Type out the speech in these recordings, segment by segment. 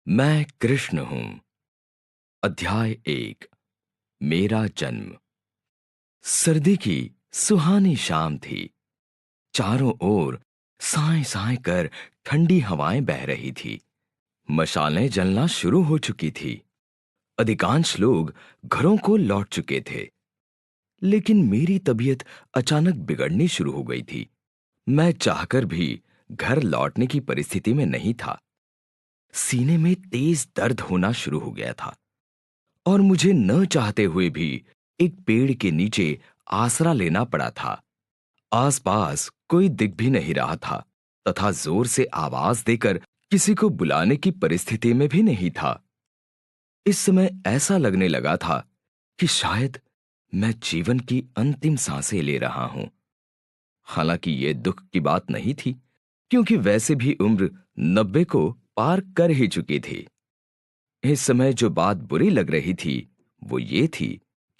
मैं कृष्ण हूं। अध्याय 1। मेरा जन्म। सर्दी की सुहानी शाम थी। चारों ओर साए साए कर ठंडी हवाएं बह रही थी। मशालें जलना शुरू हो चुकी थी। अधिकांश लोग घरों को लौट चुके थे, लेकिन मेरी तबीयत अचानक बिगड़नी शुरू हो गई थी। मैं चाहकर भी घर लौटने की परिस्थिति में नहीं था। सीने में तेज दर्द होना शुरू हो गया था और मुझे न चाहते हुए भी एक पेड़ के नीचे आसरा लेना पड़ा था। आसपास कोई दिख भी नहीं रहा था तथा जोर से आवाज देकर किसी को बुलाने की परिस्थिति में भी नहीं था। इस समय ऐसा लगने लगा था कि शायद मैं जीवन की अंतिम सांसें ले रहा हूं। हालांकि यह दुख की बात नहीं थी, क्योंकि वैसे भी उम्र 90 को पार कर ही चुकी थी। इस समय जो बात बुरी लग रही थी वो ये थी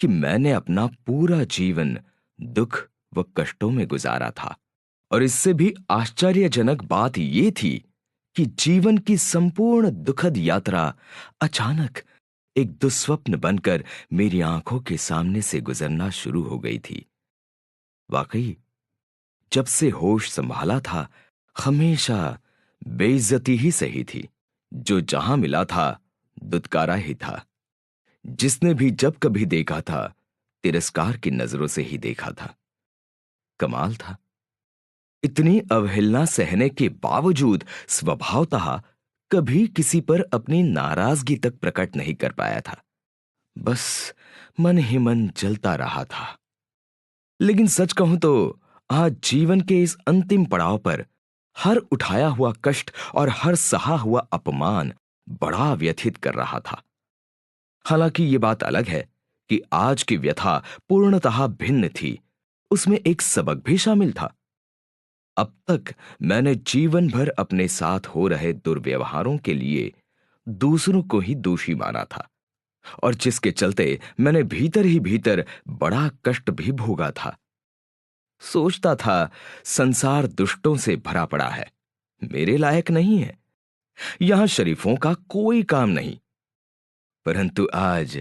कि मैंने अपना पूरा जीवन दुख व कष्टों में गुजारा था। और इससे भी आश्चर्यजनक बात ये थी कि जीवन की संपूर्ण दुखद यात्रा अचानक एक दुस्वप्न बनकर मेरी आंखों के सामने से गुजरना शुरू हो गई थी। वाकई, जब से होश संभाला था, हमेशा बेइज्जती ही सही थी। जो जहां मिला था दुत्कारा ही था। जिसने भी जब कभी देखा था, तिरस्कार की नजरों से ही देखा था। कमाल था, इतनी अवहेलना सहने के बावजूद स्वभावतः कभी किसी पर अपनी नाराजगी तक प्रकट नहीं कर पाया था। बस मन ही मन जलता रहा था। लेकिन सच कहूं तो आज जीवन के इस अंतिम पड़ाव पर हर उठाया हुआ कष्ट और हर सहा हुआ अपमान बड़ा व्यथित कर रहा था। हालांकि ये बात अलग है कि आज की व्यथा पूर्णतः भिन्न थी। उसमें एक सबक भी शामिल था। अब तक मैंने जीवन भर अपने साथ हो रहे दुर्व्यवहारों के लिए दूसरों को ही दोषी माना था, और जिसके चलते मैंने भीतर ही भीतर बड़ा कष्ट भी भोगा था। सोचता था संसार दुष्टों से भरा पड़ा है, मेरे लायक नहीं है, यहां शरीफों का कोई काम नहीं। परंतु आज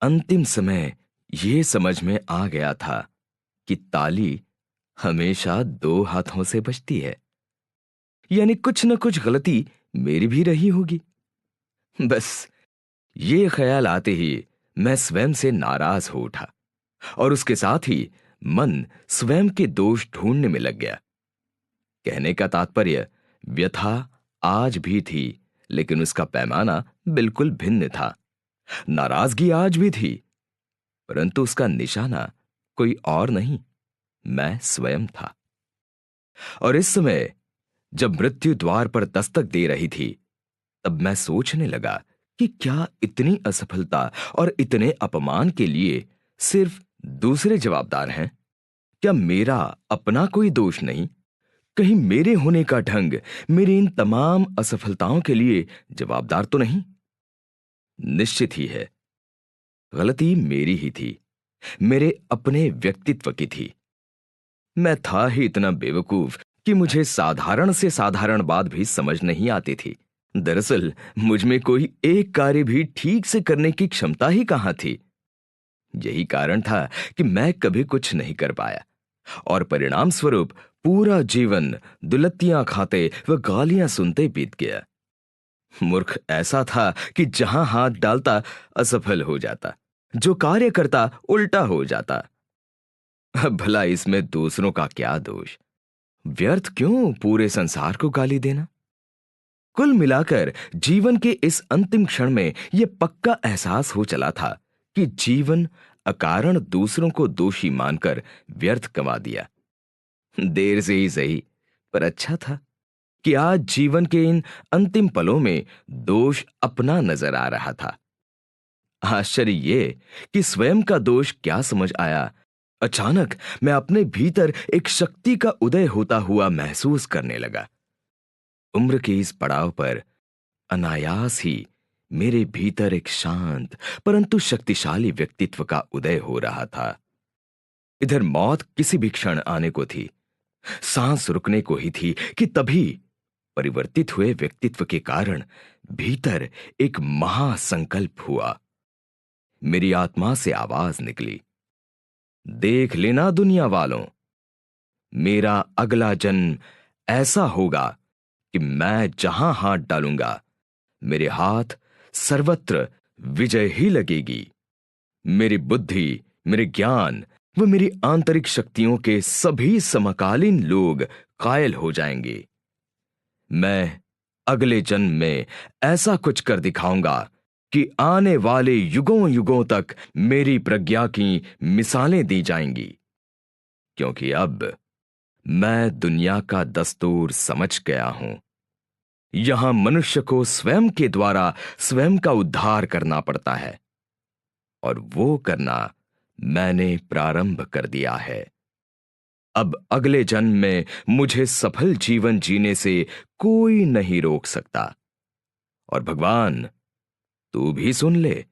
अंतिम समय यह समझ में आ गया था कि ताली हमेशा दो हाथों से बजती है। यानी कुछ न कुछ गलती मेरी भी रही होगी। बस ये ख्याल आते ही मैं स्वयं से नाराज हो उठा और उसके साथ ही मन स्वयं के दोष ढूंढने में लग गया। कहने का तात्पर्य, व्यथा आज भी थी, लेकिन उसका पैमाना बिल्कुल भिन्न था। नाराजगी आज भी थी, परंतु उसका निशाना कोई और नहीं, मैं स्वयं था। और इस समय जब मृत्यु द्वार पर दस्तक दे रही थी, तब मैं सोचने लगा कि क्या इतनी असफलता और इतने अपमान के लिए सिर्फ दूसरे जवाबदार हैं? क्या मेरा अपना कोई दोष नहीं? कहीं मेरे होने का ढंग मेरी इन तमाम असफलताओं के लिए जवाबदार तो नहीं? निश्चित ही है, गलती मेरी ही थी, मेरे अपने व्यक्तित्व की थी। मैं था ही इतना बेवकूफ कि मुझे साधारण से साधारण बात भी समझ नहीं आती थी। दरअसल मुझ में कोई एक कार्य भी ठीक से करने की क्षमता ही कहां थी। यही कारण था कि मैं कभी कुछ नहीं कर पाया, और परिणाम स्वरूप पूरा जीवन दुलत्तियां खाते व गालियां सुनते बीत गया। मूर्ख ऐसा था कि जहां हाथ डालता असफल हो जाता, जो कार्य करता उल्टा हो जाता। अब भला इसमें दूसरों का क्या दोष? व्यर्थ क्यों पूरे संसार को गाली देना? कुल मिलाकर जीवन के इस अंतिम क्षण में यह पक्का एहसास हो चला था कि जीवन अकारण दूसरों को दोषी मानकर व्यर्थ गंवा दिया। देर से ही सही, पर अच्छा था कि आज जीवन के इन अंतिम पलों में दोष अपना नजर आ रहा था। आश्चर्य ये कि स्वयं का दोष क्या समझ आया, अचानक मैं अपने भीतर एक शक्ति का उदय होता हुआ महसूस करने लगा। उम्र के इस पड़ाव पर अनायास ही मेरे भीतर एक शांत परंतु शक्तिशाली व्यक्तित्व का उदय हो रहा था। इधर मौत किसी भी क्षण आने को थी, सांस रुकने को ही थी कि तभी परिवर्तित हुए व्यक्तित्व के कारण भीतर एक महासंकल्प हुआ। मेरी आत्मा से आवाज निकली, देख लेना दुनिया वालों, मेरा अगला जन्म ऐसा होगा कि मैं जहां हाथ डालूंगा मेरे हाथ सर्वत्र विजय ही लगेगी। मेरी बुद्धि, मेरे ज्ञान व मेरी आंतरिक शक्तियों के सभी समकालीन लोग कायल हो जाएंगे। मैं अगले जन्म में ऐसा कुछ कर दिखाऊंगा कि आने वाले युगों युगों तक मेरी प्रज्ञा की मिसालें दी जाएंगी। क्योंकि अब मैं दुनिया का दस्तूर समझ गया हूं। यहां मनुष्य को स्वयं के द्वारा स्वयं का उद्धार करना पड़ता है, और वो करना मैंने प्रारंभ कर दिया है। अब अगले जन्म में मुझे सफल जीवन जीने से कोई नहीं रोक सकता। और भगवान, तू भी सुन ले,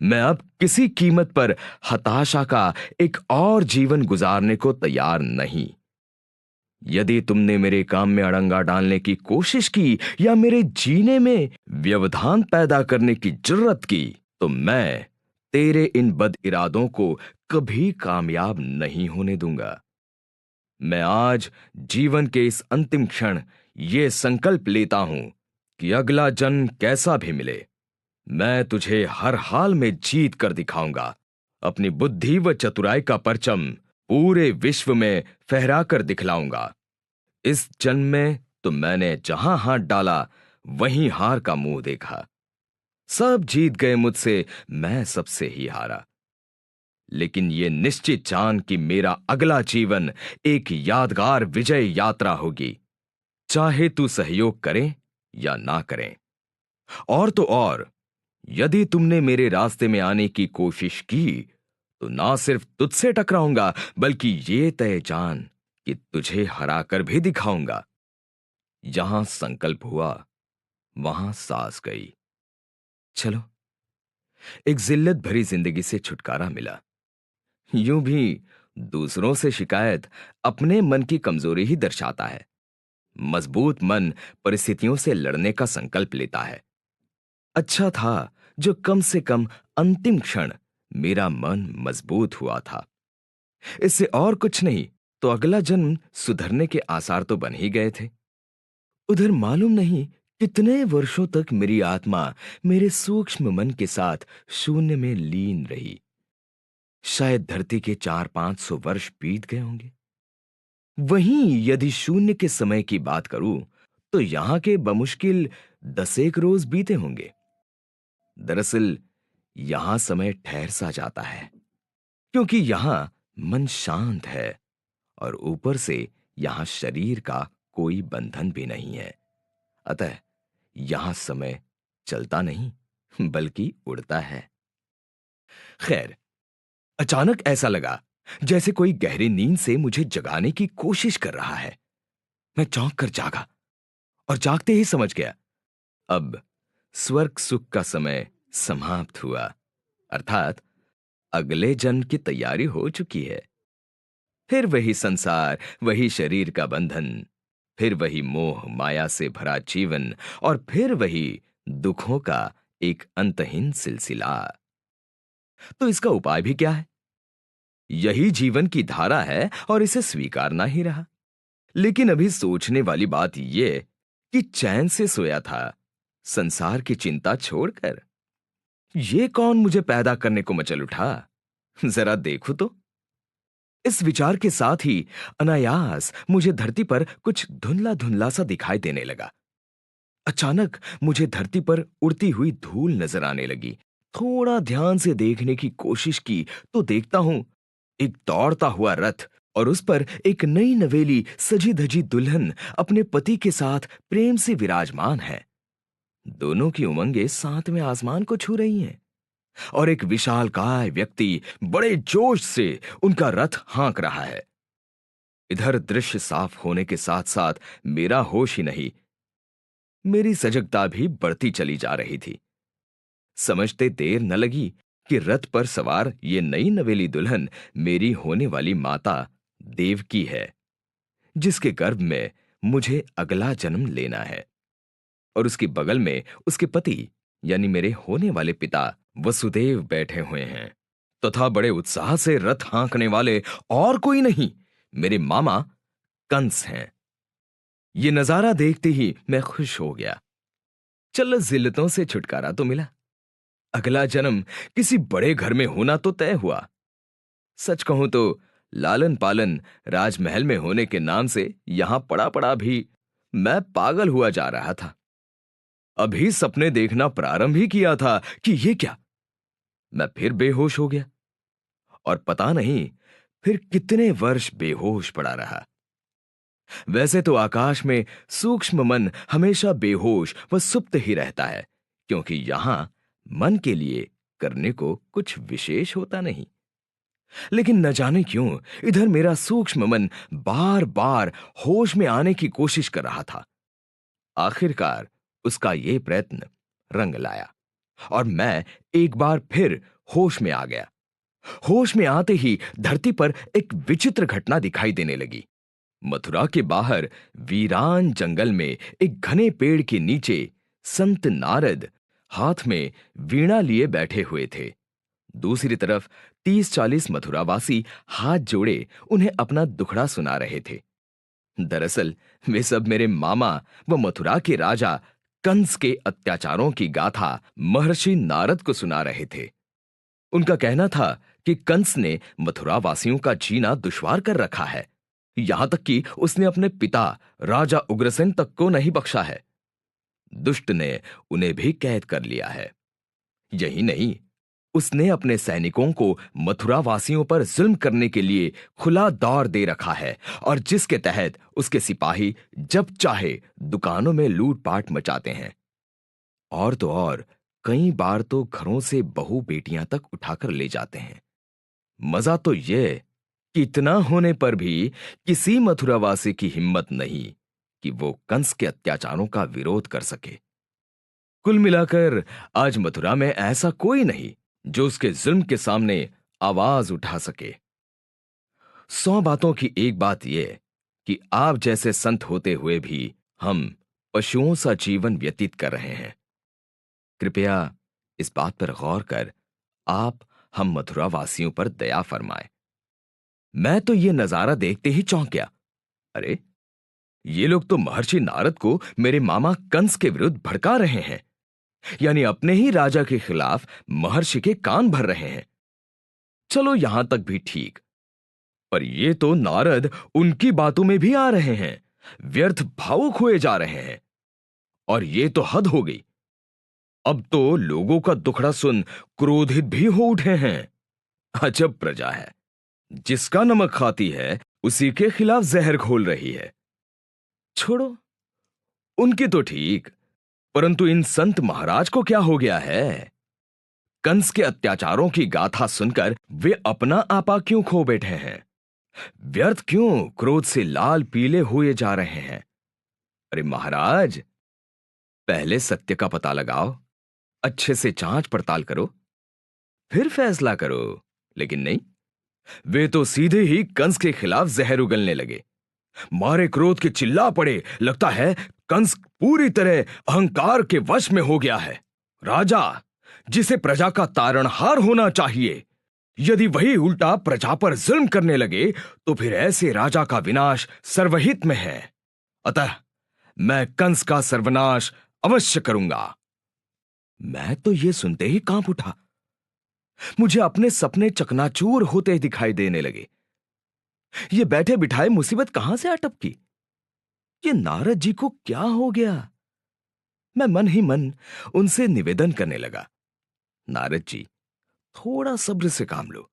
मैं अब किसी कीमत पर हताशा का एक और जीवन गुजारने को तैयार नहीं। यदि तुमने मेरे काम में अड़ंगा डालने की कोशिश की या मेरे जीने में व्यवधान पैदा करने की जुर्रत की, तो मैं तेरे इन बद इरादों को कभी कामयाब नहीं होने दूंगा। मैं आज जीवन के इस अंतिम क्षण ये संकल्प लेता हूं कि अगला जन्म कैसा भी मिले, मैं तुझे हर हाल में जीत कर दिखाऊंगा। अपनी बुद्धि व चतुराई का परचम पूरे विश्व में फहरा कर दिखलाऊंगा। इस जन्म में तो मैंने जहां हाथ डाला वहीं हार का मुंह देखा। सब जीत गए मुझसे, मैं सबसे ही हारा। लेकिन यह निश्चित जान कि मेरा अगला जीवन एक यादगार विजय यात्रा होगी, चाहे तू सहयोग करें या ना करें। और तो और, यदि तुमने मेरे रास्ते में आने की कोशिश की तो ना सिर्फ तुझसे टकराऊंगा, बल्कि ये तय जान कि तुझे हराकर भी दिखाऊंगा। यहां संकल्प हुआ, वहां सांस गई। चलो, एक जिल्लत भरी जिंदगी से छुटकारा मिला। यूं भी दूसरों से शिकायत अपने मन की कमजोरी ही दर्शाता है। मजबूत मन परिस्थितियों से लड़ने का संकल्प लेता है। अच्छा था जो कम से कम अंतिम क्षण मेरा मन मजबूत हुआ था। इससे और कुछ नहीं तो अगला जन्म सुधरने के आसार तो बन ही गए थे। उधर मालूम नहीं कितने वर्षों तक मेरी आत्मा मेरे सूक्ष्म मन के साथ शून्य में लीन रही। शायद धरती के 400-500 वर्ष बीत गए होंगे। वहीं यदि शून्य के समय की बात करूं तो यहां के बमुश्किल 10 रोज बीते होंगे। दरअसल यहां समय ठहर सा जाता है, क्योंकि यहां मन शांत है और ऊपर से यहां शरीर का कोई बंधन भी नहीं है। अतः यहां समय चलता नहीं बल्कि उड़ता है। खैर, अचानक ऐसा लगा जैसे कोई गहरी नींद से मुझे जगाने की कोशिश कर रहा है। मैं चौंक कर जागा और जागते ही समझ गया, अब स्वर्ग सुख का समय समाप्त हुआ, अर्थात अगले जन्म की तैयारी हो चुकी है। फिर वही संसार, वही शरीर का बंधन, फिर वही मोह माया से भरा जीवन, और फिर वही दुखों का एक अंतहीन सिलसिला। तो इसका उपाय भी क्या है? यही जीवन की धारा है और इसे स्वीकारना ही रहा। लेकिन अभी सोचने वाली बात यह कि चैन से सोया था संसार की चिंता छोड़कर। ये कौन मुझे पैदा करने को मचल उठा? जरा देखो तो। इस विचार के साथ ही अनायास मुझे धरती पर कुछ धुंधला धुंधला सा दिखाई देने लगा। अचानक मुझे धरती पर उड़ती हुई धूल नजर आने लगी। थोड़ा ध्यान से देखने की कोशिश की तो देखता हूं एक दौड़ता हुआ रथ और उस पर एक नई नवेली सजी धजी दुल्हन अपने पति के साथ प्रेम से विराजमान है। दोनों की उमंगें सातवें आसमान को छू रही हैं और एक विशालकाय व्यक्ति बड़े जोश से उनका रथ हाँक रहा है। इधर दृश्य साफ होने के साथ साथ मेरा होश ही नहीं, मेरी सजगता भी बढ़ती चली जा रही थी। समझते देर न लगी कि रथ पर सवार ये नई नवेली दुल्हन मेरी होने वाली माता देवकी है, जिसके गर्भ में मुझे अगला जन्म लेना है। और उसके बगल में उसके पति यानी मेरे होने वाले पिता वसुदेव बैठे हुए हैं तथा बड़े उत्साह से रथ हाँकने वाले और कोई नहीं, मेरे मामा कंस हैं। ये नजारा देखते ही मैं खुश हो गया। चलो, जिल्लतों से छुटकारा तो मिला। अगला जन्म किसी बड़े घर में होना तो तय हुआ। सच कहूं तो लालन पालन राजमहल में होने के नाम से यहां पड़ा पड़ा भी मैं पागल हुआ जा रहा था। अभी सपने देखना प्रारंभ ही किया था कि ये क्या, मैं फिर बेहोश हो गया और पता नहीं फिर कितने वर्ष बेहोश पड़ा रहा। वैसे तो आकाश में सूक्ष्म मन हमेशा बेहोश व सुप्त ही रहता है, क्योंकि यहां मन के लिए करने को कुछ विशेष होता नहीं। लेकिन न जाने क्यों इधर मेरा सूक्ष्म मन बार बार होश में आने की कोशिश कर रहा था। आखिरकार उसका यह प्रयत्न रंग लाया और मैं एक बार फिर होश में आ गया। होश में आते ही धरती पर एक विचित्र घटना दिखाई देने लगी। मथुरा के बाहर वीरान जंगल में एक घने पेड़ के नीचे संत नारद हाथ में वीणा लिए बैठे हुए थे। दूसरी तरफ 30-40 मथुरावासी हाथ जोड़े उन्हें अपना दुखड़ा सुना रहे थे। दरअसल वे सब मेरे मामा व मथुरा के राजा कंस के अत्याचारों की गाथा महर्षि नारद को सुना रहे थे। उनका कहना था कि कंस ने मथुरा वासियों का जीना दुश्वार कर रखा है, यहां तक कि उसने अपने पिता राजा उग्रसेन तक को नहीं बख्शा है। दुष्ट ने उन्हें भी कैद कर लिया है। यही नहीं, उसने अपने सैनिकों को मथुरा वासियों पर जुल्म करने के लिए खुला दौर दे रखा है और जिसके तहत उसके सिपाही जब चाहे दुकानों में लूटपाट मचाते हैं। और तो और कई बार तो घरों से बहू बेटियां तक उठाकर ले जाते हैं। मजा तो यह कि इतना होने पर भी किसी मथुरावासी की हिम्मत नहीं कि वो कंस के अत्याचारों का विरोध कर सके। कुल मिलाकर आज मथुरा में ऐसा कोई नहीं जो उसके जुल्म के सामने आवाज उठा सके। 100 बातों की एक बात यह कि आप जैसे संत होते हुए भी हम पशुओं सा जीवन व्यतीत कर रहे हैं। कृपया इस बात पर गौर कर आप हम मथुरा वासियों पर दया फरमाएं। मैं तो यह नजारा देखते ही चौंक गया। अरे, ये लोग तो महर्षि नारद को मेरे मामा कंस के विरुद्ध भड़का रहे हैं, यानी अपने ही राजा के खिलाफ महर्षि के कान भर रहे हैं। चलो यहां तक भी ठीक, पर ये तो नारद उनकी बातों में भी आ रहे हैं, व्यर्थ भावुक हुए जा रहे हैं। और ये तो हद हो गई। अब तो लोगों का दुखड़ा सुन क्रोधित भी हो उठे हैं। अजब प्रजा है, जिसका नमक खाती है उसी के खिलाफ जहर घोल रही है। छोड़ो, उनकी तो ठीक, परंतु इन संत महाराज को क्या हो गया है? कंस के अत्याचारों की गाथा सुनकर वे अपना आपा क्यों खो बैठे हैं? व्यर्थ क्यों क्रोध से लाल पीले हुए जा रहे हैं? अरे महाराज, पहले सत्य का पता लगाओ, अच्छे से जांच पड़ताल करो, फिर फैसला करो। लेकिन नहीं, वे तो सीधे ही कंस के खिलाफ जहर उगलने लगे। मारे क्रोध के चिल्ला पड़े, लगता है कंस पूरी तरह अहंकार के वश में हो गया है। राजा जिसे प्रजा का तारणहार होना चाहिए, यदि वही उल्टा प्रजा पर जुल्म करने लगे तो फिर ऐसे राजा का विनाश सर्वहित में है। अतः मैं कंस का सर्वनाश अवश्य करूंगा। मैं तो यह सुनते ही कांप उठा। मुझे अपने सपने चकनाचूर होते दिखाई देने लगे। ये बैठे बिठाए मुसीबत कहां से आ टपकी? ये नारद जी को क्या हो गया? मैं मन ही मन उनसे निवेदन करने लगा, नारद जी, थोड़ा सब्र से काम लो।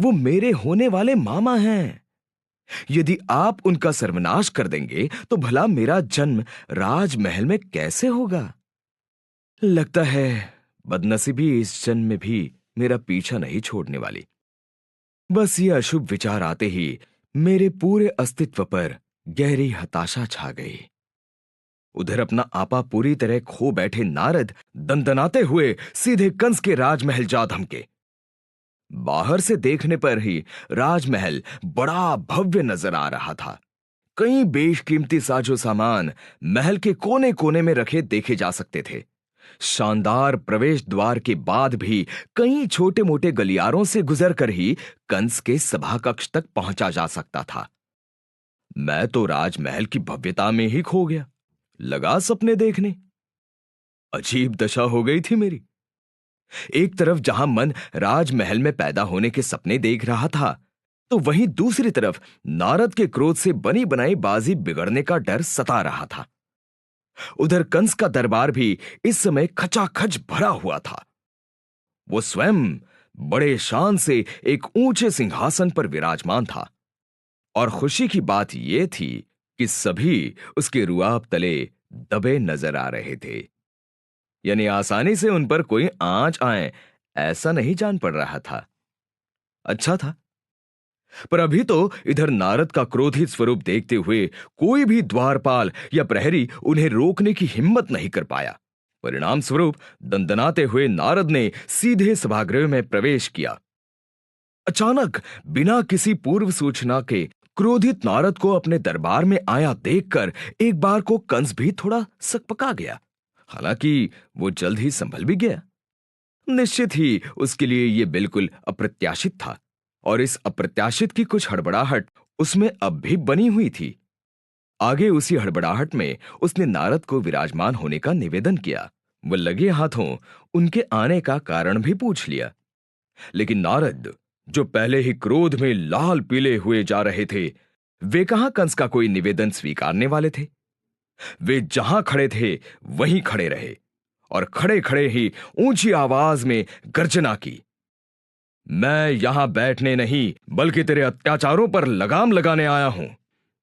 वो मेरे होने वाले मामा हैं। यदि आप उनका सर्वनाश कर देंगे तो भला मेरा जन्म राजमहल में कैसे होगा? लगता है बदनसीबी इस जन्म में भी मेरा पीछा नहीं छोड़ने वाली। बस ये अशुभ विचार आते ही मेरे पूरे अस्तित्व पर गहरी हताशा छा गई। उधर अपना आपा पूरी तरह खो बैठे नारद दंदनाते हुए सीधे कंस के राजमहल जा धमके। बाहर से देखने पर ही राजमहल बड़ा भव्य नजर आ रहा था, कई बेशकीमती साजो सामान महल के कोने कोने में रखे देखे जा सकते थे। शानदार प्रवेश द्वार के बाद भी कई छोटे मोटे गलियारों से गुजरकर ही कंस के सभा कक्ष तक पहुंचा जा सकता था। मैं तो राजमहल की भव्यता में ही खो गया, लगा सपने देखने। अजीब दशा हो गई थी मेरी। एक तरफ जहां मन राजमहल में पैदा होने के सपने देख रहा था, तो वहीं दूसरी तरफ नारद के क्रोध से बनी बनाई बाजी बिगड़ने का डर सता रहा था। उधर कंस का दरबार भी इस समय खचाखच भरा हुआ था। वो स्वयं बड़े शान से एक ऊंचे सिंहासन पर विराजमान था, और खुशी की बात यह थी कि सभी उसके रुआब तले दबे नजर आ रहे थे। यानी आसानी से उन पर कोई आंच आए ऐसा नहीं जान पड़ रहा था। अच्छा था। पर अभी तो इधर नारद का क्रोधित स्वरूप देखते हुए कोई भी द्वारपाल या प्रहरी उन्हें रोकने की हिम्मत नहीं कर पाया। परिणाम स्वरूप दंदनाते हुए नारद ने सीधे सभागृह में प्रवेश किया। अचानक बिना किसी पूर्व सूचना के क्रोधित नारद को अपने दरबार में आया देखकर एक बार को कंस भी थोड़ा सकपका गया। हालांकि वो जल्द ही संभल भी गया। निश्चित ही उसके लिए यह बिल्कुल अप्रत्याशित था, और इस अप्रत्याशित की कुछ हड़बड़ाहट उसमें अब भी बनी हुई थी। आगे उसी हड़बड़ाहट में उसने नारद को विराजमान होने का निवेदन किया। वो लगे हाथों उनके आने का कारण भी पूछ लिया। लेकिन नारद, जो पहले ही क्रोध में लाल पीले हुए जा रहे थे, वे कहां कंस का कोई निवेदन स्वीकारने वाले थे। वे जहां खड़े थे वहीं खड़े रहे और खड़े खड़े ही ऊंची आवाज में गर्जना की। मैं यहां बैठने नहीं बल्कि तेरे अत्याचारों पर लगाम लगाने आया हूं।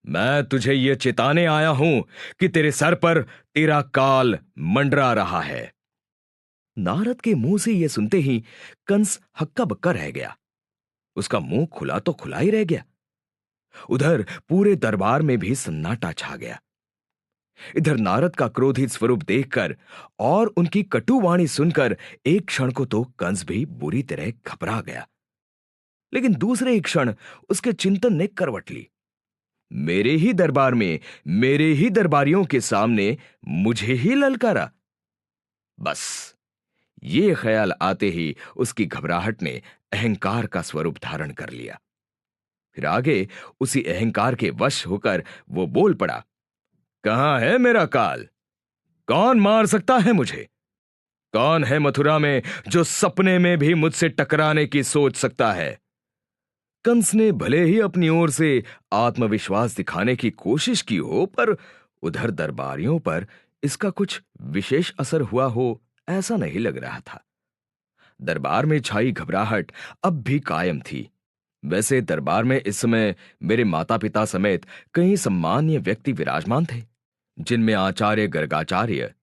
मैं तुझे यह चेताने आया हूं कि तेरे सर पर तेरा काल मंडरा रहा है। नारद के मुंह से यह सुनते ही कंस हक्का बक्का रह गया। उसका मुंह खुला तो खुला ही रह गया। उधर पूरे दरबार में भी सन्नाटा छा गया। इधर नारद का क्रोधित स्वरूप देखकर और उनकी कटुवाणी सुनकर एक क्षण को तो कंस भी बुरी तरह घबरा गया। लेकिन दूसरे एक क्षण उसके चिंतन ने करवट ली। मेरे ही दरबार में मेरे ही दरबारियों के सामने मुझे ही ललकारा। बस ये ख्याल आते ही उसकी घबराहट ने अहंकार का स्वरूप धारण कर लिया। फिर आगे उसी अहंकार के वश होकर वो बोल पड़ा, कहां है मेरा काल? कौन मार सकता है मुझे? कौन है मथुरा में जो सपने में भी मुझसे टकराने की सोच सकता है? कंस ने भले ही अपनी ओर से आत्मविश्वास दिखाने की कोशिश की हो, पर उधर दरबारियों पर इसका कुछ विशेष असर हुआ हो ऐसा नहीं लग रहा था। दरबार में छाई घबराहट अब भी कायम थी। वैसे दरबार में इस समय मेरे माता पिता समेत कई सम्मान्य व्यक्ति विराजमान थे, जिनमें आचार्य गर्गाचार्य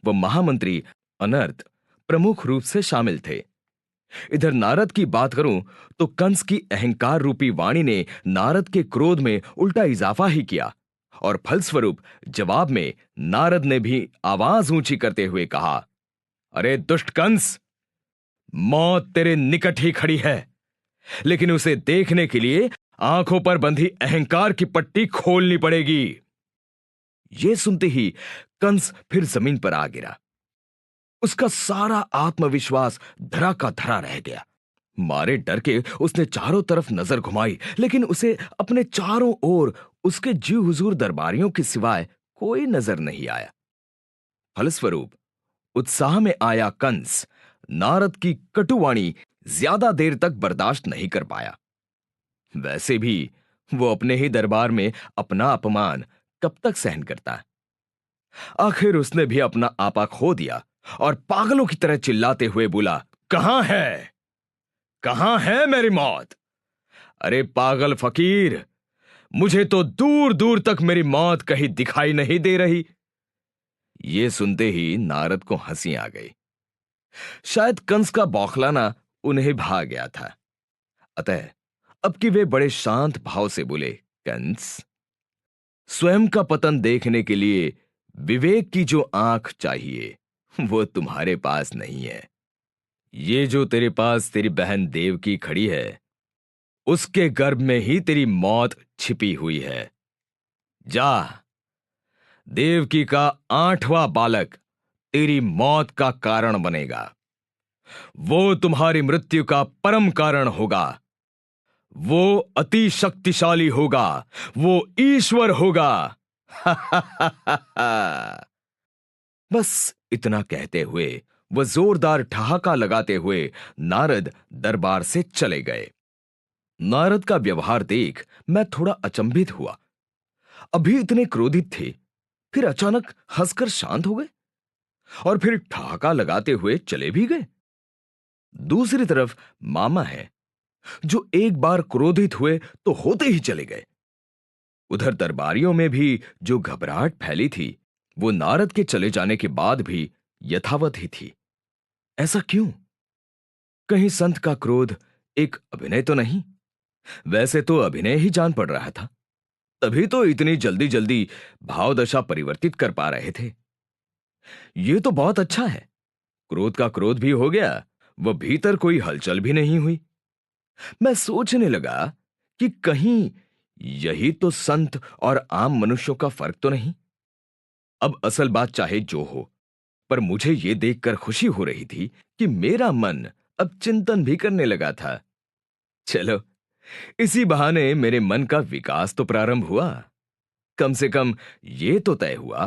व महामंत्री अनर्थ प्रमुख रूप से शामिल थे। इधर नारद की बात करूं तो कंस की अहंकार रूपी वाणी ने नारद के क्रोध में उल्टा इजाफा ही किया, और फलस्वरूप जवाब में नारद ने भी आवाज ऊंची करते हुए कहा, अरे दुष्ट कंस, मौत तेरे निकट ही खड़ी है, लेकिन उसे देखने के लिए आंखों पर बंधी अहंकार की पट्टी खोलनी पड़ेगी। यह सुनते ही कंस फिर जमीन पर आ गिरा। उसका सारा आत्मविश्वास धरा का धरा रह गया। मारे डर के उसने चारों तरफ नजर घुमाई, लेकिन उसे अपने चारों ओर उसके जी हुजूर दरबारियों के सिवाय कोई नजर नहीं आया। फलस्वरूप उत्साह में आया कंस नारद की कटुवाणी ज्यादा देर तक बर्दाश्त नहीं कर पाया। वैसे भी वो अपने ही दरबार में अपना अपमान कब तक सहन करता। आखिर उसने भी अपना आपा खो दिया और पागलों की तरह चिल्लाते हुए बोला, कहां है? कहां है मेरी मौत? अरे पागल फकीर, मुझे तो दूर दूर तक मेरी मौत कहीं दिखाई नहीं दे रही। यह सुनते ही नारद को हंसी आ गई। शायद कंस का बौखलाना उन्हें भा गया था। अतः अब कि वे बड़े शांत भाव से बोले, कंस, स्वयं का पतन देखने के लिए विवेक की जो आंख चाहिए वो तुम्हारे पास नहीं है। ये जो तेरे पास तेरी बहन देवकी खड़ी है, उसके गर्भ में ही तेरी मौत छिपी हुई है। जा, देवकी का 8वां बालक तेरी मौत का कारण बनेगा। वो तुम्हारी मृत्यु का परम कारण होगा। वो अति शक्तिशाली होगा, वो ईश्वर होगा। बस इतना कहते हुए वह जोरदार ठहाका लगाते हुए नारद दरबार से चले गए। नारद का व्यवहार देख मैं थोड़ा अचंभित हुआ। अभी इतने क्रोधित थे, फिर अचानक हंसकर शांत हो गए और फिर ठहाका लगाते हुए चले भी गए। दूसरी तरफ मामा है, जो एक बार क्रोधित हुए तो होते ही चले गए। उधर दरबारियों में भी जो घबराहट फैली थी, वो नारद के चले जाने के बाद भी यथावत ही थी। ऐसा क्यों? कहीं संत का क्रोध एक अभिनय तो नहीं? वैसे तो अभिनय ही जान पड़ रहा था, तभी तो इतनी जल्दी जल्दी भावदशा परिवर्तित कर पा रहे थे। ये तो बहुत अच्छा है, क्रोध का क्रोध भी हो गया, वह भीतर कोई हलचल भी नहीं हुई। मैं सोचने लगा कि कहीं यही तो संत और आम मनुष्यों का फर्क तो नहीं। अब असल बात चाहे जो हो, पर मुझे यह देखकर खुशी हो रही थी कि मेरा मन अब चिंतन भी करने लगा था। चलो, इसी बहाने मेरे मन का विकास तो प्रारंभ हुआ। कम से कम यह तो तय हुआ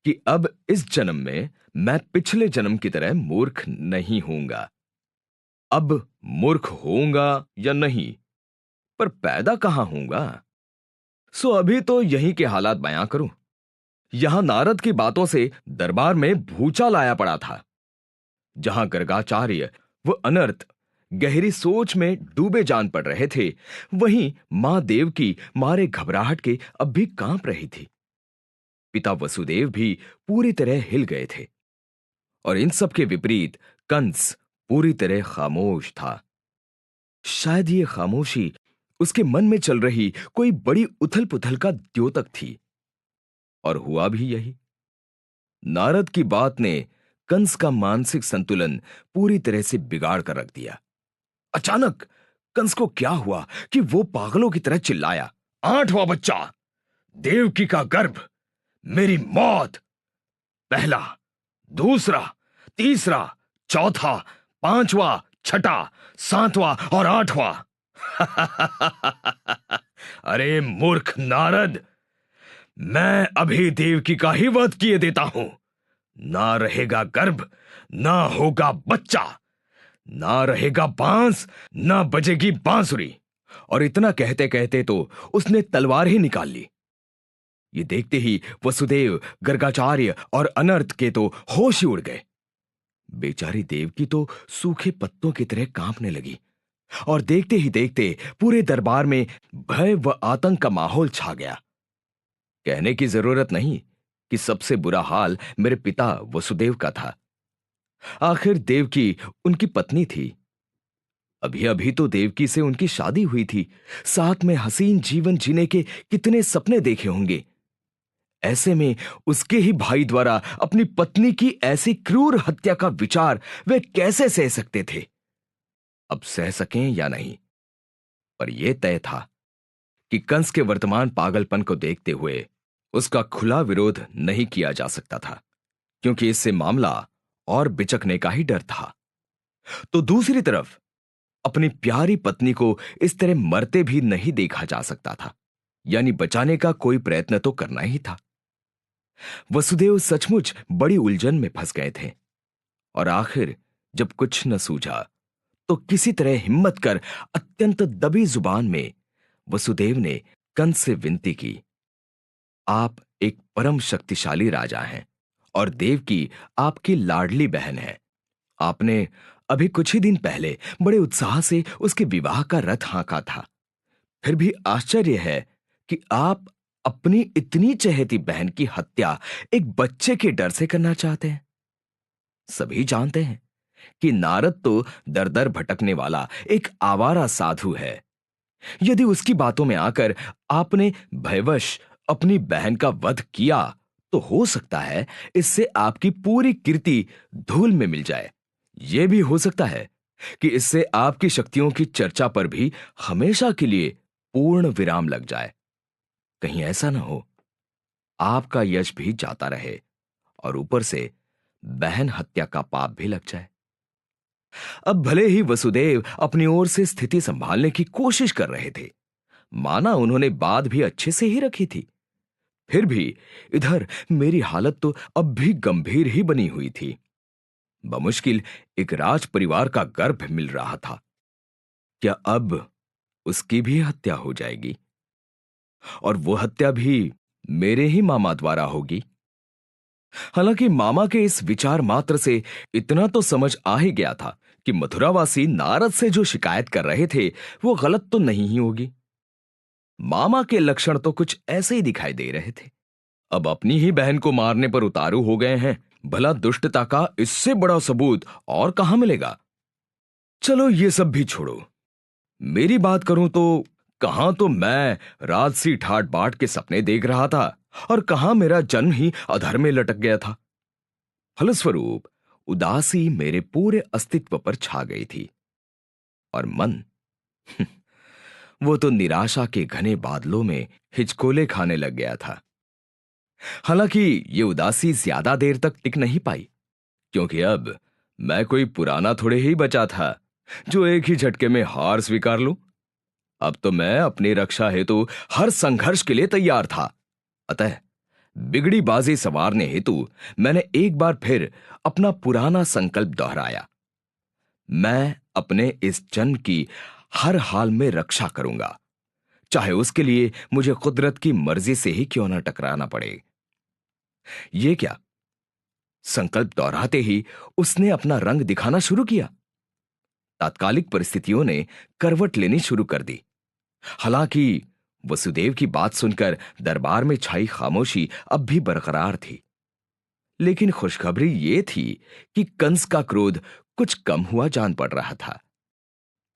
कि अब इस जन्म में मैं पिछले जन्म की तरह मूर्ख नहीं होऊंगा। अब मूर्ख होऊंगा या नहीं, पर पैदा कहां होऊंगा? सो अभी तो यहीं के हालात बयां करूं। यहां नारद की बातों से दरबार में भूचाल आया पड़ा था। जहां गर्गाचार्य व अनर्थ गहरी सोच में डूबे जान पड़ रहे थे, वहीं मां देवकी मारे घबराहट के अब भी कांप रही थी। पिता वसुदेव भी पूरी तरह हिल गए थे और इन सब के विपरीत कंस पूरी तरह खामोश था। शायद ये खामोशी उसके मन में चल रही कोई बड़ी उथल पुथल का द्योतक थी। और हुआ भी यही। नारद की बात ने कंस का मानसिक संतुलन पूरी तरह से बिगाड़ कर रख दिया। अचानक कंस को क्या हुआ कि वो पागलों की तरह चिल्लाया, 8वां बच्चा, देवकी का गर्भ, मेरी मौत। पहला, दूसरा, तीसरा, चौथा, 5वां, छठा, 7वां और 8वां। अरे मूर्ख नारद, मैं अभी देवकी का ही वध किए देता हूं। ना रहेगा गर्भ, ना होगा बच्चा, ना रहेगा बांस, ना बजेगी बांसुरी। और इतना कहते कहते तो उसने तलवार ही निकाल ली। ये देखते ही वसुदेव, गर्गाचार्य और अनर्थ के तो होश ही उड़ गए। बेचारी देवकी तो सूखे पत्तों की तरह कांपने लगी और देखते ही देखते पूरे दरबार में भय व आतंक का माहौल छा गया। कहने की जरूरत नहीं कि सबसे बुरा हाल मेरे पिता वसुदेव का था। आखिर देवकी उनकी पत्नी थी। अभी अभी तो देवकी से उनकी शादी हुई थी, साथ में हसीन जीवन जीने के कितने सपने देखे होंगे। ऐसे में उसके ही भाई द्वारा अपनी पत्नी की ऐसी क्रूर हत्या का विचार वे कैसे सह सकते थे? अब सह सकें या नहीं, पर यह तय था कि कंस के वर्तमान पागलपन को देखते हुए उसका खुला विरोध नहीं किया जा सकता था, क्योंकि इससे मामला और बिचकने का ही डर था। तो दूसरी तरफ अपनी प्यारी पत्नी को इस तरह मरते भी नहीं देखा जा सकता था, यानी बचाने का कोई प्रयत्न तो करना ही था। वसुदेव सचमुच बड़ी उलझन में फंस गए थे और आखिर जब कुछ न सूझा तो किसी तरह हिम्मत कर अत्यंत दबी जुबान में वसुदेव ने कंस से विनती की, आप एक परम शक्तिशाली राजा हैं और देवकी आपकी लाडली बहन है। आपने अभी कुछ ही दिन पहले बड़े उत्साह से उसके विवाह का रथ हाँका था। फिर भी आश्चर्य है कि आप अपनी इतनी चहेती बहन की हत्या एक बच्चे के डर से करना चाहते हैं। सभी जानते हैं कि नारद तो दर दर भटकने वाला एक आवारा साधु है। यदि उसकी बातों में आकर आपने भयवश अपनी बहन का वध किया तो हो सकता है इससे आपकी पूरी कीर्ति धूल में मिल जाए। यह भी हो सकता है कि इससे आपकी शक्तियों की चर्चा पर भी हमेशा के लिए पूर्ण विराम लग जाए। कहीं ऐसा ना हो आपका यश भी जाता रहे और ऊपर से बहन हत्या का पाप भी लग जाए। अब भले ही वसुदेव अपनी ओर से स्थिति संभालने की कोशिश कर रहे थे, माना उन्होंने बात भी अच्छे से ही रखी थी, फिर भी इधर मेरी हालत तो अब भी गंभीर ही बनी हुई थी। बमुश्किल एक राज परिवार का गर्भ मिल रहा था। क्या अब उसकी भी हत्या हो जाएगी? और वो हत्या भी मेरे ही मामा द्वारा होगी। हालांकि मामा के इस विचार मात्र से इतना तो समझ आ ही गया था कि मथुरावासी नारद से जो शिकायत कर रहे थे वो गलत तो नहीं ही होगी। मामा के लक्षण तो कुछ ऐसे ही दिखाई दे रहे थे। अब अपनी ही बहन को मारने पर उतारू हो गए हैं, भला दुष्टता का इससे बड़ा सबूत और कहां मिलेगा? चलो ये सब भी छोड़ो, मेरी बात करूं तो कहां तो मैं राजसी ठाट बाट के सपने देख रहा था और कहां मेरा जन्म ही अधर में लटक गया था। फलस्वरूप उदासी मेरे पूरे अस्तित्व पर छा गई थी और मन वो तो निराशा के घने बादलों में हिचकोले खाने लग गया था। हालांकि ये उदासी ज्यादा देर तक टिक नहीं पाई, क्योंकि अब मैं कोई पुराना थोड़े ही बचा था जो एक ही झटके में हार स्वीकार लूं। अब तो मैं अपनी रक्षा हेतु हर संघर्ष के लिए तैयार था। अतः बिगड़ी बाजी संवारने हेतु मैंने एक बार फिर अपना पुराना संकल्प दोहराया। मैं अपने इस जन्म की हर हाल में रक्षा करूंगा, चाहे उसके लिए मुझे कुदरत की मर्जी से ही क्यों न टकराना पड़े। ये क्या, संकल्प दोहराते ही उसने अपना रंग दिखाना शुरू किया। तात्कालिक परिस्थितियों ने करवट लेनी शुरू कर दी। हालांकि वसुदेव की बात सुनकर दरबार में छाई खामोशी अब भी बरकरार थी, लेकिन खुशखबरी यह थी कि कंस का क्रोध कुछ कम हुआ जान पड़ रहा था।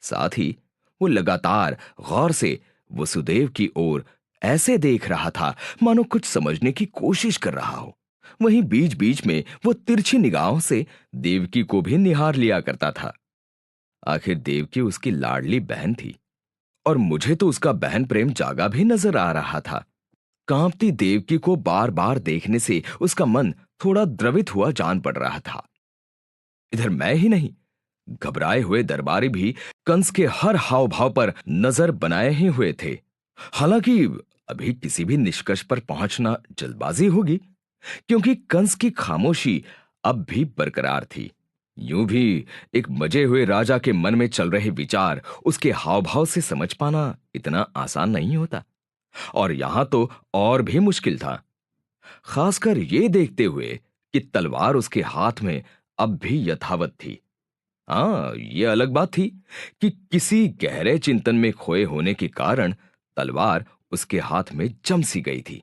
साथ ही वो लगातार गौर से वसुदेव की ओर ऐसे देख रहा था मानो कुछ समझने की कोशिश कर रहा हो। वहीं बीच बीच में वो तिरछी निगाहों से देवकी को भी निहार लिया करता था। आखिर देवकी उसकी लाडली बहन थी और मुझे तो उसका बहन प्रेम जागा भी नजर आ रहा था। कांपती देवकी को बार बार देखने से उसका मन थोड़ा द्रवित हुआ जान पड़ रहा था। इधर मैं ही नहीं, घबराए हुए दरबारी भी कंस के हर हाव भाव पर नजर बनाए ही हुए थे। हालांकि अभी किसी भी निष्कर्ष पर पहुंचना जल्दबाजी होगी, क्योंकि कंस की खामोशी अब भी बरकरार थी। यूं भी एक मजे हुए राजा के मन में चल रहे विचार उसके हाव भाव से समझ पाना इतना आसान नहीं होता, और यहां तो और भी मुश्किल था, खासकर यह देखते हुए कि तलवार उसके हाथ में अब भी यथावत थी। हाँ, यह अलग बात थी कि किसी गहरे चिंतन में खोए होने के कारण तलवार उसके हाथ में जम सी गई थी,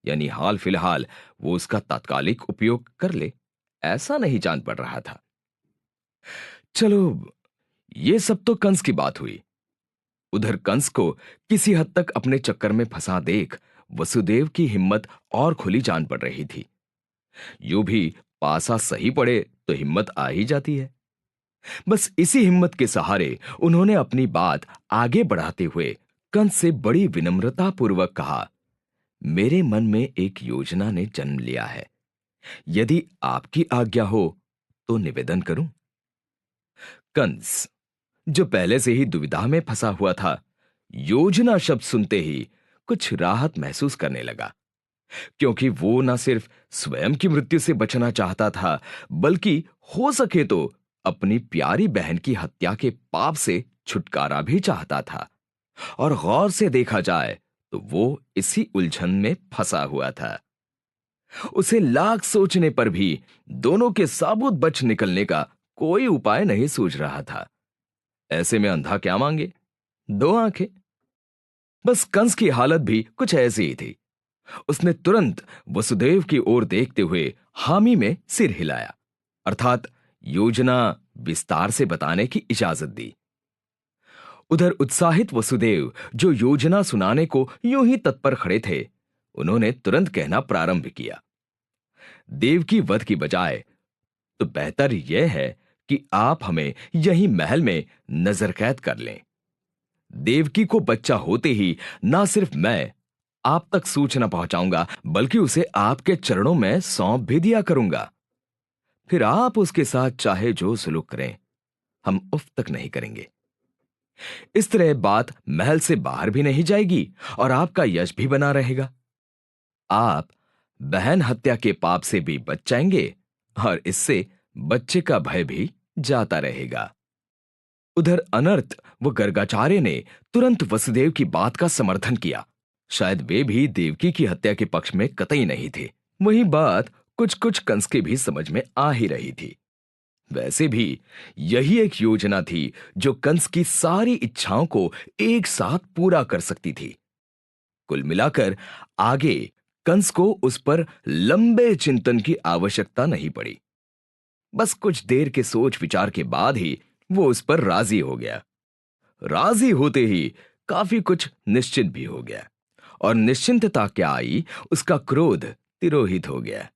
यानी हाल फिलहाल वो उसका तात्कालिक उपयोग कर ले, ऐसा नहीं जान पड़ रहा था। चलो, ये सब तो कंस की बात हुई। उधर कंस को किसी हद तक अपने चक्कर में फंसा देख वसुदेव की हिम्मत और खुली जान पड़ रही थी। यूं भी पासा सही पड़े तो हिम्मत आ ही जाती है। बस इसी हिम्मत के सहारे उन्होंने अपनी बात आगे बढ़ाते हुए कंस से बड़ी विनम्रता पूर्वक कहा, मेरे मन में एक योजना ने जन्म लिया है, यदि आपकी आज्ञा हो तो निवेदन करूं। कंस, जो पहले से ही दुविधा में फंसा हुआ था, योजना शब्द सुनते ही कुछ राहत महसूस करने लगा, क्योंकि वो न सिर्फ स्वयं की मृत्यु से बचना चाहता था, बल्कि हो सके तो अपनी प्यारी बहन की हत्या के पाप से छुटकारा भी चाहता था। और गौर से देखा जाए तो वो इसी उलझन में फंसा हुआ था। उसे लाख सोचने पर भी दोनों के साबुत बच निकलने का कोई उपाय नहीं सूझ रहा था। ऐसे में अंधा क्या मांगे, दो आंखें। बस कंस की हालत भी कुछ ऐसी ही थी। उसने तुरंत वसुदेव की ओर देखते हुए हामी में सिर हिलाया, अर्थात योजना विस्तार से बताने की इजाजत दी। उधर उत्साहित वसुदेव, जो योजना सुनाने को यूं ही तत्पर खड़े थे, उन्होंने तुरंत कहना प्रारंभ किया, देवकी वध की बजाय तो बेहतर यह है कि आप हमें यहीं महल में नजर कैद कर लें। देवकी को बच्चा होते ही ना सिर्फ मैं आप तक सूचना पहुंचाऊंगा, बल्कि उसे आपके चरणों में सौंप भी दिया करूंगा। फिर आप उसके साथ चाहे जो सुलूक करें, हम उफ तक नहीं करेंगे। इस तरह बात महल से बाहर भी नहीं जाएगी और आपका यश भी बना रहेगा। आप बहन हत्या के पाप से भी बच जाएंगे और इससे बच्चे का भय भी जाता रहेगा। उधर अनर्थ व गर्गाचार्य ने तुरंत वसुदेव की बात का समर्थन किया। शायद वे भी देवकी की हत्या के पक्ष में कतई नहीं थे। वही बात कुछ कुछ कंस के भी समझ में आ ही रही थी। वैसे भी यही एक योजना थी जो कंस की सारी इच्छाओं को एक साथ पूरा कर सकती थी। कुल मिलाकर आगे कंस को उस पर लंबे चिंतन की आवश्यकता नहीं पड़ी। बस कुछ देर के सोच विचार के बाद ही वो उस पर राजी हो गया। राजी होते ही काफी कुछ निश्चित भी हो गया, और निश्चिंतता क्या आई, उसका क्रोध तिरोहित हो गया।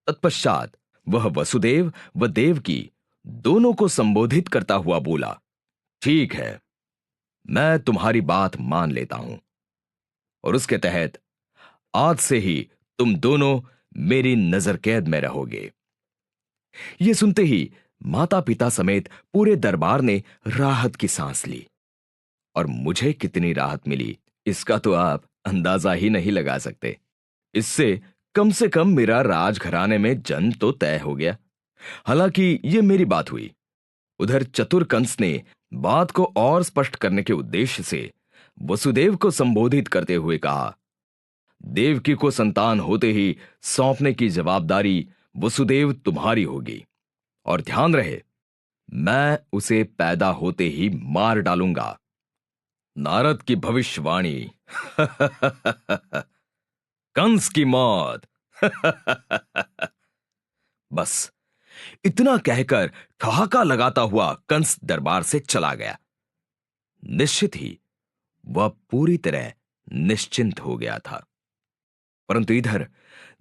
तत्पश्चात वह वसुदेव व देवकी दोनों को संबोधित करता हुआ बोला, ठीक है, मैं तुम्हारी बात मान लेता हूं, और उसके तहत आज से ही तुम दोनों मेरी नजर कैद में रहोगे। यह सुनते ही माता पिता समेत पूरे दरबार ने राहत की सांस ली, और मुझे कितनी राहत मिली इसका तो आप अंदाजा ही नहीं लगा सकते। इससे कम से कम मेरा राजघराने में जन्म तो तय हो गया। हालांकि यह मेरी बात हुई। उधर चतुर कंस ने बात को और स्पष्ट करने के उद्देश्य से वसुदेव को संबोधित करते हुए कहा, देवकी को संतान होते ही सौंपने की जवाबदारी वसुदेव तुम्हारी होगी, और ध्यान रहे, मैं उसे पैदा होते ही मार डालूंगा। नारद की भविष्यवाणी। कंस की मौत। बस इतना कहकर ठहाका लगाता हुआ कंस दरबार से चला गया। निश्चित ही वह पूरी तरह निश्चिंत हो गया था। परंतु इधर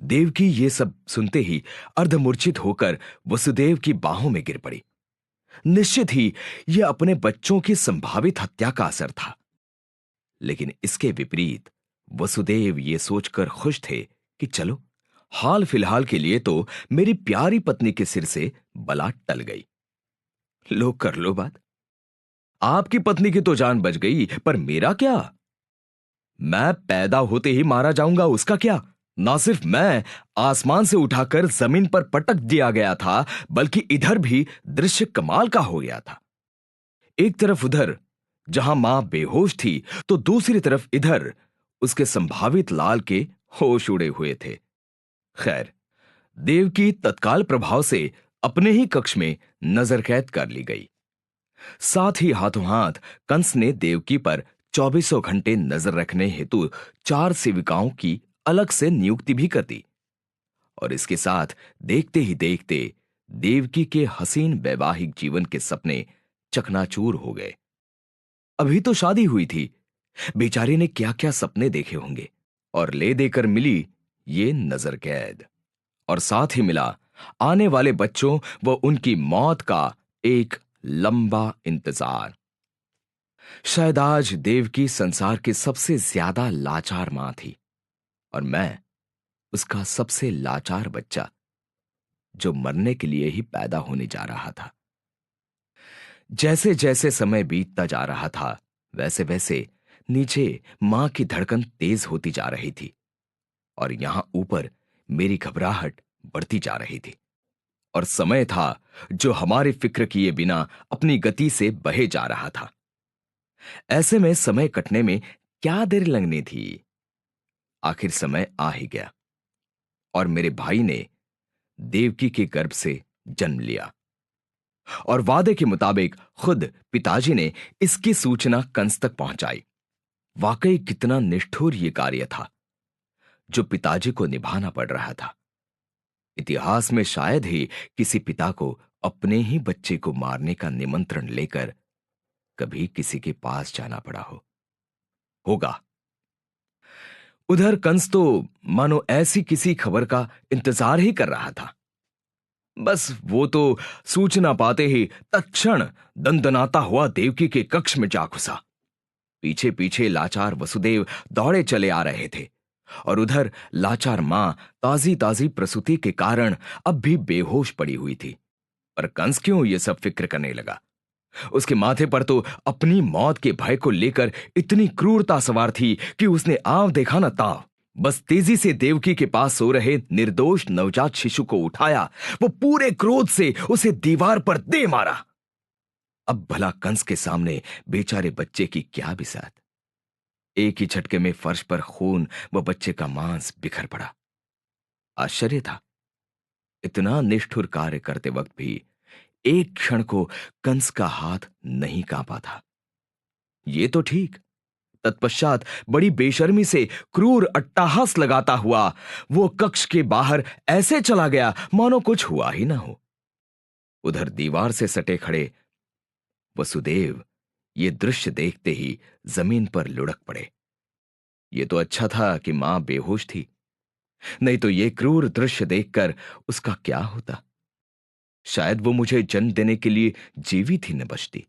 देवकी ये सब सुनते ही अर्धमूर्छित होकर वसुदेव की बाहों में गिर पड़ी। निश्चित ही यह अपने बच्चों की संभावित हत्या का असर था। लेकिन इसके विपरीत वसुदेव ये सोचकर खुश थे कि चलो, हाल फिलहाल के लिए तो मेरी प्यारी पत्नी के सिर से बला टल गई। लो कर लो बात। आपकी पत्नी की तो जान बच गई, पर मेरा क्या? मैं पैदा होते ही मारा जाऊंगा, उसका क्या? ना सिर्फ मैं आसमान से उठाकर जमीन पर पटक दिया गया था, बल्कि इधर भी दृश्य कमाल का हो गया था। एक तरफ उधर जहां मां बेहोश थी, तो दूसरी तरफ इधर उसके संभावित लाल के होश उड़े हुए थे। खैर, देवकी तत्काल प्रभाव से अपने ही कक्ष में नजर कैद कर ली गई। साथ ही हाथों हाथ कंस ने देवकी पर 24 घंटे नजर रखने हेतु 4 सेविकाओं की अलग से नियुक्ति भी कर दी। और इसके साथ देखते ही देखते देवकी के हसीन वैवाहिक जीवन के सपने चकनाचूर हो गए। अभी तो शादी हुई थी, बेचारी ने क्या क्या सपने देखे होंगे, और ले देकर मिली ये नजर कैद, और साथ ही मिला आने वाले बच्चों व उनकी मौत का एक लंबा इंतजार। शायद आज देवकी संसार की सबसे ज्यादा लाचार मां थी, और मैं उसका सबसे लाचार बच्चा, जो मरने के लिए ही पैदा होने जा रहा था। जैसे जैसे समय बीतता जा रहा था, वैसे वैसे नीचे मां की धड़कन तेज होती जा रही थी, और यहां ऊपर मेरी घबराहट बढ़ती जा रही थी। और समय था जो हमारे फिक्र किए बिना अपनी गति से बहे जा रहा था। ऐसे में समय कटने में क्या देर लगनी थी। आखिर समय आ ही गया, और मेरे भाई ने देवकी के गर्भ से जन्म लिया, और वादे के मुताबिक खुद पिताजी ने इसकी सूचना कंस तक पहुंचाई। वाकई कितना निष्ठुर यह कार्य था जो पिताजी को निभाना पड़ रहा था। इतिहास में शायद ही किसी पिता को अपने ही बच्चे को मारने का निमंत्रण लेकर कभी किसी के पास जाना पड़ा होगा। उधर कंस तो मानो ऐसी किसी खबर का इंतजार ही कर रहा था। बस वो तो सूचना पाते ही तत्क्षण दंदनाता हुआ देवकी के कक्ष में जा घुसा। पीछे पीछे लाचार वसुदेव दौड़े चले आ रहे थे और उधर लाचार मां ताजी ताजी प्रसूति के कारण अब भी बेहोश पड़ी हुई थी। पर कंस क्यों ये सब फिक्र करने लगा? उसके माथे पर तो अपनी मौत के भय को लेकर इतनी क्रूरता सवार थी कि उसने आंव देखा न ताव। बस तेजी से देवकी के पास सो रहे निर्दोष नवजात शिशु को उठाया, वो पूरे क्रोध से उसे दीवार पर दे मारा। अब भला कंस के सामने बेचारे बच्चे की क्या बिसात। एक ही झटके में फर्श पर खून व बच्चे का मांस बिखर पड़ा। आश्चर्य था, इतना निष्ठुर कार्य करते वक्त भी एक क्षण को कंस का हाथ नहीं कांपा था। ये तो ठीक, तत्पश्चात बड़ी बेशर्मी से क्रूर अट्टहास लगाता हुआ वो कक्ष के बाहर ऐसे चला गया मानो कुछ हुआ ही ना हो। उधर दीवार से सटे खड़े वसुदेव ये दृश्य देखते ही जमीन पर लुढ़क पड़े। ये तो अच्छा था कि मां बेहोश थी, नहीं तो ये क्रूर दृश्य देखकर उसका क्या होता। शायद वो मुझे जन्म देने के लिए जीवी थी न बचती।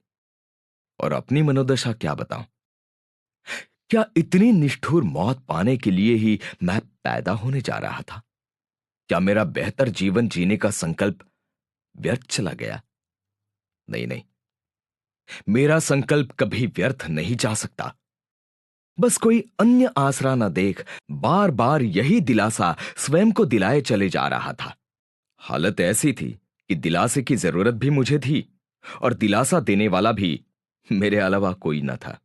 और अपनी मनोदशा क्या बताऊं? क्या इतनी निष्ठुर मौत पाने के लिए ही मैं पैदा होने जा रहा था? क्या मेरा बेहतर जीवन जीने का संकल्प व्यर्थ चला गया? नहीं नहीं, मेरा संकल्प कभी व्यर्थ नहीं जा सकता। बस कोई अन्य आसरा न देख बार बार यही दिलासा स्वयं को दिलाए चले जा रहा था। हालत ऐसी थी कि दिलासे की जरूरत भी मुझे थी और दिलासा देने वाला भी मेरे अलावा कोई न था।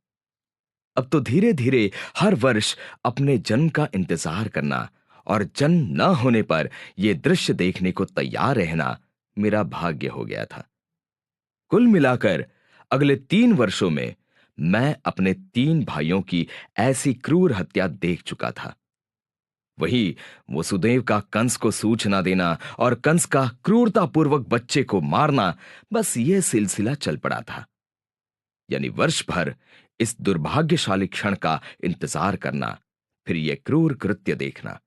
अब तो धीरे धीरे हर वर्ष अपने जन्म का इंतजार करना और जन्म न होने पर यह दृश्य देखने को तैयार रहना मेरा भाग्य हो गया था। कुल मिलाकर अगले 3 वर्षों में मैं अपने 3 भाइयों की ऐसी क्रूर हत्या देख चुका था। वही वसुदेव का कंस को सूचना देना और कंस का क्रूरतापूर्वक बच्चे को मारना, बस यह सिलसिला चल पड़ा था। यानी वर्ष भर इस दुर्भाग्यशाली क्षण का इंतजार करना, फिर यह क्रूर कृत्य देखना।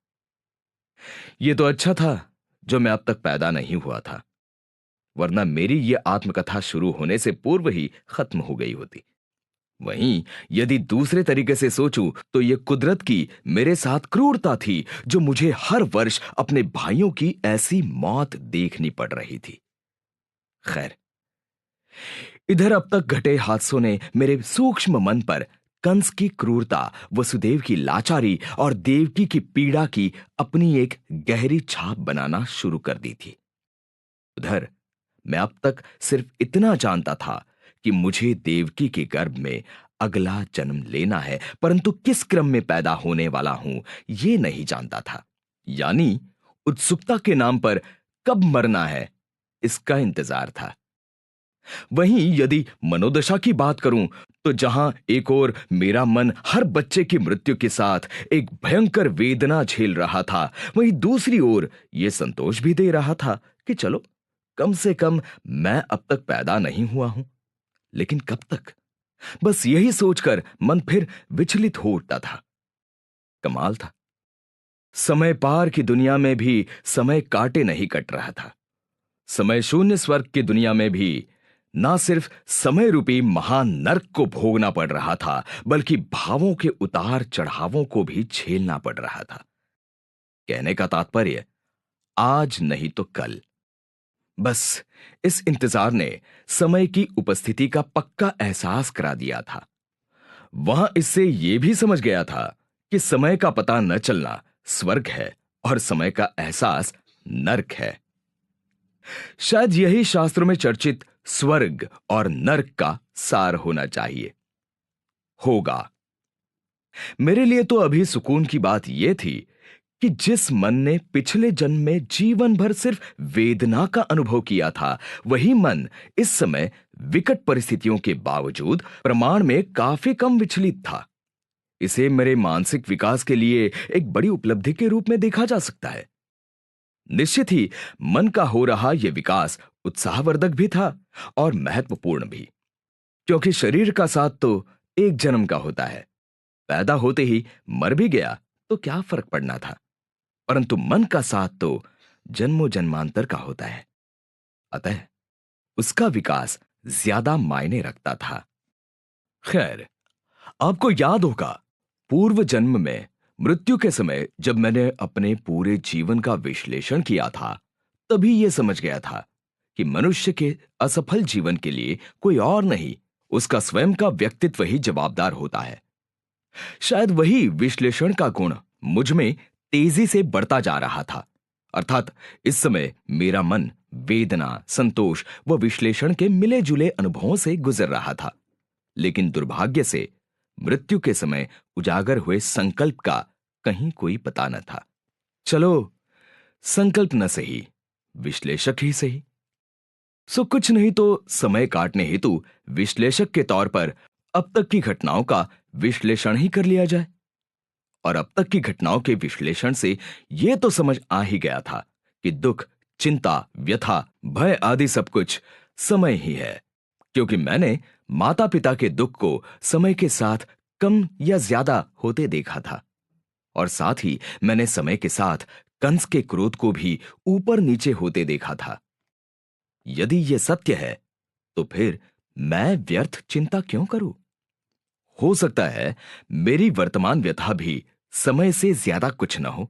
यह तो अच्छा था जो मैं अब तक पैदा नहीं हुआ था, वरना मेरी यह आत्मकथा शुरू होने से पूर्व ही खत्म हो गई होती। वहीं यदि दूसरे तरीके से सोचूं तो यह कुदरत की मेरे साथ क्रूरता थी जो मुझे हर वर्ष अपने भाइयों की ऐसी मौत देखनी पड़ रही थी। खैर, इधर अब तक घटे हादसों ने मेरे सूक्ष्म मन पर कंस की क्रूरता, वसुदेव की लाचारी और देवकी की पीड़ा की अपनी एक गहरी छाप बनाना शुरू कर दी थी। उधर मैं अब तक सिर्फ इतना जानता था कि मुझे देवकी के गर्भ में अगला जन्म लेना है, परंतु किस क्रम में पैदा होने वाला हूं यह नहीं जानता था। यानी उत्सुकता के नाम पर कब मरना है इसका इंतजार था। वहीं यदि मनोदशा की बात करूं तो जहां एक ओर मेरा मन हर बच्चे की मृत्यु के साथ एक भयंकर वेदना झेल रहा था, वहीं दूसरी ओर यह संतोष भी दे रहा था कि चलो कम से कम मैं अब तक पैदा नहीं हुआ हूं। लेकिन कब तक? बस यही सोचकर मन फिर विचलित हो उठता था। कमाल था, समय पार की दुनिया में भी समय काटे नहीं कट रहा था। समय शून्य स्वर्ग की दुनिया में भी ना सिर्फ समय रूपी महान नरक को भोगना पड़ रहा था, बल्कि भावों के उतार चढ़ावों को भी झेलना पड़ रहा था। कहने का तात्पर्य, आज नहीं तो कल। बस इस इंतजार ने समय की उपस्थिति का पक्का एहसास करा दिया था। वहां इससे यह भी समझ गया था कि समय का पता न चलना स्वर्ग है और समय का एहसास नरक है। शायद यही शास्त्रों में चर्चित स्वर्ग और नरक का सार होना चाहिए। होगा। मेरे लिए तो अभी सुकून की बात यह थी कि जिस मन ने पिछले जन्म में जीवन भर सिर्फ वेदना का अनुभव किया था, वही मन इस समय विकट परिस्थितियों के बावजूद प्रमाण में काफी कम विचलित था। इसे मेरे मानसिक विकास के लिए एक बड़ी उपलब्धि के रूप में देखा जा सकता है। निश्चित ही मन का हो रहा यह विकास उत्साहवर्धक भी था और महत्वपूर्ण भी, क्योंकि शरीर का साथ तो एक जन्म का होता है। पैदा होते ही मर भी गया तो क्या फर्क पड़ना था, परंतु मन का साथ तो जन्मों जन्मांतर का होता है। अतः उसका विकास ज्यादा मायने रखता था। खैर, आपको याद होगा, पूर्व जन्म में मृत्यु के समय जब मैंने अपने पूरे जीवन का विश्लेषण किया था, तभी यह समझ गया था कि मनुष्य के असफल जीवन के लिए कोई और नहीं, उसका स्वयं का व्यक्तित्व ही जवाबदार होता है। शायद वही विश्लेषण का गुण मुझ में तेजी से बढ़ता जा रहा था। अर्थात इस समय मेरा मन वेदना, संतोष व विश्लेषण के मिले जुले अनुभवों से गुजर रहा था। लेकिन दुर्भाग्य से मृत्यु के समय उजागर हुए संकल्प का कहीं कोई पता न था। चलो, संकल्प न सही, विश्लेषक ही सही। सो कुछ नहीं तो समय काटने हेतु विश्लेषक के तौर पर अब तक की घटनाओं का विश्लेषण ही कर लिया जाए। और अब तक की घटनाओं के विश्लेषण से यह तो समझ आ ही गया था कि दुख, चिंता, व्यथा, भय आदि सब कुछ समय ही है। क्योंकि मैंने माता पिता के दुख को समय के साथ कम या ज्यादा होते देखा था, और साथ ही मैंने समय के साथ कंस के क्रोध को भी ऊपर नीचे होते देखा था। यदि यह सत्य है तो फिर मैं व्यर्थ चिंता क्यों करूं? हो सकता है मेरी वर्तमान व्यथा भी समय से ज्यादा कुछ न हो,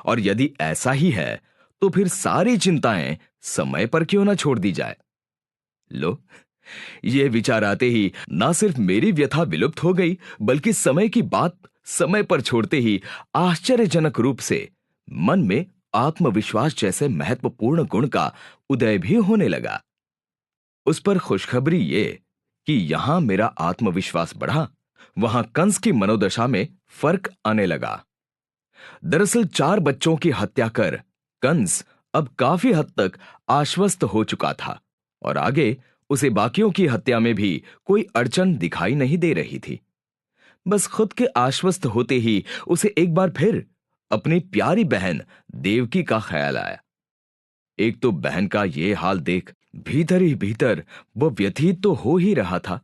और यदि ऐसा ही है तो फिर सारी चिंताएं समय पर क्यों ना छोड़ दी जाए। लो, यह विचार आते ही ना सिर्फ मेरी व्यथा विलुप्त हो गई, बल्कि समय की बात समय पर छोड़ते ही आश्चर्यजनक रूप से मन में आत्मविश्वास जैसे महत्वपूर्ण गुण का उदय भी होने लगा। उस पर खुशखबरी ये कि यहां मेरा आत्मविश्वास बढ़ा, वहां कंस की मनोदशा में फर्क आने लगा। दरअसल 4 बच्चों की हत्या कर कंस अब काफी हद तक आश्वस्त हो चुका था, और आगे उसे बाकियों की हत्या में भी कोई अड़चन दिखाई नहीं दे रही थी। बस खुद के आश्वस्त होते ही उसे एक बार फिर अपनी प्यारी बहन देवकी का ख्याल आया। एक तो बहन का ये हाल देख भीतर ही भीतर वो व्यथित तो हो ही रहा था,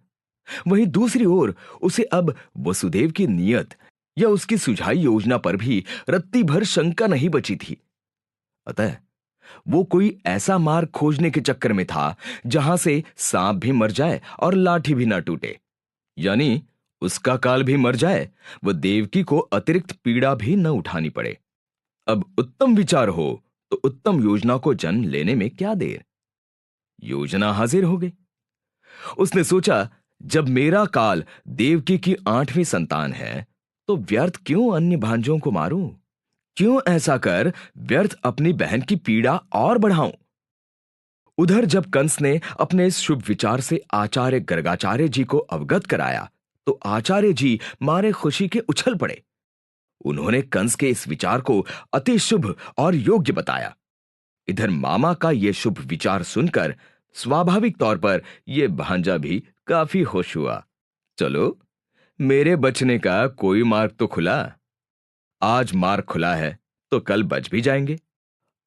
वहीं दूसरी ओर उसे अब वसुदेव की नियत या उसकी सुझाई योजना पर भी रत्ती भर शंका नहीं बची थी। अतः वो कोई ऐसा मार्ग खोजने के चक्कर में था जहां से सांप भी मर जाए और लाठी भी ना टूटे, यानी उसका काल भी मर जाए, वह देवकी को अतिरिक्त पीड़ा भी न उठानी पड़े। अब उत्तम विचार हो तो उत्तम योजना को जन्म लेने में क्या देर। योजना हाजिर हो गई। उसने सोचा, जब मेरा काल देवकी की 8वीं संतान है तो व्यर्थ क्यों अन्य भांजों को मारूं, क्यों ऐसा कर व्यर्थ अपनी बहन की पीड़ा और बढ़ाऊं। उधर जब कंस ने अपने इस शुभ विचार से आचार्य गर्गाचार्य जी को अवगत कराया तो आचार्य जी मारे खुशी के उछल पड़े। उन्होंने कंस के इस विचार को अति शुभ और योग्य बताया। इधर मामा का यह शुभ विचार सुनकर स्वाभाविक तौर पर यह भांजा भी काफी खुश हुआ। चलो, मेरे बचने का कोई मार्ग तो खुला। आज मार्ग खुला है तो कल बच भी जाएंगे।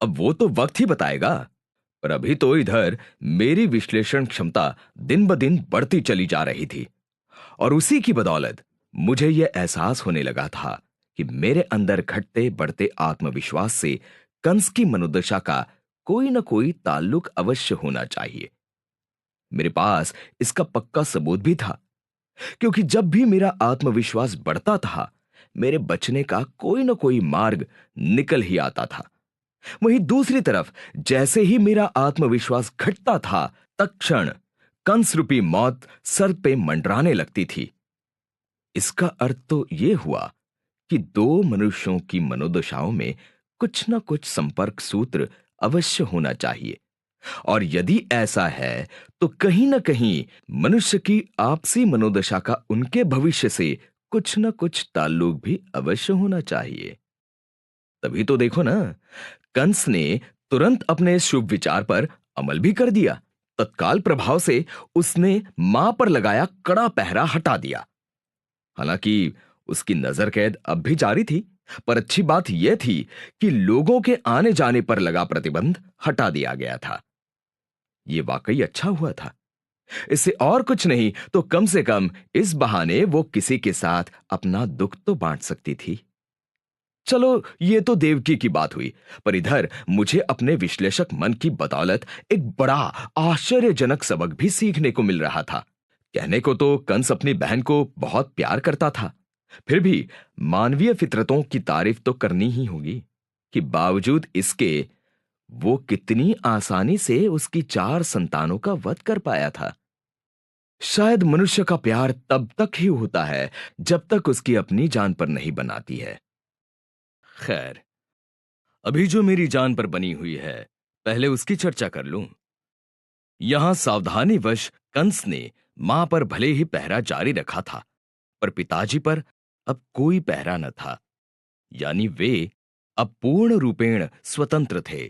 अब वो तो वक्त ही बताएगा, पर अभी तो इधर मेरी विश्लेषण क्षमता दिन ब दिन बढ़ती चली जा रही थी, और उसी की बदौलत मुझे यह एहसास होने लगा था कि मेरे अंदर घटते बढ़ते आत्मविश्वास से कंस की मनोदशा का कोई न कोई ताल्लुक अवश्य होना चाहिए। मेरे पास इसका पक्का सबूत भी था, क्योंकि जब भी मेरा आत्मविश्वास बढ़ता था मेरे बचने का कोई न कोई मार्ग निकल ही आता था। वहीं दूसरी तरफ जैसे ही मेरा आत्मविश्वास घटता था तत्क्षण कंस रूपी मौत सर पे मंडराने लगती थी। इसका अर्थ तो यह हुआ कि 2 मनुष्यों की मनोदशाओं में कुछ न कुछ संपर्क सूत्र अवश्य होना चाहिए, और यदि ऐसा है तो कहीं न कहीं मनुष्य की आपसी मनोदशा का उनके भविष्य से कुछ न कुछ ताल्लुक भी अवश्य होना चाहिए। तभी तो देखो ना, कंस ने तुरंत अपने इस शुभ विचार पर अमल भी कर दिया। तत्काल प्रभाव से उसने मां पर लगाया कड़ा पहरा हटा दिया। हालांकि उसकी नजर कैद अब भी जारी थी, पर अच्छी बात यह थी कि लोगों के आने जाने पर लगा प्रतिबंध हटा दिया गया था। यह वाकई अच्छा हुआ था। इससे और कुछ नहीं तो कम से कम इस बहाने वो किसी के साथ अपना दुख तो बांट सकती थी। चलो, ये तो देवकी की बात हुई, पर इधर मुझे अपने विश्लेषक मन की बदौलत एक बड़ा आश्चर्यजनक सबक भी सीखने को मिल रहा था। कहने को तो कंस अपनी बहन को बहुत प्यार करता था, फिर भी मानवीय फितरतों की तारीफ तो करनी ही होगी कि बावजूद इसके वो कितनी आसानी से उसकी 4 संतानों का वध कर पाया था। शायद मनुष्य का प्यार तब तक ही होता है जब तक उसकी अपनी जान पर नहीं बनाती है। खैर, अभी जो मेरी जान पर बनी हुई है, पहले उसकी चर्चा कर लूं। यहां सावधानीवश कंस ने मां पर भले ही पहरा जारी रखा था, पर पिताजी पर अब कोई पहरा न था। यानी वे अब पूर्ण रूपेण स्वतंत्र थे।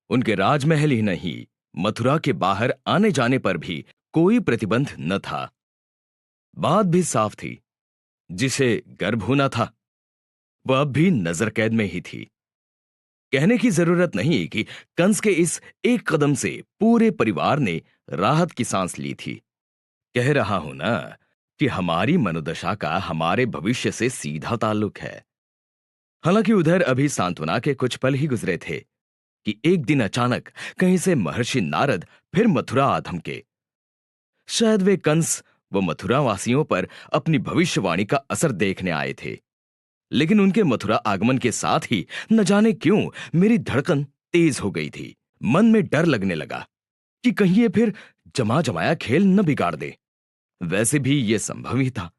उनके राजमहल ही नहीं, मथुरा के बाहर आने जाने पर भी कोई प्रतिबंध न था। बात भी साफ थी, जिसे गर्भ होना था वह अब भी नजर कैद में ही थी। कहने की जरूरत नहीं कि कंस के इस एक कदम से पूरे परिवार ने राहत की सांस ली थी। कह रहा हूं ना कि हमारी मनोदशा का हमारे भविष्य से सीधा ताल्लुक है। हालांकि उधर अभी सांत्वना के कुछ पल ही गुजरे थे कि एक दिन अचानक कहीं से महर्षि नारद फिर मथुरा आ धमके। शायद वे कंस व मथुरा वासियों पर अपनी भविष्यवाणी का असर देखने आए थे। लेकिन उनके मथुरा आगमन के साथ ही न जाने क्यों मेरी धड़कन तेज हो गई थी। मन में डर लगने लगा कि कहीं ये फिर जमा जमाया खेल न बिगाड़ दे। वैसे भी ये संभव ही था,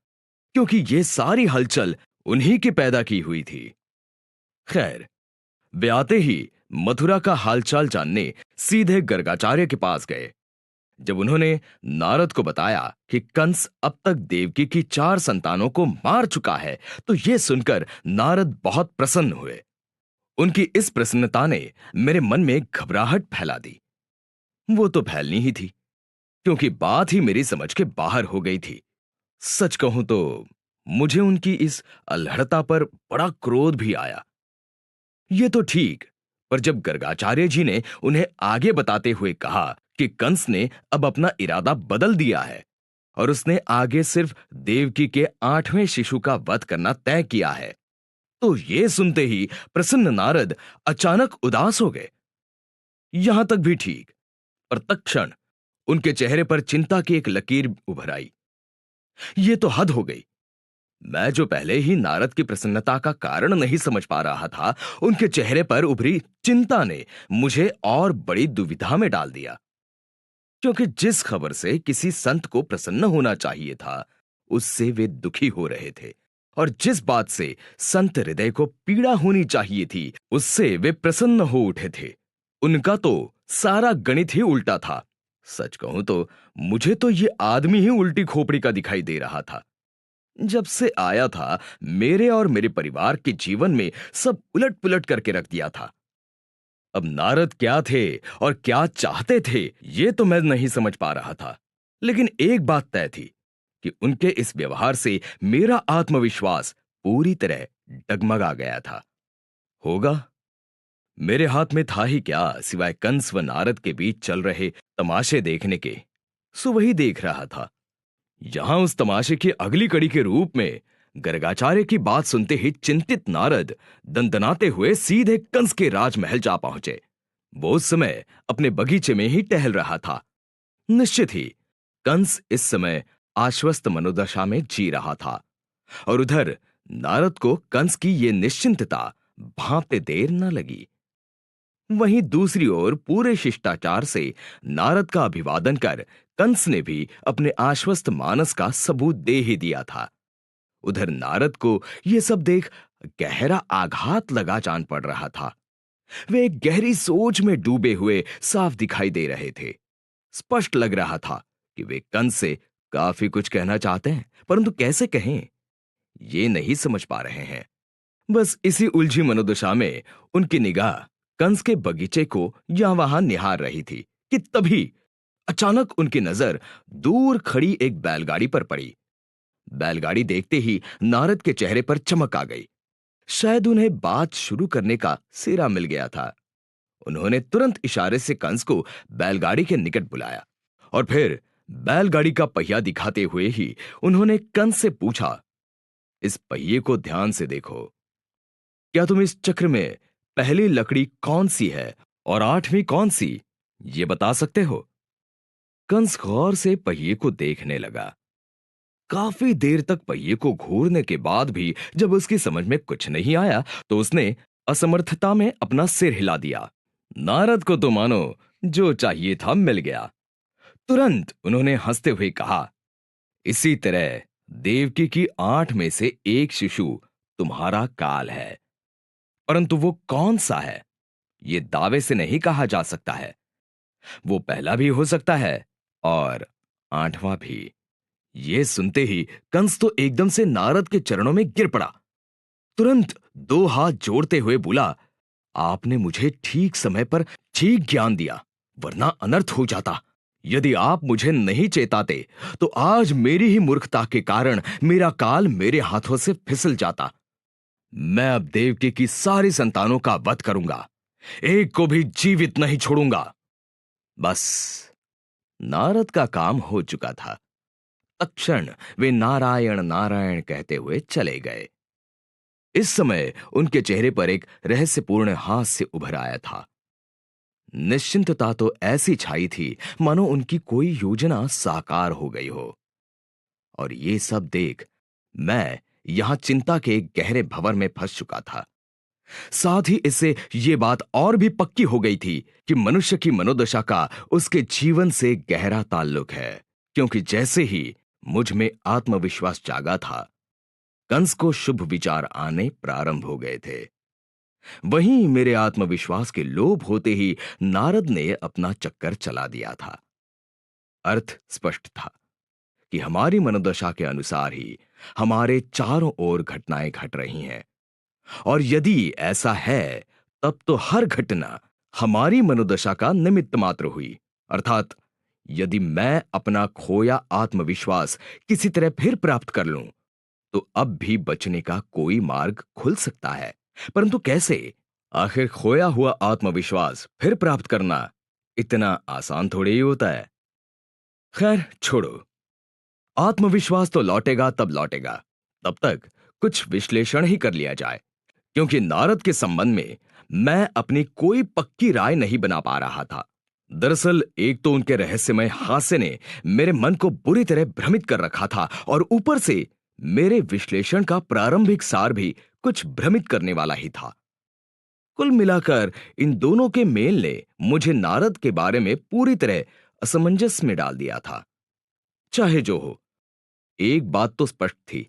क्योंकि ये सारी हलचल उन्हीं की पैदा की हुई थी। खैर, वे आते ही मथुरा का हालचाल जानने सीधे गर्गाचार्य के पास गए। जब उन्होंने नारद को बताया कि कंस अब तक देवकी की 4 संतानों को मार चुका है, तो यह सुनकर नारद बहुत प्रसन्न हुए। उनकी इस प्रसन्नता ने मेरे मन में घबराहट फैला दी। वो तो फैलनी ही थी, क्योंकि बात ही मेरी समझ के बाहर हो गई थी। सच कहूं तो मुझे उनकी इस अल्हड़ता पर बड़ा क्रोध भी आया। ये तो ठीक, पर जब गर्गाचार्य जी ने उन्हें आगे बताते हुए कहा कि कंस ने अब अपना इरादा बदल दिया है और उसने आगे सिर्फ देवकी के 8वें शिशु का वध करना तय किया है, तो ये सुनते ही प्रसन्न नारद अचानक उदास हो गए। यहां तक भी ठीक, पर तत्क्षण उनके चेहरे पर चिंता की एक लकीर उभर आई। ये तो हद हो गई। मैं जो पहले ही नारद की प्रसन्नता का कारण नहीं समझ पा रहा था, उनके चेहरे पर उभरी चिंता ने मुझे और बड़ी दुविधा में डाल दिया। क्योंकि जिस खबर से किसी संत को प्रसन्न होना चाहिए था, उससे वे दुखी हो रहे थे, और जिस बात से संत हृदय को पीड़ा होनी चाहिए थी, उससे वे प्रसन्न हो उठे थे। उनका तो सारा गणित ही उल्टा था। सच कहूं तो मुझे तो ये आदमी ही उल्टी खोपड़ी का दिखाई दे रहा था। जब से आया था, मेरे और मेरे परिवार के जीवन में सब उलट पुलट करके रख दिया था। अब नारद क्या थे और क्या चाहते थे, ये तो मैं नहीं समझ पा रहा था। लेकिन एक बात तय थी कि उनके इस व्यवहार से मेरा आत्मविश्वास पूरी तरह डगमगा गया था। होगा, मेरे हाथ में था ही क्या सिवाय कंस व नारद के बीच चल रहे तमाशे देखने के। सो वही देख रहा था। यहां उस तमाशे की अगली कड़ी के रूप में गर्गाचार्य की बात सुनते ही चिंतित नारद दंदनाते हुए सीधे कंस के राजमहल जा पहुंचे। वो उस समय अपने बगीचे में ही टहल रहा था। निश्चित ही कंस इस समय आश्वस्त मनोदशा में जी रहा था, और उधर नारद को कंस की ये निश्चिंतता भांपते देर न लगी। वहीं दूसरी ओर पूरे शिष्टाचार से नारद का अभिवादन कर कंस ने भी अपने आश्वस्त मानस का सबूत दे ही दिया था। उधर नारद को यह सब देख गहरा आघात लगा जान पड़ रहा था। वे एक गहरी सोच में डूबे हुए साफ दिखाई दे रहे थे। स्पष्ट लग रहा था कि वे कंस से काफी कुछ कहना चाहते हैं, परंतु कैसे कहें, ये नहीं समझ पा रहे हैं। बस इसी उलझी मनोदशा में उनकी निगाह कंस के बगीचे को यहां वहां निहार रही थी कि तभी अचानक उनकी नजर दूर खड़ी एक बैलगाड़ी पर पड़ी। बैलगाड़ी देखते ही नारद के चेहरे पर चमक आ गई। शायद उन्हें बात शुरू करने का सिरा मिल गया था। उन्होंने तुरंत इशारे से कंस को बैलगाड़ी के निकट बुलाया, और फिर बैलगाड़ी का पहिया दिखाते हुए ही उन्होंने कंस से पूछा, इस पहिए को ध्यान से देखो। क्या तुम इस चक्र में पहली लकड़ी कौन सी है और 8वीं कौन सी, ये बता सकते हो? कंस गौर से पहिए को देखने लगा। काफी देर तक पहिए को घूरने के बाद भी जब उसकी समझ में कुछ नहीं आया तो उसने असमर्थता में अपना सिर हिला दिया। नारद को तो मानो जो चाहिए था मिल गया। तुरंत उन्होंने हंसते हुए कहा, इसी तरह देवकी की 8 में से एक शिशु तुम्हारा काल है, परंतु वो कौन सा है ये दावे से नहीं कहा जा सकता है। वो पहला भी हो सकता है और 8वां भी। ये सुनते ही कंस तो एकदम से नारद के चरणों में गिर पड़ा। तुरंत 2 हाथ जोड़ते हुए बोला, आपने मुझे ठीक समय पर ठीक ज्ञान दिया, वरना अनर्थ हो जाता। यदि आप मुझे नहीं चेताते तो आज मेरी ही मूर्खता के कारण मेरा काल मेरे हाथों से फिसल जाता। मैं अब देवकी की सारी संतानों का वध करूंगा, एक को भी जीवित नहीं छोड़ूंगा। बस नारद का काम हो चुका था। तत्क्षण वे नारायण नारायण कहते हुए चले गए। इस समय उनके चेहरे पर एक रहस्यपूर्ण हास्य उभर आया था। निश्चिंतता तो ऐसी छाई थी मानो उनकी कोई योजना साकार हो गई हो। और ये सब देख मैं यहां चिंता के एक गहरे भंवर में फंस चुका था। साथ ही इससे ये बात और भी पक्की हो गई थी कि मनुष्य की मनोदशा का उसके जीवन से गहरा ताल्लुक है, क्योंकि जैसे ही मुझ में आत्मविश्वास जागा था, कंस को शुभ विचार आने प्रारंभ हो गए थे। वहीं मेरे आत्मविश्वास के लोभ होते ही नारद ने अपना चक्कर चला दिया था। अर्थ स्पष्ट था कि हमारी मनोदशा के अनुसार ही हमारे चारों ओर घटनाएं घट रही हैं, और यदि ऐसा है तब तो हर घटना हमारी मनोदशा का निमित्त मात्र हुई। अर्थात यदि मैं अपना खोया आत्मविश्वास किसी तरह फिर प्राप्त कर लूं तो अब भी बचने का कोई मार्ग खुल सकता है, परंतु कैसे? आखिर खोया हुआ आत्मविश्वास फिर प्राप्त करना इतना आसान थोड़ी ही होता है। खैर छोड़ो, आत्मविश्वास तो लौटेगा तब लौटेगा। तब तक कुछ विश्लेषण ही कर लिया जाए, क्योंकि नारद के संबंध में मैं अपनी कोई पक्की राय नहीं बना पा रहा था। दरअसल एक तो उनके रहस्यमय हास्य ने मेरे मन को बुरी तरह भ्रमित कर रखा था, और ऊपर से मेरे विश्लेषण का प्रारंभिक सार भी कुछ भ्रमित करने वाला ही था। कुल मिलाकर इन दोनों के मेल ने मुझे नारद के बारे में पूरी तरह असमंजस में डाल दिया था। चाहे जो हो, एक बात तो स्पष्ट थी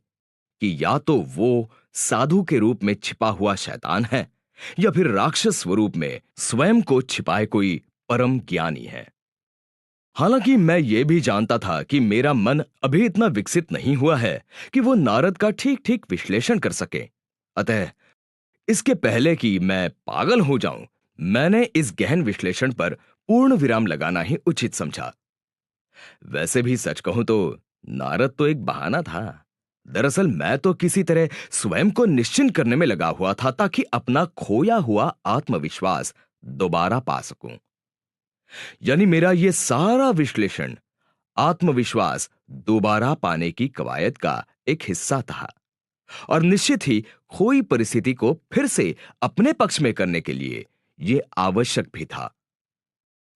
कि या तो वो साधु के रूप में छिपा हुआ शैतान है, या फिर राक्षस स्वरूप में स्वयं को छिपाए कोई परम ज्ञानी है। हालांकि मैं ये भी जानता था कि मेरा मन अभी इतना विकसित नहीं हुआ है कि वो नारद का ठीक ठीक विश्लेषण कर सके। अतः इसके पहले कि मैं पागल हो जाऊं, मैंने इस गहन विश्लेषण पर पूर्ण विराम लगाना ही उचित समझा। वैसे भी सच कहूं तो नारद तो एक बहाना था। दरअसल मैं तो किसी तरह स्वयं को निश्चिंत करने में लगा हुआ था ताकि अपना खोया हुआ आत्मविश्वास दोबारा पा सकूं। यानी मेरा यह सारा विश्लेषण आत्मविश्वास दोबारा पाने की कवायद का एक हिस्सा था, और निश्चित ही खोई परिस्थिति को फिर से अपने पक्ष में करने के लिए यह आवश्यक भी था,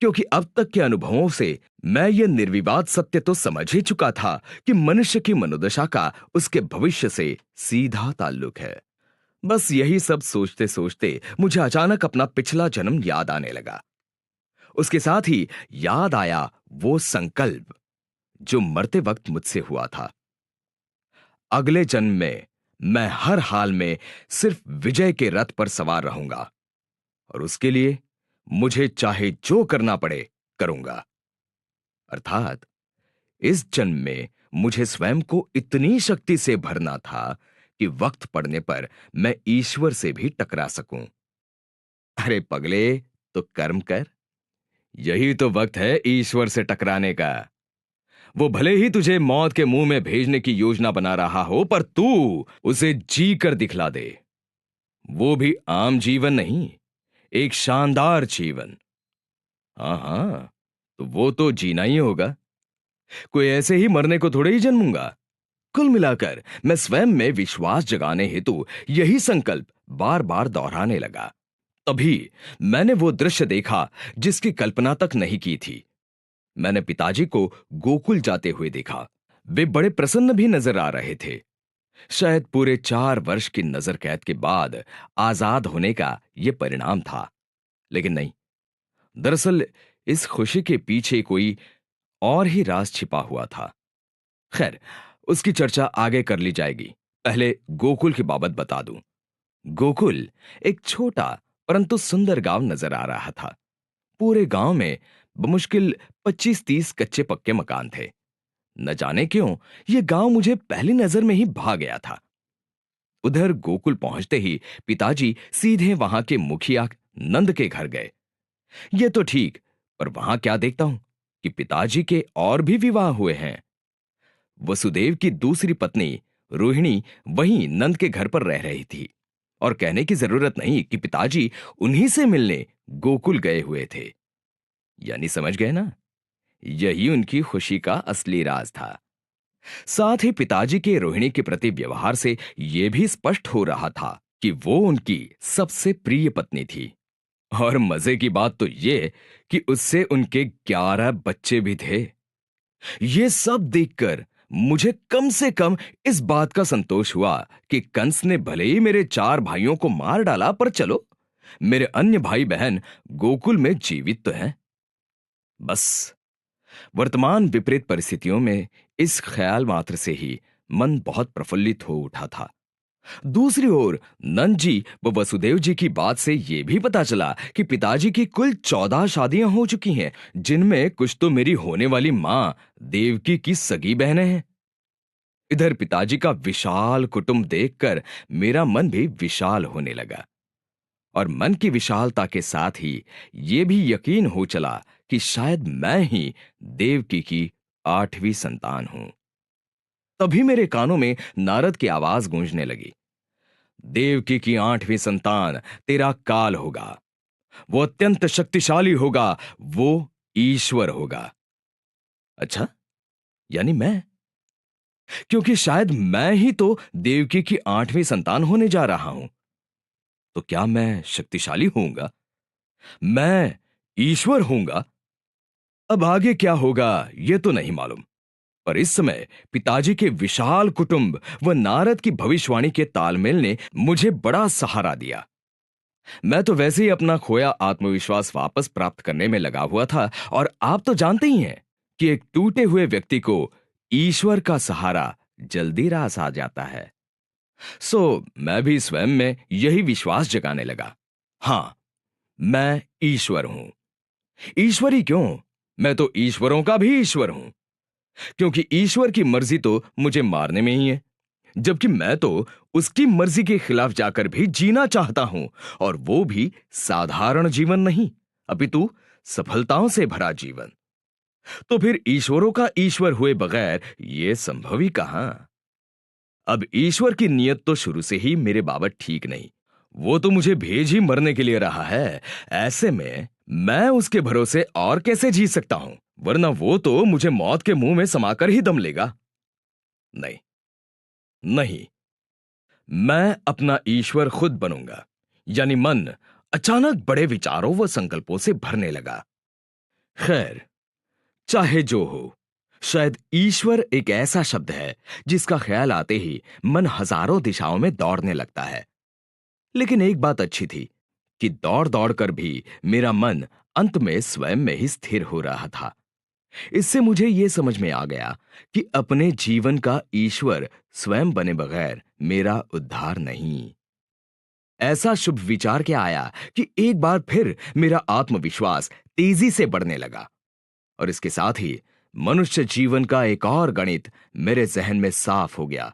क्योंकि अब तक के अनुभवों से मैं यह निर्विवाद सत्य तो समझ ही चुका था कि मनुष्य की मनोदशा का उसके भविष्य से सीधा ताल्लुक है। बस यही सब सोचते सोचते मुझे अचानक अपना पिछला जन्म याद आने लगा। उसके साथ ही याद आया वो संकल्प जो मरते वक्त मुझसे हुआ था। अगले जन्म में मैं हर हाल में सिर्फ विजय के रथ पर सवार रहूंगा, और उसके लिए मुझे चाहे जो करना पड़े करूंगा। अर्थात इस जन्म में मुझे स्वयं को इतनी शक्ति से भरना था कि वक्त पड़ने पर मैं ईश्वर से भी टकरा सकूं। अरे पगले, तो कर्म कर, यही तो वक्त है ईश्वर से टकराने का। वो भले ही तुझे मौत के मुंह में भेजने की योजना बना रहा हो, पर तू उसे जी कर दिखला दे। वो भी आम जीवन नहीं, एक शानदार जीवन। हाँ हाँ, तो वो तो जीना ही होगा, कोई ऐसे ही मरने को थोड़े ही जन्मूंगा। कुल मिलाकर मैं स्वयं में विश्वास जगाने हेतु यही संकल्प बार बार दोहराने लगा। तभी मैंने वो दृश्य देखा जिसकी कल्पना तक नहीं की थी। मैंने पिताजी को गोकुल जाते हुए देखा। वे बड़े प्रसन्न भी नजर आ रहे थे। शायद पूरे 4 वर्ष की नजर कैद के बाद आजाद होने का यह परिणाम था। लेकिन नहीं, दरअसल इस खुशी के पीछे कोई और ही राज छिपा हुआ था। खैर, उसकी चर्चा आगे कर ली जाएगी। पहले गोकुल की बाबत बता दूं। गोकुल एक छोटा परंतु सुंदर गांव नजर आ रहा था। पूरे गांव में बमुश्किल 25-30 कच्चे पक्के मकान थे। न जाने क्यों यह गांव मुझे पहली नजर में ही भा गया था। उधर गोकुल पहुंचते ही पिताजी सीधे वहां के मुखिया नंद के घर गए। यह तो ठीक, पर वहां क्या देखता हूं कि पिताजी के और भी विवाह हुए हैं। वसुदेव की दूसरी पत्नी रोहिणी वहीं नंद के घर पर रह रही थी, और कहने की जरूरत नहीं कि पिताजी उन्हीं से मिलने गोकुल गए हुए थे। यानी समझ गए ना, यही उनकी खुशी का असली राज था। साथ ही पिताजी के रोहिणी के प्रति व्यवहार से यह भी स्पष्ट हो रहा था कि वो उनकी सबसे प्रिय पत्नी थी। और मजे की बात तो यह कि उससे उनके 11 बच्चे भी थे। ये सब देखकर मुझे कम से कम इस बात का संतोष हुआ कि कंस ने भले ही मेरे 4 भाइयों को मार डाला, पर चलो, मेरे अन्य भाई बहन गोकुल में जीवित तो हैं। बस, वर्तमान विपरीत परिस्थितियों में इस ख्याल मात्र से ही मन बहुत प्रफुल्लित हो उठा था। दूसरी ओर नंद जी व वसुदेव जी की बात से यह भी पता चला कि पिताजी की कुल 14 शादियां हो चुकी हैं, जिनमें कुछ तो मेरी होने वाली मां देवकी की सगी बहनें हैं। इधर पिताजी का विशाल कुटुंब देखकर मेरा मन भी विशाल होने लगा, और मन की विशालता के साथ ही यह भी यकीन हो चला कि शायद मैं ही देवकी की 8वीं संतान हूं। तभी मेरे कानों में नारद की आवाज गूंजने लगी। देवकी की 8वीं संतान तेरा काल होगा। वो अत्यंत शक्तिशाली होगा, वो ईश्वर होगा। अच्छा, यानी मैं? क्योंकि शायद मैं ही तो देवकी की 8वीं संतान होने जा रहा हूं। तो क्या मैं शक्तिशाली होऊंगा? मैं ईश्वर होऊंगा? अब आगे क्या होगा यह तो नहीं मालूम, पर इस समय पिताजी के विशाल कुटुंब व नारद की भविष्यवाणी के तालमेल ने मुझे बड़ा सहारा दिया। मैं तो वैसे ही अपना खोया आत्मविश्वास वापस प्राप्त करने में लगा हुआ था, और आप तो जानते ही हैं कि एक टूटे हुए व्यक्ति को ईश्वर का सहारा जल्दी रास आ जाता है। मैं भी स्वयं में यही विश्वास जगाने लगा। हां, मैं ईश्वर हूं। ईश्वर ही क्यों, मैं तो ईश्वरों का भी ईश्वर हूं, क्योंकि ईश्वर की मर्जी तो मुझे मारने में ही है, जबकि मैं तो उसकी मर्जी के खिलाफ जाकर भी जीना चाहता हूं, और वो भी साधारण जीवन नहीं, अपितु सफलताओं से भरा जीवन। तो फिर ईश्वरों का ईश्वर हुए बगैर यह संभव ही कहां? अब ईश्वर की नीयत तो शुरू से ही मेरे बाबत ठीक नहीं। वो तो मुझे भेज ही मरने के लिए रहा है। ऐसे में मैं उसके भरोसे और कैसे जी सकता हूं, वरना वो तो मुझे मौत के मुंह में समाकर ही दम लेगा। नहीं, नहीं, मैं अपना ईश्वर खुद बनूंगा। यानी मन अचानक बड़े विचारों व संकल्पों से भरने लगा। खैर, चाहे जो हो, शायद ईश्वर एक ऐसा शब्द है जिसका ख्याल आते ही मन हजारों दिशाओं में दौड़ने लगता है। लेकिन एक बात अच्छी थी कि दौड़ दौड़ कर भी मेरा मन अंत में स्वयं में ही स्थिर हो रहा था। इससे मुझे यह समझ में आ गया कि अपने जीवन का ईश्वर स्वयं बने बगैर मेरा उद्धार नहीं। ऐसा शुभ विचार क्या आया कि एक बार फिर मेरा आत्मविश्वास तेजी से बढ़ने लगा, और इसके साथ ही मनुष्य जीवन का एक और गणित मेरे जहन में साफ हो गया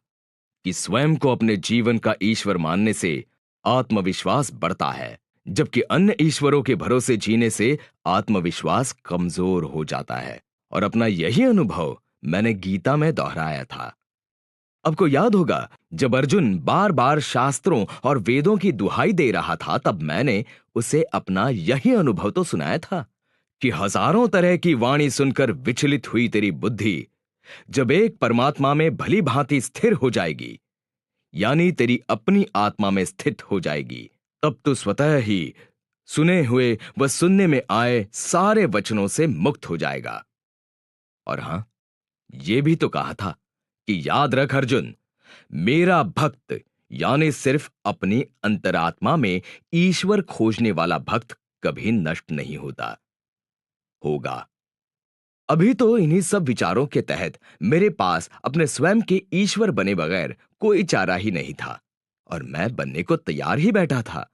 कि स्वयं को अपने जीवन का ईश्वर मानने से आत्मविश्वास बढ़ता है, जबकि अन्य ईश्वरों के भरोसे जीने से आत्मविश्वास कमजोर हो जाता है। और अपना यही अनुभव मैंने गीता में दोहराया था। आपको याद होगा, जब अर्जुन बार बार शास्त्रों और वेदों की दुहाई दे रहा था, तब मैंने उसे अपना यही अनुभव तो सुनाया था कि हजारों तरह की वाणी सुनकर विचलित हुई तेरी बुद्धि जब एक परमात्मा में भली भांति स्थिर हो जाएगी, यानी तेरी अपनी आत्मा में स्थित हो जाएगी, तब तो स्वतः ही सुने हुए व सुनने में आए सारे वचनों से मुक्त हो जाएगा। और हां, ये भी तो कहा था कि याद रख अर्जुन, मेरा भक्त यानी सिर्फ अपनी अंतरात्मा में ईश्वर खोजने वाला भक्त कभी नष्ट नहीं होता। होगा। अभी तो इन्हीं सब विचारों के तहत मेरे पास अपने स्वयं के ईश्वर बने बगैर कोई चारा ही नहीं था, और मैं बनने को तैयार ही बैठा था।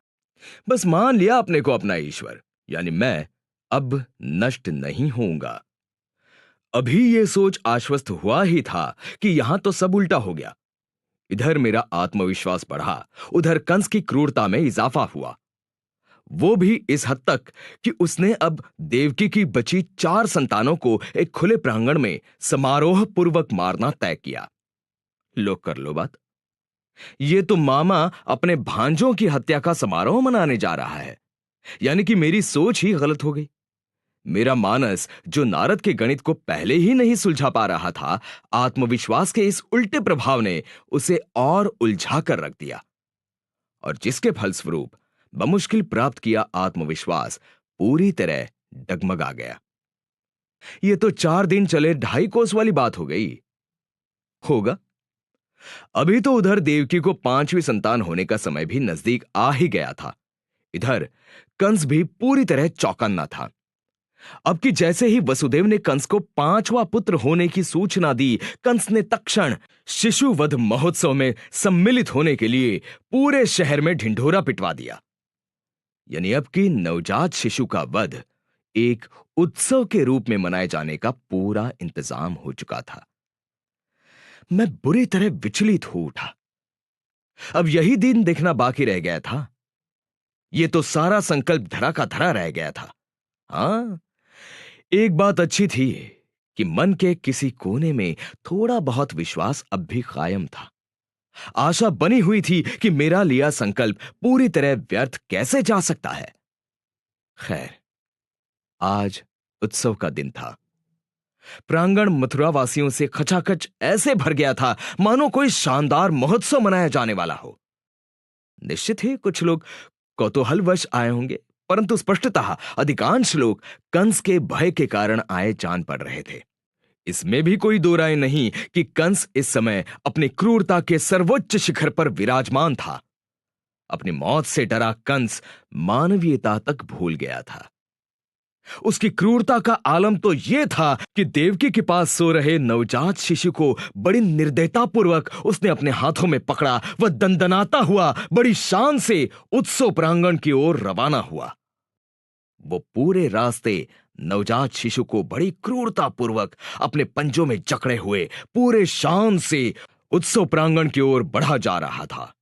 बस मान लिया अपने को अपना ईश्वर, यानी मैं अब नष्ट नहीं होऊंगा। अभी ये सोच आश्वस्त हुआ ही था कि यहां तो सब उल्टा हो गया। इधर मेरा आत्मविश्वास बढ़ा, उधर कंस की क्रूरता में इजाफा हुआ। वो भी इस हद तक कि उसने अब देवकी की बची 4 संतानों को एक खुले प्रांगण में समारोह पूर्वक मारना तय किया। लो कर लो बात। ये तो मामा अपने भांजों की हत्या का समारोह मनाने जा रहा है। यानी कि मेरी सोच ही गलत हो गई। मेरा मानस, जो नारद के गणित को पहले ही नहीं सुलझा पा रहा था, आत्मविश्वास के इस उल्टे प्रभाव ने उसे और उलझा कर रख दिया, और जिसके फलस्वरूप बमुश्किल प्राप्त किया आत्मविश्वास पूरी तरह डगमगा गया। यह तो 4 दिन चले 2.5 कोस वाली बात हो गई। होगा। अभी तो उधर देवकी को 5वीं संतान होने का समय भी नजदीक आ ही गया था। इधर कंस भी पूरी तरह चौकन्ना था। अब कि जैसे ही वसुदेव ने कंस को 5वां पुत्र होने की सूचना दी, कंस ने तत्क्षण शिशुवध महोत्सव में सम्मिलित होने के लिए पूरे शहर में ढिंढोरा पिटवा दिया। यानी अब की नवजात शिशु का वध एक उत्सव के रूप में मनाए जाने का पूरा इंतजाम हो चुका था। मैं बुरी तरह विचलित हो उठा। अब यही दिन देखना बाकी रह गया था। यह तो सारा संकल्प धरा का धरा रह गया था। हां, एक बात अच्छी थी कि मन के किसी कोने में थोड़ा बहुत विश्वास अब भी कायम था। आशा बनी हुई थी कि मेरा लिया संकल्प पूरी तरह व्यर्थ कैसे जा सकता है। खैर, आज उत्सव का दिन था। प्रांगण मथुरा वासियों से खचाखच ऐसे भर गया था मानो कोई शानदार महोत्सव मनाया जाने वाला हो। निश्चित ही कुछ लोग कौतूहलवश आए होंगे, परंतु स्पष्टतः अधिकांश लोग कंस के भय के कारण आए जान पड़ रहे थे। इसमें भी कोई दो राय नहीं कि कंस इस समय अपनी क्रूरता के सर्वोच्च शिखर पर विराजमान था। अपनी मौत से डरा कंस मानवीयता तक भूल गया था। उसकी क्रूरता का आलम तो यह था कि देवकी के पास सो रहे नवजात शिशु को बड़ी निर्दयतापूर्वक उसने अपने हाथों में पकड़ा। वह दंदनाता हुआ बड़ी शान से उत्सव प्रांगण की ओर रवाना हुआ। वो पूरे रास्ते नवजात शिशु को बड़ी क्रूरतापूर्वक अपने पंजों में जकड़े हुए पूरे शान से उत्सव प्रांगण की ओर बढ़ा जा रहा था,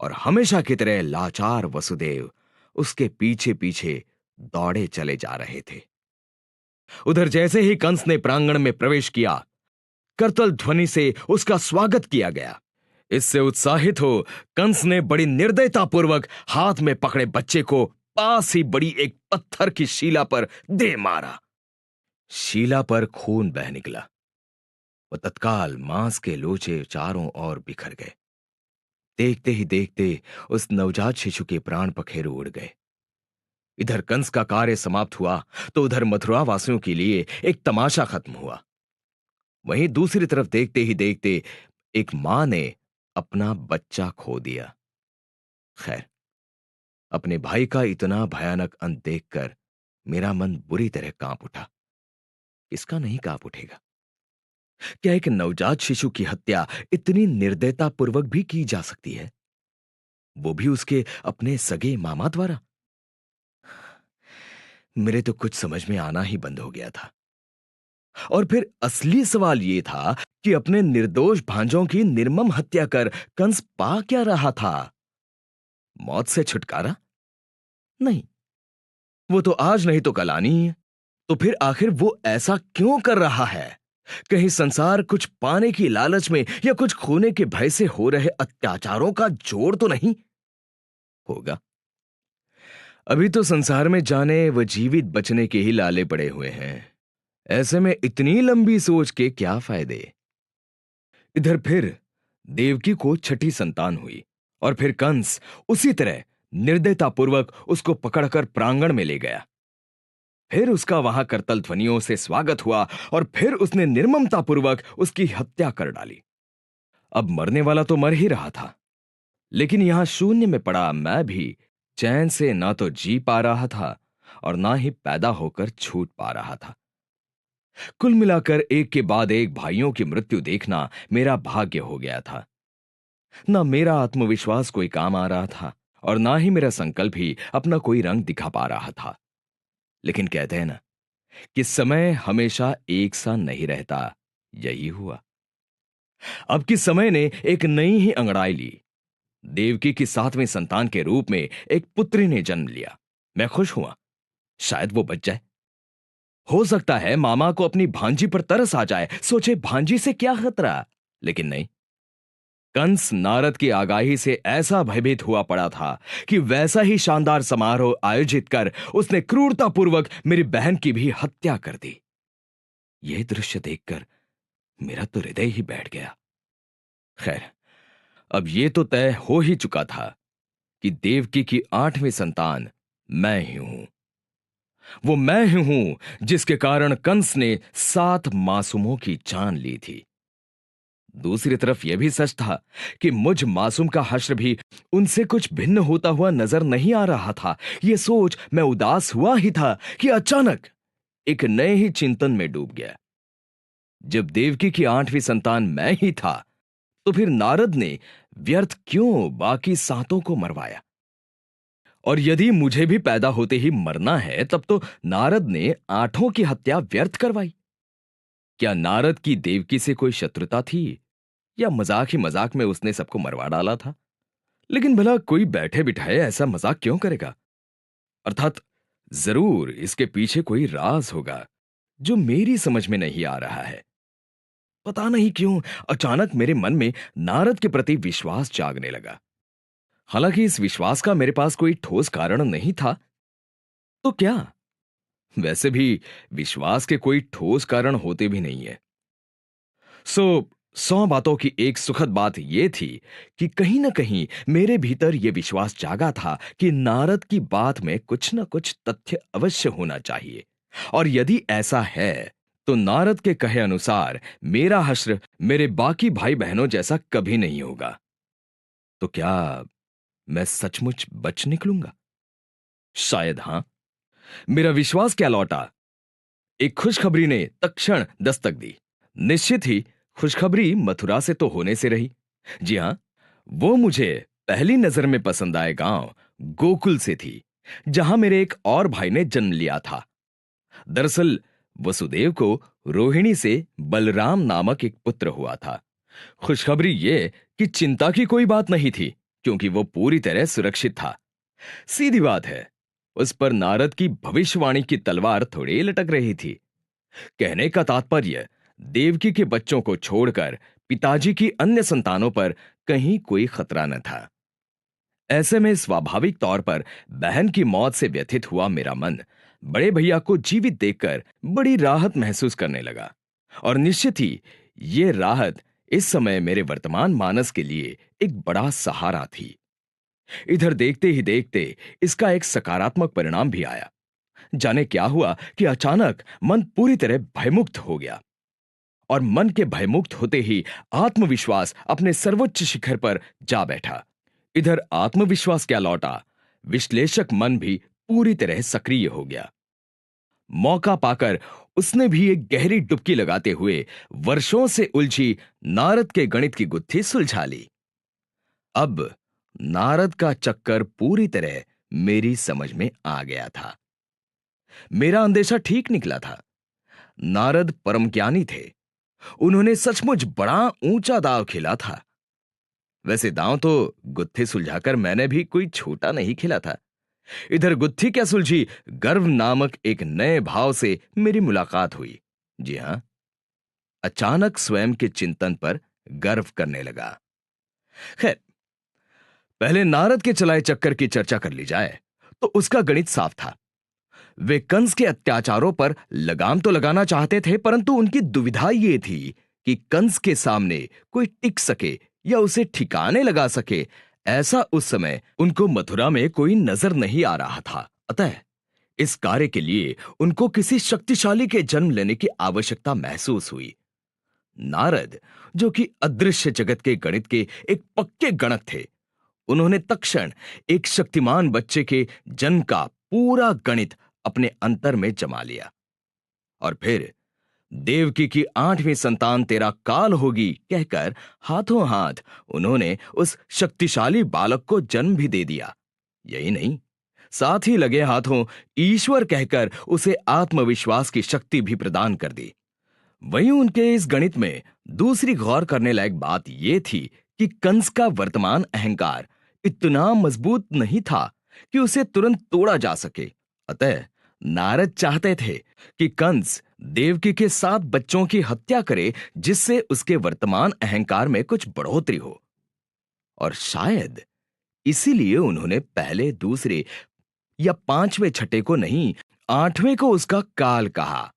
और हमेशा की तरह लाचार वसुदेव उसके पीछे पीछे दौड़े चले जा रहे थे। उधर जैसे ही कंस ने प्रांगण में प्रवेश किया, करतल ध्वनि से उसका स्वागत किया गया। इससे उत्साहित हो कंस ने बड़ी निर्दयतापूर्वक हाथ में पकड़े बच्चे को पास ही बड़ी एक पत्थर की शिला पर दे मारा। शिला पर खून बह निकला। वह तत्काल मांस के लोचे चारों ओर बिखर गए। देखते ही देखते उस नवजात शिशु के प्राण पखेरु उड़ गए। इधर कंस का कार्य समाप्त हुआ तो उधर मथुरा वासियों के लिए एक तमाशा खत्म हुआ। वहीं दूसरी तरफ देखते ही देखते एक मां ने अपना बच्चा खो दिया। खैर, अपने भाई का इतना भयानक अंत देखकर मेरा मन बुरी तरह कांप उठा। किसका नहीं कांप उठेगा? क्या एक नवजात शिशु की हत्या इतनी निर्दयतापूर्वक भी की जा सकती है, वो भी उसके अपने सगे मामा द्वारा? मेरे तो कुछ समझ में आना ही बंद हो गया था। और फिर असली सवाल यह था कि अपने निर्दोष भांजों की निर्मम हत्या कर कंस पा क्या रहा था? मौत से छुटकारा? नहीं, वो तो आज नहीं तो कल आनी ही है। तो फिर आखिर वो ऐसा क्यों कर रहा है? कहीं संसार कुछ पाने की लालच में या कुछ खोने के भय से हो रहे अत्याचारों का जोर तो नहीं होगा? अभी तो संसार में जाने व जीवित बचने के ही लाले पड़े हुए हैं। ऐसे में इतनी लंबी सोच के क्या फायदे? इधर फिर देवकी को 6ठी संतान हुई, और फिर कंस उसी तरह निर्दयतापूर्वक उसको पकड़कर प्रांगण में ले गया। फिर उसका वहां करतल ध्वनियों से स्वागत हुआ और फिर उसने निर्ममतापूर्वक उसकी हत्या कर डाली। अब मरने वाला तो मर ही रहा था, लेकिन यहां शून्य में पड़ा मैं भी चैन से ना तो जी पा रहा था और ना ही पैदा होकर छूट पा रहा था। कुल मिलाकर एक के बाद एक भाइयों की मृत्यु देखना मेरा भाग्य हो गया था। ना मेरा आत्मविश्वास कोई काम आ रहा था और ना ही मेरा संकल्प ही अपना कोई रंग दिखा पा रहा था। लेकिन कहते हैं ना कि समय हमेशा एक सा नहीं रहता, यही हुआ। अब किस समय ने एक नई ही अंगड़ाई ली। देवकी की 7वें संतान के रूप में एक पुत्री ने जन्म लिया। मैं खुश हुआ, शायद वो बच जाए। हो सकता है मामा को अपनी भांजी पर तरस आ जाए, सोचे भांजी से क्या खतरा। लेकिन नहीं, कंस नारद की आगाही से ऐसा भयभीत हुआ पड़ा था कि वैसा ही शानदार समारोह आयोजित कर उसने क्रूरतापूर्वक मेरी बहन की भी हत्या कर दी। यह दृश्य देखकर मेरा तो हृदय ही बैठ गया। खैर, अब यह तो तय हो ही चुका था कि देवकी की 8वीं संतान मैं ही हूं। वो मैं ही हूं जिसके कारण कंस ने 7 मासूमों की जान ली थी। दूसरी तरफ यह भी सच था कि मुझ मासूम का हश्र भी उनसे कुछ भिन्न होता हुआ नजर नहीं आ रहा था। यह सोच मैं उदास हुआ ही था कि अचानक एक नए ही चिंतन में डूब गया। जब देवकी की 8वीं संतान मैं ही था, तो फिर नारद ने व्यर्थ क्यों बाकी 7 को मरवाया? और यदि मुझे भी पैदा होते ही मरना है, तब तो नारद ने 8 की हत्या व्यर्थ करवाई। क्या नारद की देवकी से कोई शत्रुता थी, या मजाक ही मजाक में उसने सबको मरवा डाला था? लेकिन भला कोई बैठे बिठाए ऐसा मजाक क्यों करेगा? अर्थात जरूर इसके पीछे कोई राज होगा जो मेरी समझ में नहीं आ रहा है। पता नहीं क्यों अचानक मेरे मन में नारद के प्रति विश्वास जागने लगा। हालांकि इस विश्वास का मेरे पास कोई ठोस कारण नहीं था, तो क्या? वैसे भी विश्वास के कोई ठोस कारण होते भी नहीं है। सो 100 बातों की एक सुखद बात यह थी कि कहीं ना कहीं मेरे भीतर यह विश्वास जागा था कि नारद की बात में कुछ ना कुछ तथ्य अवश्य होना चाहिए, और यदि ऐसा है तो नारद के कहे अनुसार मेरा हश्र मेरे बाकी भाई बहनों जैसा कभी नहीं होगा। तो क्या मैं सचमुच बच निकलूंगा? शायद हां। मेरा विश्वास क्या लौटा, एक खुशखबरी ने तत्क्षण दस्तक दी। निश्चित ही खुशखबरी मथुरा से तो होने से रही। जी हां, वो मुझे पहली नजर में पसंद आए गांव गोकुल से थी, जहां मेरे एक और भाई ने जन्म लिया था। दरअसल वसुदेव को रोहिणी से बलराम नामक एक पुत्र हुआ था। खुशखबरी यह कि चिंता की कोई बात नहीं थी, क्योंकि वो पूरी तरह सुरक्षित था। सीधी बात है, उस पर नारद की भविष्यवाणी की तलवार थोड़ी लटक रही थी। कहने का तात्पर्य, देवकी के बच्चों को छोड़कर पिताजी की अन्य संतानों पर कहीं कोई खतरा न था। ऐसे में स्वाभाविक तौर पर बहन की मौत से व्यथित हुआ मेरा मन बड़े भैया को जीवित देखकर बड़ी राहत महसूस करने लगा। और निश्चित ही यह राहत इस समय मेरे वर्तमान मानस के लिए एक बड़ा सहारा थी। इधर देखते ही देखते इसका एक सकारात्मक परिणाम भी आया। जाने क्या हुआ कि अचानक मन पूरी तरह भयमुक्त हो गया, और मन के भयमुक्त होते ही आत्मविश्वास अपने सर्वोच्च शिखर पर जा बैठा। इधर आत्मविश्वास क्या लौटा, विश्लेषक मन भी पूरी तरह सक्रिय हो गया। मौका पाकर उसने भी एक गहरी डुबकी लगाते हुए वर्षों से उलझी नारद के गणित की गुत्थी सुलझा ली। अब नारद का चक्कर पूरी तरह मेरी समझ में आ गया था। मेरा अंदेशा ठीक निकला था। नारद परम ज्ञानी थे। उन्होंने सचमुच बड़ा ऊंचा दांव खेला था। वैसे दांव तो गुत्थी सुलझाकर मैंने भी कोई छोटा नहीं खेला था। इधर गुत्थी क्या सुलझी, गर्व नामक एक नए भाव से मेरी मुलाकात हुई। जी हां, अचानक स्वयं के चिंतन पर गर्व करने लगा। खैर, पहले नारद के चलाए चक्कर की चर्चा कर ली जाए तो उसका गणित साफ था। वे कंस के अत्याचारों पर लगाम तो लगाना चाहते थे, परंतु उनकी दुविधा यह थी कि कंस के सामने कोई टिक सके या उसे ठिकाने लगा सके, ऐसा उस समय उनको मथुरा में कोई नजर नहीं आ रहा था। अतः इस कार्य के लिए उनको किसी शक्तिशाली के जन्म लेने की आवश्यकता महसूस हुई। नारद, जो कि अदृश्य जगत के गणित के एक पक्के गणक थे, उन्होंने तत्क्षण एक शक्तिमान बच्चे के जन्म का पूरा गणित अपने अंतर में जमा लिया और फिर देवकी की 8वीं संतान तेरा काल होगी कहकर हाथों हाथ उन्होंने उस शक्तिशाली बालक को जन्म भी दे दिया। यही नहीं, साथ ही लगे हाथों ईश्वर कहकर उसे आत्मविश्वास की शक्ति भी प्रदान कर दी। वहीं उनके इस गणित में दूसरी गौर करने लायक बात यह थी कि कंस का वर्तमान अहंकार इतना मजबूत नहीं था कि उसे तुरंत तोड़ा जा सके। अतः नारद चाहते थे कि कंस देवकी के 7 बच्चों की हत्या करे, जिससे उसके वर्तमान अहंकार में कुछ बढ़ोतरी हो। और शायद इसीलिए उन्होंने पहले, दूसरे या 5वें छठे को नहीं, 8वें को उसका काल कहा।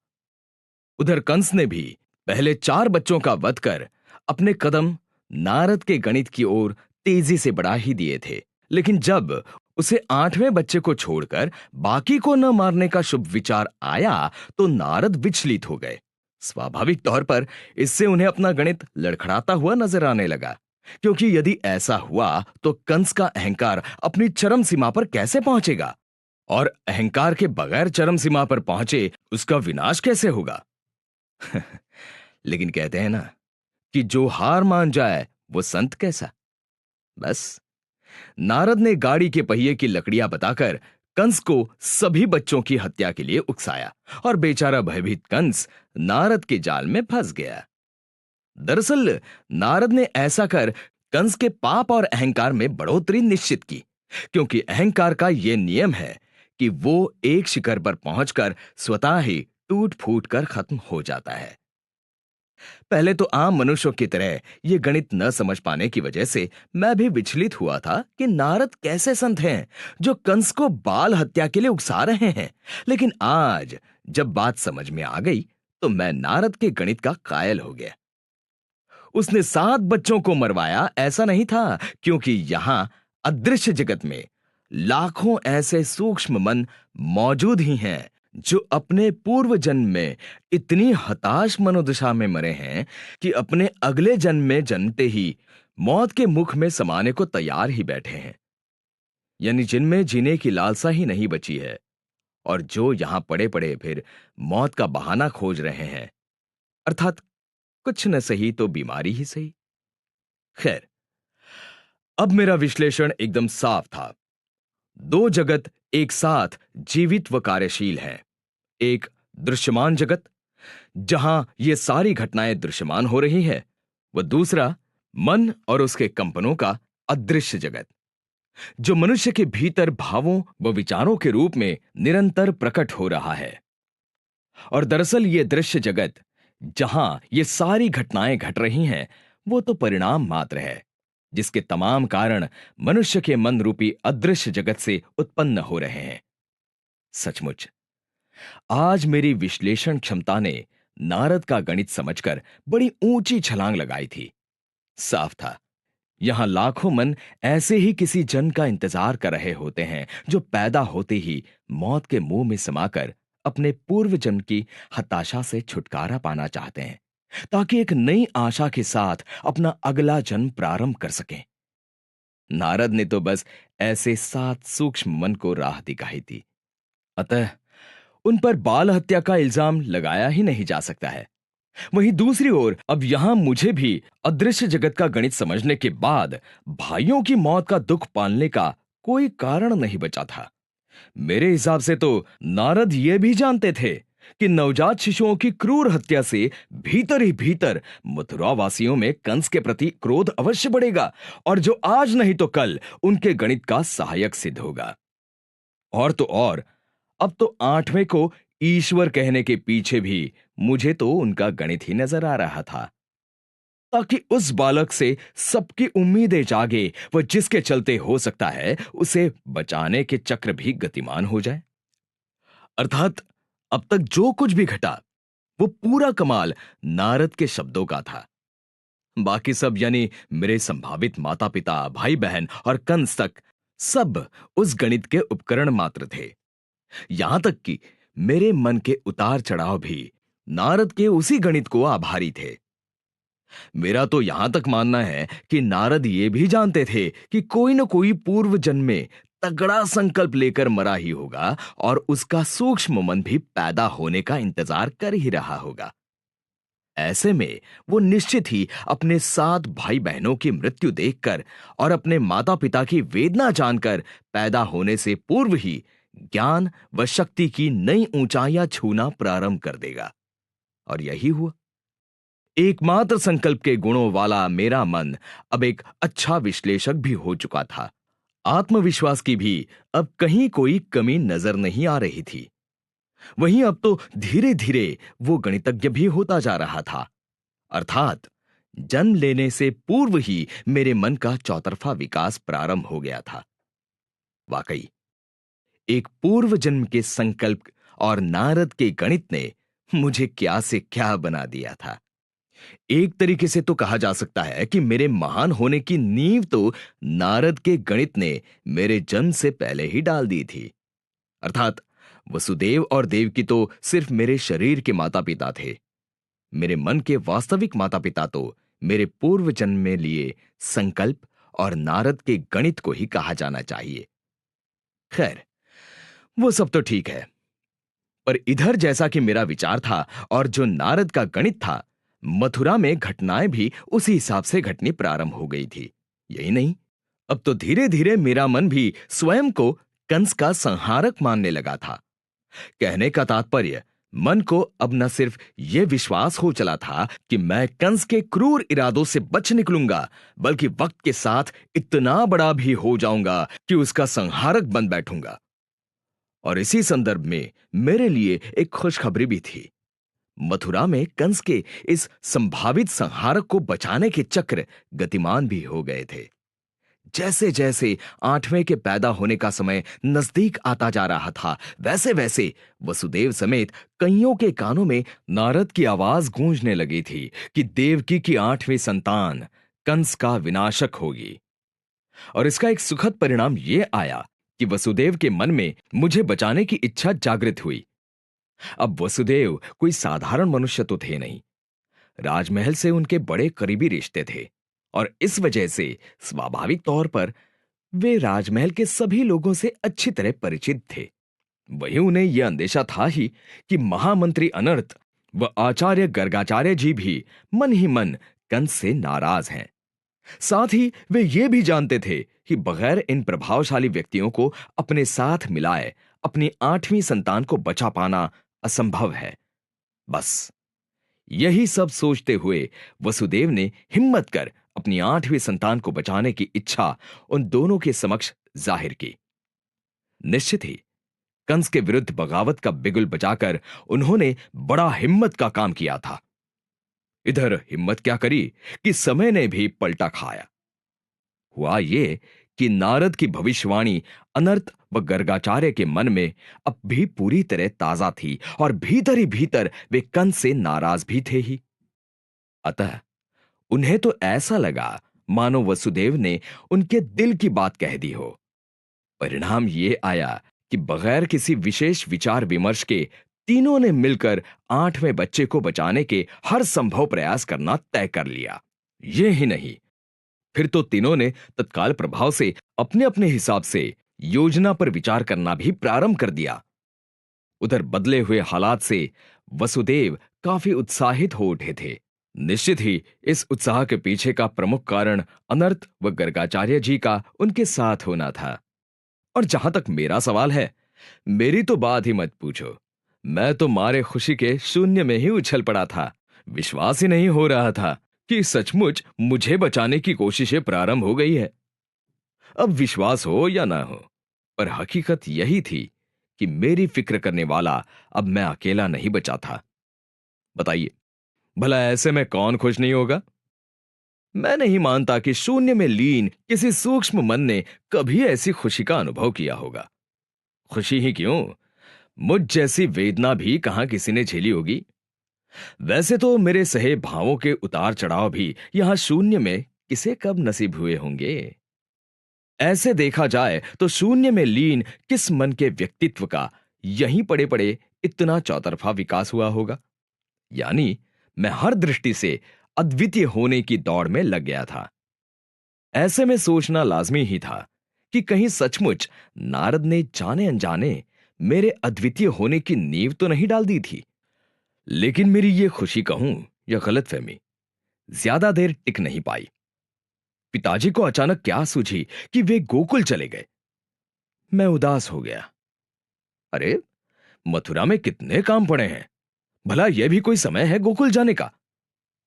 उधर कंस ने भी पहले 4 बच्चों का वध कर अपने कदम नारद के गणित की ओर तेजी से बढ़ा ही दिए थे। लेकिन जब उसे 8वें बच्चे को छोड़कर बाकी को न मारने का शुभ विचार आया तो नारद विचलित हो गए। स्वाभाविक तौर पर इससे उन्हें अपना गणित लड़खड़ाता हुआ नजर आने लगा, क्योंकि यदि ऐसा हुआ तो कंस का अहंकार अपनी चरम सीमा पर कैसे पहुंचेगा, और अहंकार के बगैर चरम सीमा पर पहुंचे उसका विनाश कैसे होगा। लेकिन कहते हैं ना कि जो हार मान जाए वो संत कैसा। बस नारद ने गाड़ी के पहिए की लकड़ियां बताकर कंस को सभी बच्चों की हत्या के लिए उकसाया और बेचारा भयभीत कंस नारद के जाल में फंस गया। दरअसल नारद ने ऐसा कर कंस के पाप और अहंकार में बढ़ोतरी निश्चित की, क्योंकि अहंकार का यह नियम है कि वो एक शिखर पर पहुंचकर स्वतः ही टूट फूट कर खत्म हो जाता है। पहले तो आम मनुष्यों की तरह यह गणित न समझ पाने की वजह से मैं भी विचलित हुआ था कि नारद कैसे संत हैं जो कंस को बाल हत्या के लिए उकसा रहे हैं। लेकिन आज जब बात समझ में आ गई तो मैं नारद के गणित का कायल हो गया। उसने 7 बच्चों को मरवाया ऐसा नहीं था, क्योंकि यहां अदृश्य जगत में लाखों ऐसे सूक्ष्म मन मौजूद ही हैं जो अपने पूर्व जन्म में इतनी हताश मनोदशा में मरे हैं कि अपने अगले जन्म में जन्मते ही मौत के मुख में समाने को तैयार ही बैठे हैं। यानी जिनमें जीने की लालसा ही नहीं बची है, और जो यहां पड़े पड़े फिर मौत का बहाना खोज रहे हैं, अर्थात कुछ न सही तो बीमारी ही सही। खैर, अब मेरा विश्लेषण एकदम साफ था। 2 जगत एक साथ जीवित व कार्यशील हैं। एक दृश्यमान जगत जहां ये सारी घटनाएं दृश्यमान हो रही है, व दूसरा मन और उसके कंपनों का अदृश्य जगत, जो मनुष्य के भीतर भावों व विचारों के रूप में निरंतर प्रकट हो रहा है। और दरअसल ये दृश्य जगत जहां ये सारी घटनाएं घट रही हैं, वो तो परिणाम मात्र है, जिसके तमाम कारण मनुष्य के मन रूपी अदृश्य जगत से उत्पन्न हो रहे हैं। सचमुच आज मेरी विश्लेषण क्षमता ने नारद का गणित समझकर बड़ी ऊंची छलांग लगाई थी। साफ था, यहां लाखों मन ऐसे ही किसी जन का इंतजार कर रहे होते हैं जो पैदा होते ही मौत के मुंह में समाकर अपने पूर्व जन्म की हताशा से छुटकारा पाना चाहते हैं, ताकि एक नई आशा के साथ अपना अगला जन्म प्रारंभ कर सकें। नारद ने तो बस ऐसे 7 सूक्ष्म मन को राह दिखाई थी। अतः उन पर बाल हत्या का इल्जाम लगाया ही नहीं जा सकता है। वहीं दूसरी ओर अब यहां मुझे भी अदृश्य जगत का गणित समझने के बाद भाइयों की मौत का दुख पालने का कोई कारण नहीं बचा था। मेरे हिसाब से तो नारद ये भी जानते थे कि नवजात शिशुओं की क्रूर हत्या से भीतर ही भीतर मथुरा वासियों में कंस के प्रति क्रोध अवश्य बढ़ेगा, और जो आज नहीं तो कल उनके गणित का सहायक सिद्ध होगा। और तो और अब तो 8वें को ईश्वर कहने के पीछे भी मुझे तो उनका गणित ही नजर आ रहा था, ताकि उस बालक से सबकी उम्मीदें जागे व जिसके चलते हो सकता है उसे बचाने के चक्र भी गतिमान हो जाए। अर्थात अब तक जो कुछ भी घटा वो पूरा कमाल नारद के शब्दों का था। बाकी सब, यानी मेरे संभावित माता पिता, भाई बहन और कंस तक, सब उस गणित के उपकरण मात्र थे। यहां तक कि मेरे मन के उतार चढ़ाव भी नारद के उसी गणित को आभारी थे। मेरा तो यहां तक मानना है कि नारद ये भी जानते थे कि कोई न कोई पूर्व जन्म में तगड़ा संकल्प लेकर मरा ही होगा और उसका सूक्ष्म मन भी पैदा होने का इंतजार कर ही रहा होगा। ऐसे में वो निश्चित ही अपने 7 भाई बहनों की मृत्यु देखकर और अपने माता पिता की वेदना जानकर पैदा होने से पूर्व ही ज्ञान व शक्ति की नई ऊंचाइयां छूना प्रारंभ कर देगा। और यही हुआ। एकमात्र संकल्प के गुणों वाला मेरा मन अब एक अच्छा विश्लेषक भी हो चुका था। आत्मविश्वास की भी अब कहीं कोई कमी नजर नहीं आ रही थी। वहीं अब तो धीरे धीरे वो गणितज्ञ भी होता जा रहा था। अर्थात जन्म लेने से पूर्व ही मेरे मन का चौतरफा विकास प्रारंभ हो गया था। वाकई एक पूर्व जन्म के संकल्प और नारद के गणित ने मुझे क्या से क्या बना दिया था। एक तरीके से तो कहा जा सकता है कि मेरे महान होने की नींव तो नारद के गणित ने मेरे जन्म से पहले ही डाल दी थी। अर्थात वसुदेव और देवकी तो सिर्फ मेरे शरीर के माता पिता थे। मेरे मन के वास्तविक माता पिता तो मेरे पूर्व जन्म में लिए संकल्प और नारद के गणित को ही कहा जाना चाहिए। खैर, वो सब तो ठीक है, पर इधर जैसा कि मेरा विचार था और जो नारद का गणित था, मथुरा में घटनाएं भी उसी हिसाब से घटनी प्रारंभ हो गई थी। यही नहीं, अब तो धीरे धीरे मेरा मन भी स्वयं को कंस का संहारक मानने लगा था। कहने का तात्पर्य, मन को अब न सिर्फ यह विश्वास हो चला था कि मैं कंस के क्रूर इरादों से बच निकलूंगा, बल्कि वक्त के साथ इतना बड़ा भी हो जाऊंगा कि उसका संहारक बन बैठूंगा। और इसी संदर्भ में मेरे लिए एक खुशखबरी भी थी। मथुरा में कंस के इस संभावित संहारक को बचाने के चक्र गतिमान भी हो गए थे। जैसे जैसे 8वें के पैदा होने का समय नजदीक आता जा रहा था, वैसे वैसे वसुदेव समेत कईयों के कानों में नारद की आवाज गूंजने लगी थी कि देवकी की 8वीं संतान कंस का विनाशक होगी। और इसका एक सुखद परिणाम यह आया कि वसुदेव के मन में मुझे बचाने की इच्छा जागृत हुई। अब वसुदेव कोई साधारण मनुष्य तो थे नहीं। राजमहल से उनके बड़े करीबी रिश्ते थे और इस वजह से स्वाभाविक तौर पर वे राजमहल के सभी लोगों से अच्छी तरह परिचित थे। वहीं उन्हें यह अंदेशा था ही कि महामंत्री अनर्थ व आचार्य गर्गाचार्य जी भी मन ही मन कंस से नाराज हैं। साथ ही वे ये भी जानते थे कि बगैर इन प्रभावशाली व्यक्तियों को अपने साथ मिलाए अपनी 8वीं संतान को बचा पाना असंभव है। बस यही सब सोचते हुए वसुदेव ने हिम्मत कर अपनी 8वीं संतान को बचाने की इच्छा उन दोनों के समक्ष जाहिर की। निश्चित ही कंस के विरुद्ध बगावत का बिगुल बजाकर उन्होंने बड़ा हिम्मत का काम किया था। इधर हिम्मत क्या करी कि समय ने भी पलटा खाया। हुआ ये कि नारद की भविष्यवाणी अनर्थ व गर्गाचार्य के मन में अब भी पूरी तरह ताजा थी और भीतर ही भीतर वे कंस से नाराज भी थे ही। अतः उन्हें तो ऐसा लगा मानो वसुदेव ने उनके दिल की बात कह दी हो। परिणाम ये आया कि बगैर किसी विशेष विचार विमर्श के तीनों ने मिलकर 8वें बच्चे को बचाने के हर संभव प्रयास करना तय कर लिया। ये ही नहीं, फिर तो तीनों ने तत्काल प्रभाव से अपने अपने हिसाब से योजना पर विचार करना भी प्रारंभ कर दिया। उधर बदले हुए हालात से वसुदेव काफी उत्साहित हो उठे थे। निश्चित ही इस उत्साह के पीछे का प्रमुख कारण अनर्थ व गर्गाचार्य जी का उनके साथ होना था। और जहां तक मेरा सवाल है, मेरी तो बात ही मत पूछो। मैं तो मारे खुशी के शून्य में ही उछल पड़ा था। विश्वास ही नहीं हो रहा था कि सचमुच मुझे बचाने की कोशिशें प्रारंभ हो गई है। अब विश्वास हो या ना हो, पर हकीकत यही थी कि मेरी फिक्र करने वाला अब मैं अकेला नहीं बचा था। बताइए, भला ऐसे में कौन खुश नहीं होगा? मैं नहीं मानता कि शून्य में लीन किसी सूक्ष्म मन ने कभी ऐसी खुशी का अनुभव किया होगा। खुशी ही क्यों, मुझ जैसी वेदना भी कहां किसी ने झेली होगी। वैसे तो मेरे सहे भावों के उतार चढ़ाव भी यहां शून्य में किसे कब नसीब हुए होंगे। ऐसे देखा जाए तो शून्य में लीन किस मन के व्यक्तित्व का यहीं पड़े पड़े इतना चौतरफा विकास हुआ होगा। यानी मैं हर दृष्टि से अद्वितीय होने की दौड़ में लग गया था। ऐसे में सोचना लाजमी ही था कि कहीं सचमुच नारद ने जाने अनजाने मेरे अद्वितीय होने की नींव तो नहीं डाल दी थी। लेकिन मेरी यह खुशी कहूं या गलतफहमी ज्यादा देर टिक नहीं पाई। पिताजी को अचानक क्या सूझी कि वे गोकुल चले गए। मैं उदास हो गया। अरे, मथुरा में कितने काम पड़े हैं, भला यह भी कोई समय है गोकुल जाने का।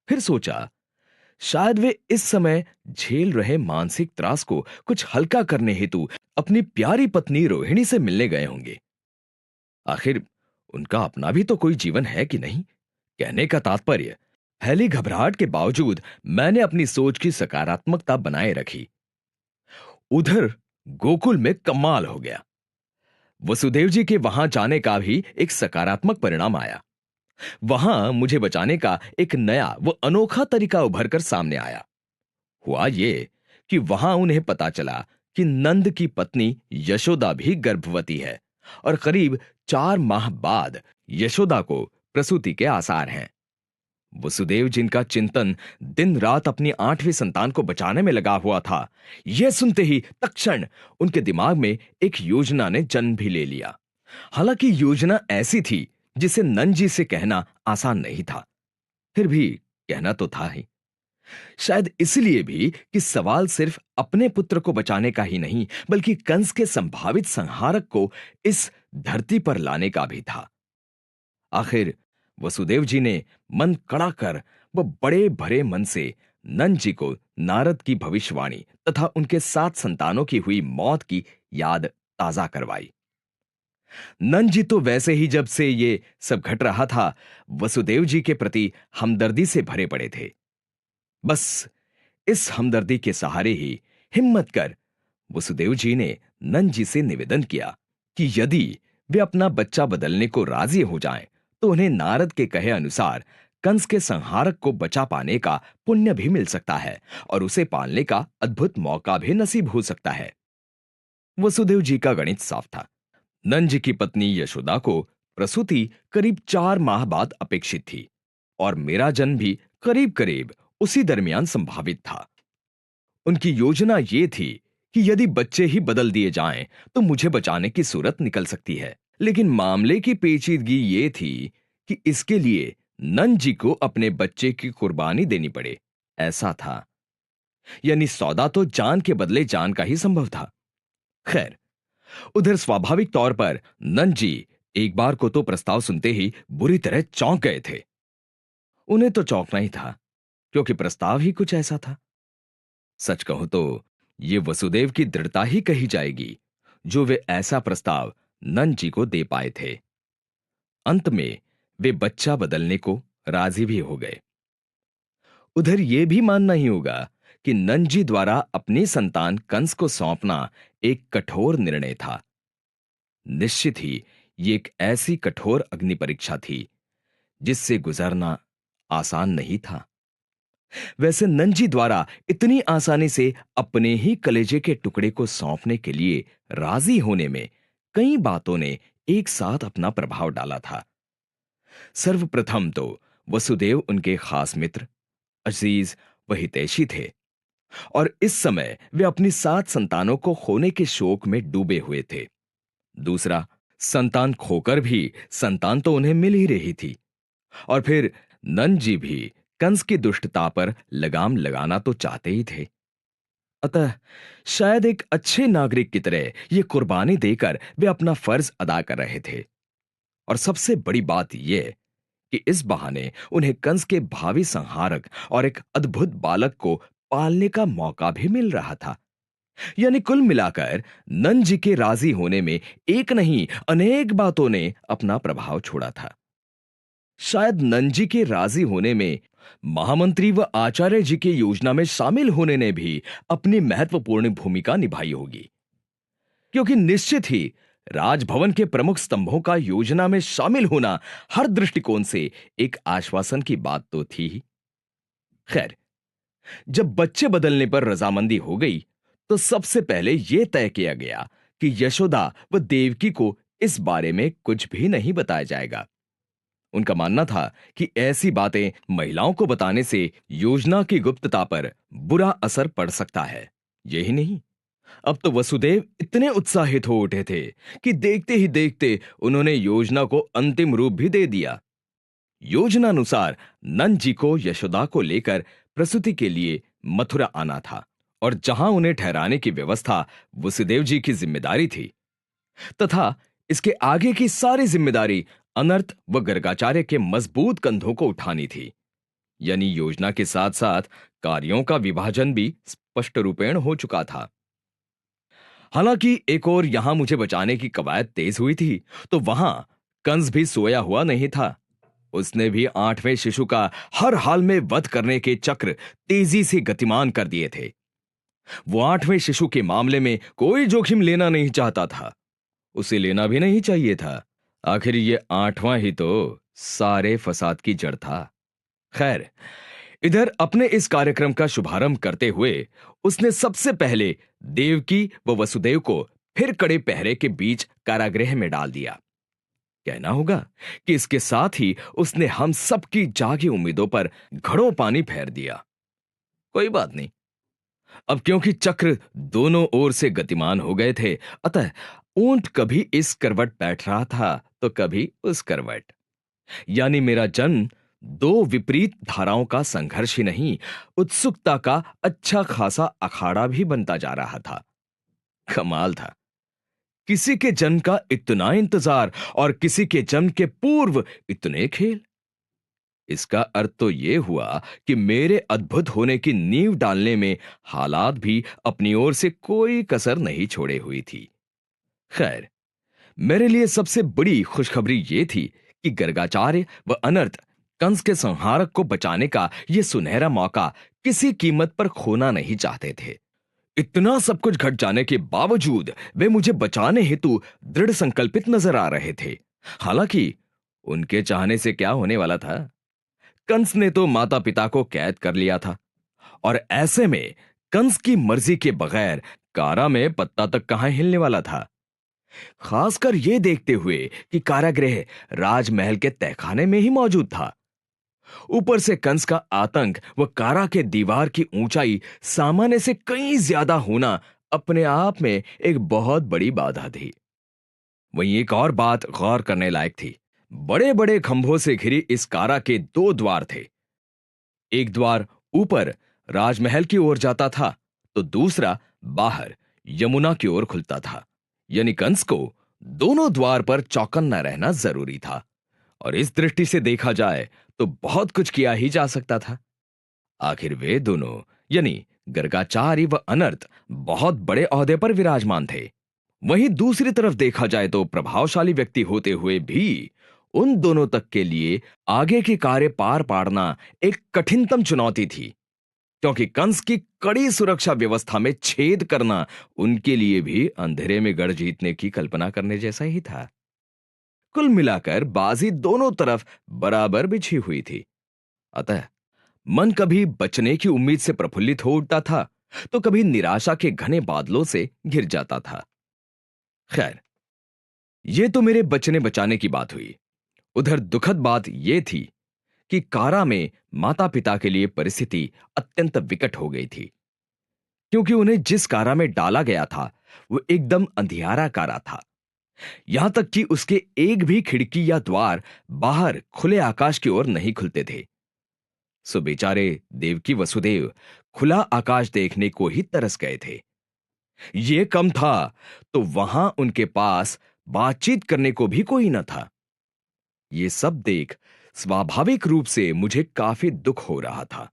फिर सोचा, शायद वे इस समय झेल रहे मानसिक त्रास को कुछ हल्का करने हेतु अपनी प्यारी पत्नी रोहिणी से मिलने गए होंगे। आखिर उनका अपना भी तो कोई जीवन है कि नहीं। कहने का तात्पर्य, फैली घबराहट के बावजूद मैंने अपनी सोच की सकारात्मकता बनाए रखी। उधर गोकुल में कमाल हो गया। वसुदेव जी के वहां जाने का भी एक सकारात्मक परिणाम आया। वहां मुझे बचाने का एक नया व अनोखा तरीका उभर कर सामने आया। हुआ ये कि वहां उन्हें पता चला कि नंद की पत्नी यशोदा भी गर्भवती है और करीब 4 माह बाद यशोदा को प्रसूति के आसार हैं। वसुदेव जिनका चिंतन दिन रात अपनी 8वीं संतान को बचाने में लगा हुआ था, यह सुनते ही तत्क्षण उनके दिमाग में एक योजना ने जन्म भी ले लिया। हालांकि योजना ऐसी थी जिसे नंद जी से कहना आसान नहीं था, फिर भी कहना तो था ही। शायद इसलिए भी कि सवाल सिर्फ अपने पुत्र को बचाने का ही नहीं, बल्कि कंस के संभावित संहारक को इस धरती पर लाने का भी था। आखिर वसुदेव जी ने मन कड़ा कर व बड़े भरे मन से नंद जी को नारद की भविष्यवाणी तथा उनके 7 संतानों की हुई मौत की याद ताजा करवाई। नंद जी तो वैसे ही जब से ये सब घट रहा था, वसुदेव जी के प्रति हमदर्दी से भरे पड़े थे। बस इस हमदर्दी के सहारे ही हिम्मत कर वसुदेव जी ने नंद जी से निवेदन किया कि यदि वे अपना बच्चा बदलने को राजी हो जाएं, तो उन्हें नारद के कहे अनुसार कंस के संहारक को बचा पाने का पुण्य भी मिल सकता है और उसे पालने का अद्भुत मौका भी नसीब हो सकता है। वसुदेव जी का गणित साफ था। नंद जी की पत्नी यशोदा को प्रसूति करीब 4 माह बाद अपेक्षित थी और मेरा जन्म भी करीब करीब उसी दरमियान संभावित था। उनकी योजना यह थी कि यदि बच्चे ही बदल दिए जाएं, तो मुझे बचाने की सूरत निकल सकती है। लेकिन मामले की पेचीदगी यह थी कि इसके लिए नंद जी को अपने बच्चे की कुर्बानी देनी पड़े, ऐसा था। यानी सौदा तो जान के बदले जान का ही संभव था। खैर, उधर स्वाभाविक तौर पर नंद जी एक बार को तो प्रस्ताव सुनते ही बुरी तरह चौंक गए थे। उन्हें तो चौंकना ही था, क्योंकि प्रस्ताव ही कुछ ऐसा था। सच कहूं तो ये वसुदेव की दृढ़ता ही कही जाएगी, जो वे ऐसा प्रस्ताव नंद जी को दे पाए थे। अंत में वे बच्चा बदलने को राजी भी हो गए। उधर यह भी मानना ही होगा कि नंद जी द्वारा अपनी संतान कंस को सौंपना एक कठोर निर्णय था। निश्चित ही ये एक ऐसी कठोर अग्नि परीक्षा थी जिससे गुजरना आसान नहीं था। वैसे नंद जी द्वारा इतनी आसानी से अपने ही कलेजे के टुकड़े को सौंपने के लिए राजी होने में कई बातों ने एक साथ अपना प्रभाव डाला था। सर्वप्रथम तो वसुदेव उनके खास मित्र, अजीज व हितैषी थे और इस समय वे अपनी 7 संतानों को खोने के शोक में डूबे हुए थे। दूसरा, संतान खोकर भी संतान तो उन्हें मिल ही रही थी और फिर नंद जी भी कंस की दुष्टता पर लगाम लगाना तो चाहते ही थे। अतः शायद एक अच्छे नागरिक की तरह ये कुर्बानी देकर वे अपना फर्ज अदा कर रहे थे। और सबसे बड़ी बात यह कि इस बहाने उन्हें कंस के भावी संहारक और एक अद्भुत बालक को पालने का मौका भी मिल रहा था। यानी कुल मिलाकर नंद जी के राजी होने में एक नहीं अनेक बातों ने अपना प्रभाव छोड़ा था। शायद नंद जी के राजी होने में महामंत्री व आचार्य जी की योजना में शामिल होने ने भी अपनी महत्वपूर्ण भूमिका निभाई होगी, क्योंकि निश्चित ही राजभवन के प्रमुख स्तंभों का योजना में शामिल होना हर दृष्टिकोण से एक आश्वासन की बात तो थी ही। खैर, जब बच्चे बदलने पर रजामंदी हो गई, तो सबसे पहले यह तय किया गया कि यशोदा व देवकी को इस बारे में कुछ भी नहीं बताया जाएगा। उनका मानना था कि ऐसी बातें महिलाओं को बताने से योजना की गुप्तता पर बुरा असर पड़ सकता है। यही नहीं, अब तो वसुदेव इतने उत्साहित हो उठे थे कि देखते ही देखते उन्होंने योजना को अंतिम रूप भी दे दिया। योजना अनुसार नंद जी को यशोदा को लेकर प्रसूति के लिए मथुरा आना था और जहां उन्हें ठहराने की व्यवस्था वसुदेव जी की जिम्मेदारी थी, तथा इसके आगे की सारी जिम्मेदारी अनर्थ व गर्गाचार्य के मजबूत कंधों को उठानी थी। यानी योजना के साथ साथ कार्यों का विभाजन भी स्पष्ट रूपेण हो चुका था। हालांकि एक और यहां मुझे बचाने की कवायद तेज हुई थी, तो वहां कंस भी सोया हुआ नहीं था। उसने भी 8वें शिशु का हर हाल में वध करने के चक्र तेजी से गतिमान कर दिए थे। वो 8वें शिशु के मामले में कोई जोखिम लेना नहीं चाहता था। उसे लेना भी नहीं चाहिए था। आखिर ये 8वां ही तो सारे फसाद की जड़ था। खैर, इधर अपने इस कार्यक्रम का शुभारंभ करते हुए उसने सबसे पहले देवकी व वसुदेव को फिर कड़े पहरे के बीच कारागृह में डाल दिया। कहना होगा कि इसके साथ ही उसने हम सबकी जागी उम्मीदों पर घड़ों पानी फेर दिया। कोई बात नहीं, अब क्योंकि चक्र दोनों ओर से गतिमान हो गए थे, अतः ऊंट कभी इस करवट बैठ रहा था तो कभी उस करवट। यानी मेरा जन्म दो विपरीत धाराओं का संघर्ष ही नहीं, उत्सुकता का अच्छा खासा अखाड़ा भी बनता जा रहा था। कमाल था, किसी के जन्म का इतना इंतजार और किसी के जन्म के पूर्व इतने खेल। इसका अर्थ तो यह हुआ कि मेरे अद्भुत होने की नींव डालने में हालात भी अपनी ओर से कोई कसर नहीं छोड़े हुई थी। खैर, मेरे लिए सबसे बड़ी खुशखबरी यह थी कि गर्गाचार्य व अनर्थ कंस के संहारक को बचाने का यह सुनहरा मौका किसी कीमत पर खोना नहीं चाहते थे। इतना सब कुछ घट जाने के बावजूद वे मुझे बचाने हेतु दृढ़ संकल्पित नजर आ रहे थे। हालांकि उनके चाहने से क्या होने वाला था? कंस ने तो माता पिता को कैद कर लिया था और ऐसे में कंस की मर्जी के बगैर कारा में पत्ता तक कहां हिलने वाला था। खासकर यह देखते हुए कि कारागृह राजमहल के तहखाने में ही मौजूद था। ऊपर से कंस का आतंक व कारा के दीवार की ऊंचाई सामान्य से कहीं ज्यादा होना अपने आप में एक बहुत बड़ी बाधा थी। वहीं एक और बात गौर करने लायक थी। बड़े बड़े खंभों से घिरी इस कारा के दो द्वार थे। एक द्वार ऊपर राजमहल की ओर जाता था तो दूसरा बाहर यमुना की ओर खुलता था। यानी कंस को दोनों द्वार पर चौकन्ना रहना जरूरी था और इस दृष्टि से देखा जाए तो बहुत कुछ किया ही जा सकता था। आखिर वे दोनों यानी गर्गाचार्य व अनर्थ बहुत बड़े ओहदे पर विराजमान थे। वहीं दूसरी तरफ देखा जाए तो प्रभावशाली व्यक्ति होते हुए भी उन दोनों तक के लिए आगे के कार्य पार पाड़ना एक कठिनतम चुनौती थी, क्योंकि कंस की कड़ी सुरक्षा व्यवस्था में छेद करना उनके लिए भी अंधेरे में गढ़ जीतने की कल्पना करने जैसा ही था। कुल मिलाकर बाजी दोनों तरफ बराबर बिछी हुई थी। अतः मन कभी बचने की उम्मीद से प्रफुल्लित हो उठता था तो कभी निराशा के घने बादलों से घिर जाता था। खैर, यह तो मेरे बचने बचाने की बात हुई। उधर दुखद बात यह थी कि कारा में माता पिता के लिए परिस्थिति अत्यंत विकट हो गई थी, क्योंकि उन्हें जिस कारा में डाला गया था वो एकदम अंधियारा कारा था। यहां तक कि उसके एक भी खिड़की या द्वार बाहर खुले आकाश की ओर नहीं खुलते थे। सो बेचारे देवकी वसुदेव खुला आकाश देखने को ही तरस गए थे। ये कम था तो वहां उनके पास बातचीत करने को भी कोई न था। ये सब देख स्वाभाविक रूप से मुझे काफी दुख हो रहा था।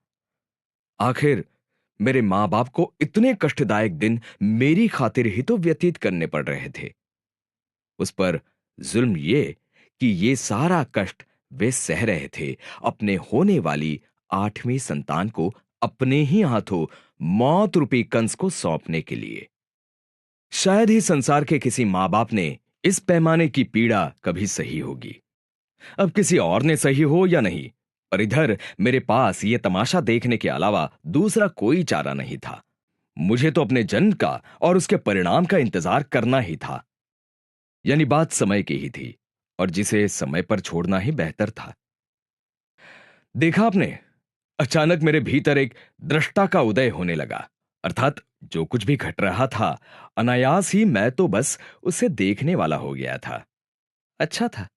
आखिर मेरे मां बाप को इतने कष्टदायक दिन मेरी खातिर ही तो व्यतीत करने पड़ रहे थे। उस पर जुल्म ये कि ये सारा कष्ट वे सह रहे थे अपने होने वाली 8वीं संतान को अपने ही हाथों मौत रूपी कंस को सौंपने के लिए। शायद ही संसार के किसी मां बाप ने इस पैमाने की पीड़ा कभी सही होगी। अब किसी और ने सही हो या नहीं, पर इधर मेरे पास यह तमाशा देखने के अलावा दूसरा कोई चारा नहीं था। मुझे तो अपने जन्म का और उसके परिणाम का इंतजार करना ही था। यानी बात समय की ही थी, और जिसे समय पर छोड़ना ही बेहतर था। देखा आपने, अचानक मेरे भीतर एक दृष्टा का उदय होने लगा। अर्थात जो कुछ भी घट रहा था, अनायास ही मैं तो बस उसे देखने वाला हो गया था। अच्छा था,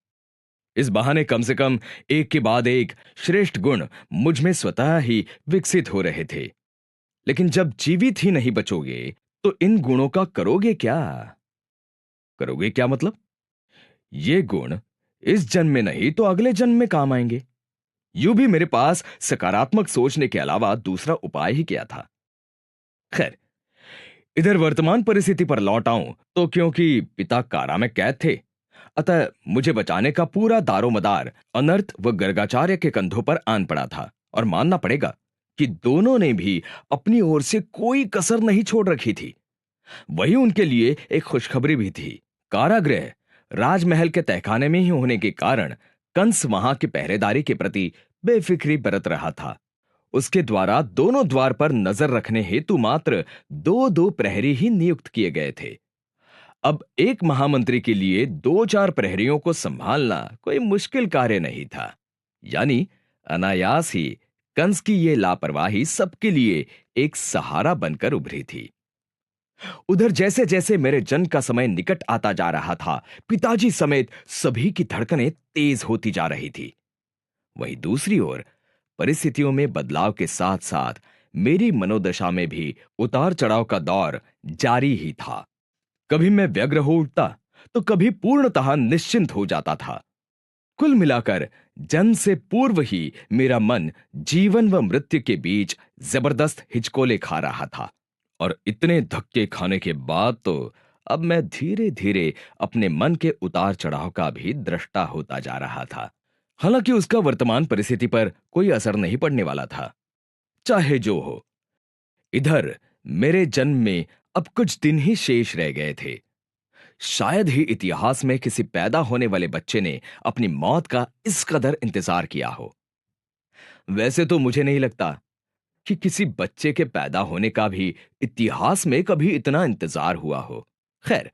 इस बहाने कम से कम एक के बाद एक श्रेष्ठ गुण मुझ में स्वतः ही विकसित हो रहे थे। लेकिन जब जीवित ही नहीं बचोगे तो इन गुणों का करोगे क्या? करोगे क्या मतलब? ये गुण इस जन्म में नहीं तो अगले जन्म में काम आएंगे। यूं भी मेरे पास सकारात्मक सोचने के अलावा दूसरा उपाय ही क्या था? खैर, इधर वर्तमान परिस्थिति पर लौट आऊं तो क्योंकि पिता कारा में कैद थे, अतः मुझे बचाने का पूरा दारोमदार अनर्थ व गर्गाचार्य के कंधों पर आन पड़ा था। और मानना पड़ेगा कि दोनों ने भी अपनी ओर से कोई कसर नहीं छोड़ रखी थी। वही उनके लिए एक खुशखबरी भी थी। कारागृह राजमहल के तहखाने में ही होने के कारण कंस वहां की पहरेदारी के प्रति बेफिक्री बरत रहा था। उसके द्वारा दोनों द्वार पर नजर रखने हेतु मात्र दो दो प्रहरी ही नियुक्त किए गए थे। अब एक महामंत्री के लिए दो चार प्रहरियों को संभालना कोई मुश्किल कार्य नहीं था। यानी अनायास ही कंस की यह लापरवाही सबके लिए एक सहारा बनकर उभरी थी। उधर जैसे जैसे मेरे जन्म का समय निकट आता जा रहा था, पिताजी समेत सभी की धड़कनें तेज होती जा रही थी। वहीं दूसरी ओर परिस्थितियों में बदलाव के साथ साथ मेरी मनोदशा में भी उतार चढ़ाव का दौर जारी ही था। कभी मैं व्यग्र हो उठता तो कभी पूर्णतः निश्चिंत हो जाता था। कुल मिलाकर जन्म से पूर्व ही मेरा मन जीवन व मृत्यु के बीच जबरदस्त हिचकोले खा रहा था। और इतने धक्के खाने के बाद तो अब मैं धीरे धीरे अपने मन के उतार चढ़ाव का भी दृष्टा होता जा रहा था। हालांकि उसका वर्तमान परिस्थिति पर कोई असर नहीं पड़ने वाला था। चाहे जो हो, इधर मेरे जन्म में अब कुछ दिन ही शेष रह गए थे। शायद ही इतिहास में किसी पैदा होने वाले बच्चे ने अपनी मौत का इस कदर इंतजार किया हो। वैसे तो मुझे नहीं लगता कि किसी बच्चे के पैदा होने का भी इतिहास में कभी इतना इंतजार हुआ हो। खैर,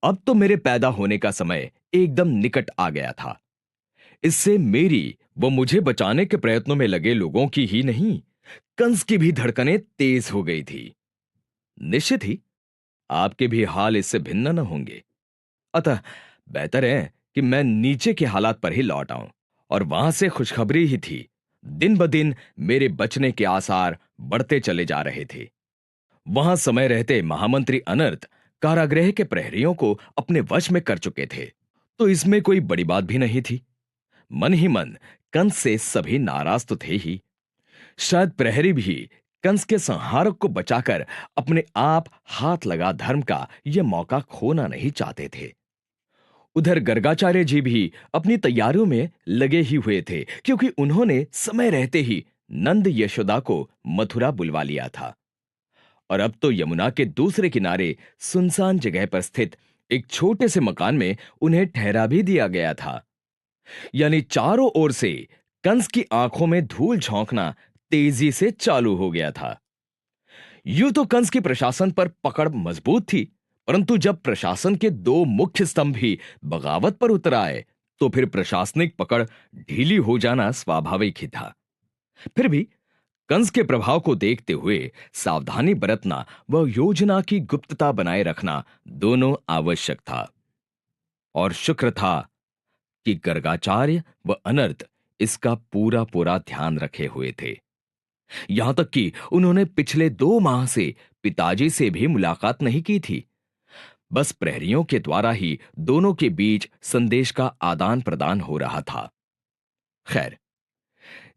अब तो मेरे पैदा होने का समय एकदम निकट आ गया था। इससे मेरी व मुझे बचाने के प्रयत्नों में लगे लोगों की ही नहीं, कंस की भी धड़कनें तेज हो गई थी। निश्चित ही आपके भी हाल इससे भिन्न न होंगे। अतः बेहतर है कि मैं नीचे के हालात पर ही लौट आऊं। और वहां से खुशखबरी ही थी। दिन ब दिन मेरे बचने के आसार बढ़ते चले जा रहे थे। वहां समय रहते महामंत्री अनर्थ कारागृह के प्रहरियों को अपने वश में कर चुके थे, तो इसमें कोई बड़ी बात भी नहीं थी। मन ही मन कंस से सभी नाराज तो थे ही। शायद प्रहरी भी कंस के संहारक को बचाकर अपने आप हाथ लगा धर्म का यह मौका खोना नहीं चाहते थे। उधर गर्गाचार्य जी भी अपनी तैयारियों में लगे ही हुए थे, क्योंकि उन्होंने समय रहते ही नंद यशोदा को मथुरा बुलवा लिया था। और अब तो यमुना के दूसरे किनारे सुनसान जगह पर स्थित एक छोटे से मकान में उन्हें ठहरा भी दिया गया था। यानी चारों ओर से कंस की आंखों में धूल झोंकना तेजी से चालू हो गया था। यूं तो कंस की प्रशासन पर पकड़ मजबूत थी, परंतु जब प्रशासन के दो मुख्य स्तंभ ही बगावत पर उतर आए तो फिर प्रशासनिक पकड़ ढीली हो जाना स्वाभाविक ही था। फिर भी कंस के प्रभाव को देखते हुए सावधानी बरतना व योजना की गुप्तता बनाए रखना दोनों आवश्यक था। और शुक्र था कि गर्गाचार्य व अनर्थ इसका पूरा पूरा ध्यान रखे हुए थे। यहां तक कि उन्होंने पिछले 2 माह से पिताजी से भी मुलाकात नहीं की थी। बस प्रहरियों के द्वारा ही दोनों के बीच संदेश का आदान प्रदान हो रहा था। खैर,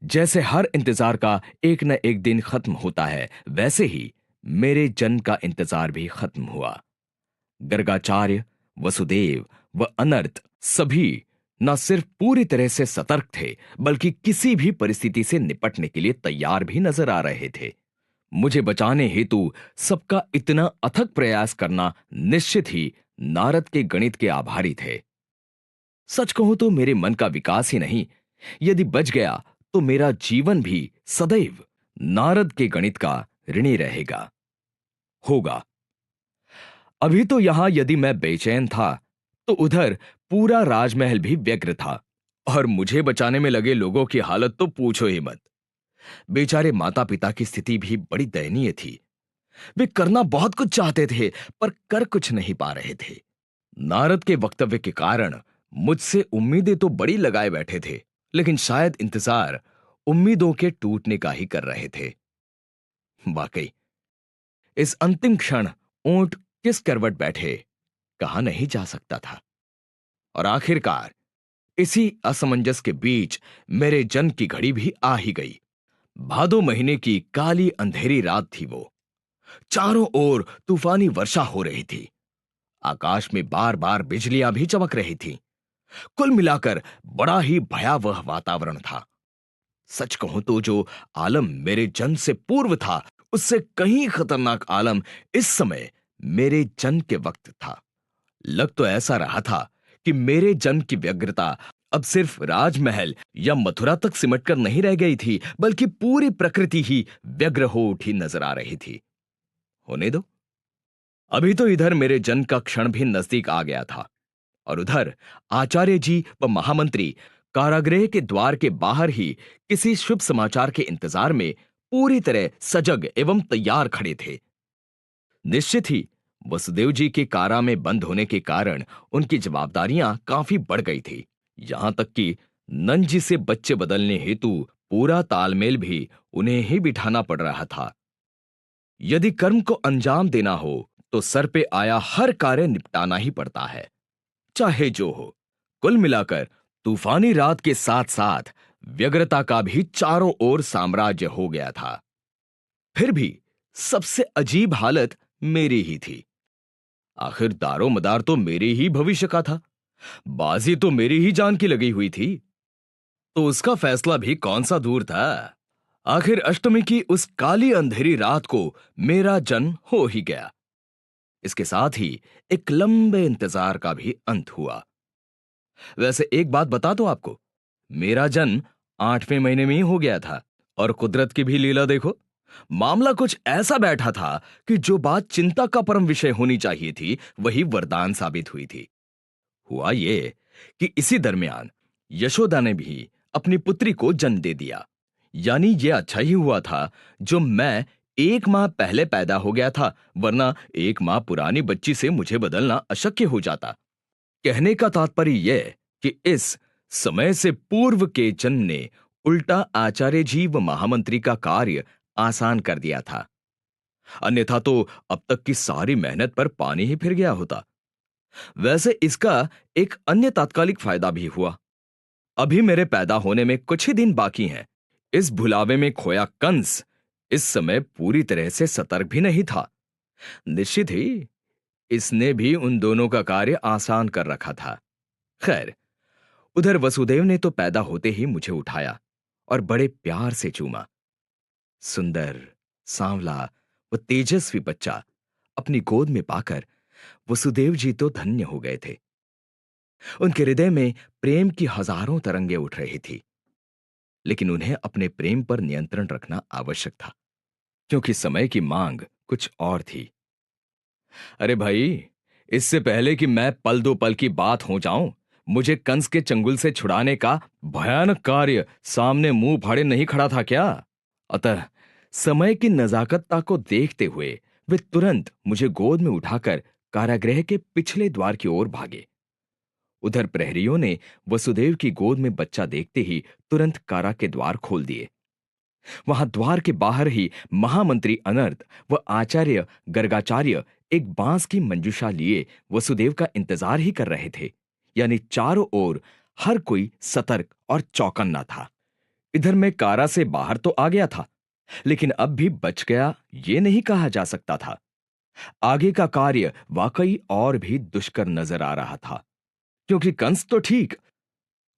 जैसे हर इंतजार का एक न एक दिन खत्म होता है, वैसे ही मेरे जन्म का इंतजार भी खत्म हुआ। गर्गाचार्य, वसुदेव व अनर्थ सभी न सिर्फ पूरी तरह से सतर्क थे, बल्कि किसी भी परिस्थिति से निपटने के लिए तैयार भी नजर आ रहे थे। मुझे बचाने हेतु सबका इतना अथक प्रयास करना निश्चित ही नारद के गणित के आभारी थे। सच कहूं तो मेरे मन का विकास ही नहीं, यदि बच गया तो मेरा जीवन भी सदैव नारद के गणित का ऋणी रहेगा। होगा। अभी तो यहां यदि मैं बेचैन था तो उधर पूरा राजमहल भी व्यग्र था और मुझे बचाने में लगे लोगों की हालत तो पूछो ही मत। बेचारे माता पिता की स्थिति भी बड़ी दयनीय थी। वे करना बहुत कुछ चाहते थे पर कर कुछ नहीं पा रहे थे। नारद के वक्तव्य के कारण मुझसे उम्मीदें तो बड़ी लगाए बैठे थे, लेकिन शायद इंतजार उम्मीदों के टूटने का ही कर रहे थे। वाकई इस अंतिम क्षण ऊंट किस करवट बैठे कहा नहीं जा सकता था। और आखिरकार इसी असमंजस के बीच मेरे जन्म की घड़ी भी आ ही गई। भादो महीने की काली अंधेरी रात थी वो। चारों ओर तूफानी वर्षा हो रही थी। आकाश में बार बार बिजलियां भी चमक रही थीं। कुल मिलाकर बड़ा ही भयावह वातावरण था। सच कहूं तो जो आलम मेरे जन्म से पूर्व था, उससे कहीं खतरनाक आलम इस समय मेरे जन्म के वक्त था। लग तो ऐसा रहा था कि मेरे जन्म की व्यग्रता अब सिर्फ राजमहल या मथुरा तक सिमटकर नहीं रह गई थी, बल्कि पूरी प्रकृति ही व्यग्र हो उठी नजर आ रही थी। होने दो, अभी तो इधर मेरे जन्म का क्षण भी नजदीक आ गया था और उधर आचार्य जी व महामंत्री कारागृह के द्वार के बाहर ही किसी शुभ समाचार के इंतजार में पूरी तरह सजग एवं तैयार खड़े थे। निश्चित ही वसुदेव जी के कारा में बंद होने के कारण उनकी जवाबदारियां काफी बढ़ गई थी। यहां तक कि नंजी से बच्चे बदलने हेतु पूरा तालमेल भी उन्हें ही बिठाना पड़ रहा था। यदि कर्म को अंजाम देना हो तो सर पे आया हर कार्य निपटाना ही पड़ता है, चाहे जो हो। कुल मिलाकर तूफानी रात के साथ साथ व्यग्रता का भी चारों ओर साम्राज्य हो गया था। फिर भी सबसे अजीब हालत मेरी ही थी। आखिर दारो मदार तो मेरे ही भविष्य का था। बाजी तो मेरी ही जान की लगी हुई थी। तो उसका फैसला भी कौन सा दूर था। आखिर अष्टमी की उस काली अंधेरी रात को मेरा जन्म हो ही गया। इसके साथ ही एक लंबे इंतजार का भी अंत हुआ। वैसे एक बात बता दूं आपको, मेरा जन्म 8वें महीने में ही हो गया था और कुदरत की भी लीला देखो। मामला कुछ ऐसा बैठा था कि जो बात चिंता का परम विषय होनी चाहिए थी, वही वरदान साबित हुई थी। हुआ ये कि इसी दरमियान यशोदा ने भी अपनी पुत्री को जन्म दे दिया। यानी ये अच्छा ही हुआ था जो मैं 1 माह पहले पैदा हो गया था, वरना 1 माह पुरानी बच्ची से मुझे बदलना अशक्य हो जाता। कहने का तात्पर्य यह कि इस समय से पूर्व के जन्म ने उल्टा आचार्य जी व महामंत्री का कार्य आसान कर दिया था। अन्यथा तो अब तक की सारी मेहनत पर पानी ही फिर गया होता। वैसे इसका एक अन्य तात्कालिक फायदा भी हुआ। अभी मेरे पैदा होने में कुछ ही दिन बाकी हैं। इस भुलावे में खोया कंस इस समय पूरी तरह से सतर्क भी नहीं था। निश्चित ही इसने भी उन दोनों का कार्य आसान कर रखा था। खैर, उधर वसुदेव ने तो पैदा होते ही मुझे उठाया और बड़े प्यार से चूमा। सुंदर, सांवला व तेजस्वी बच्चा अपनी गोद में पाकर वसुदेव जी तो धन्य हो गए थे। उनके हृदय में प्रेम की हजारों तरंगे उठ रही थी, लेकिन उन्हें अपने प्रेम पर नियंत्रण रखना आवश्यक था, क्योंकि समय की मांग कुछ और थी। अरे भाई, इससे पहले कि मैं पल दो पल की बात हो जाऊं, मुझे कंस के चंगुल से छुड़ाने का भयानक कार्य सामने मुंह फाड़े नहीं खड़ा था क्या? अतः समय की नजाकतता को देखते हुए वे तुरंत मुझे गोद में उठाकर कारागृह के पिछले द्वार की ओर भागे। उधर प्रहरियों ने वसुदेव की गोद में बच्चा देखते ही तुरंत कारा के द्वार खोल दिए। वहां द्वार के बाहर ही महामंत्री अनर्थ व आचार्य गर्गाचार्य एक बांस की मंजूषा लिए वसुदेव का इंतजार ही कर रहे थे। यानी चारों ओर हर कोई सतर्क और चौकन्ना था। इधर मैं कारा से बाहर तो आ गया था, लेकिन अब भी बच गया ये नहीं कहा जा सकता था। आगे का कार्य वाकई और भी दुष्कर नजर आ रहा था, क्योंकि कंस तो ठीक,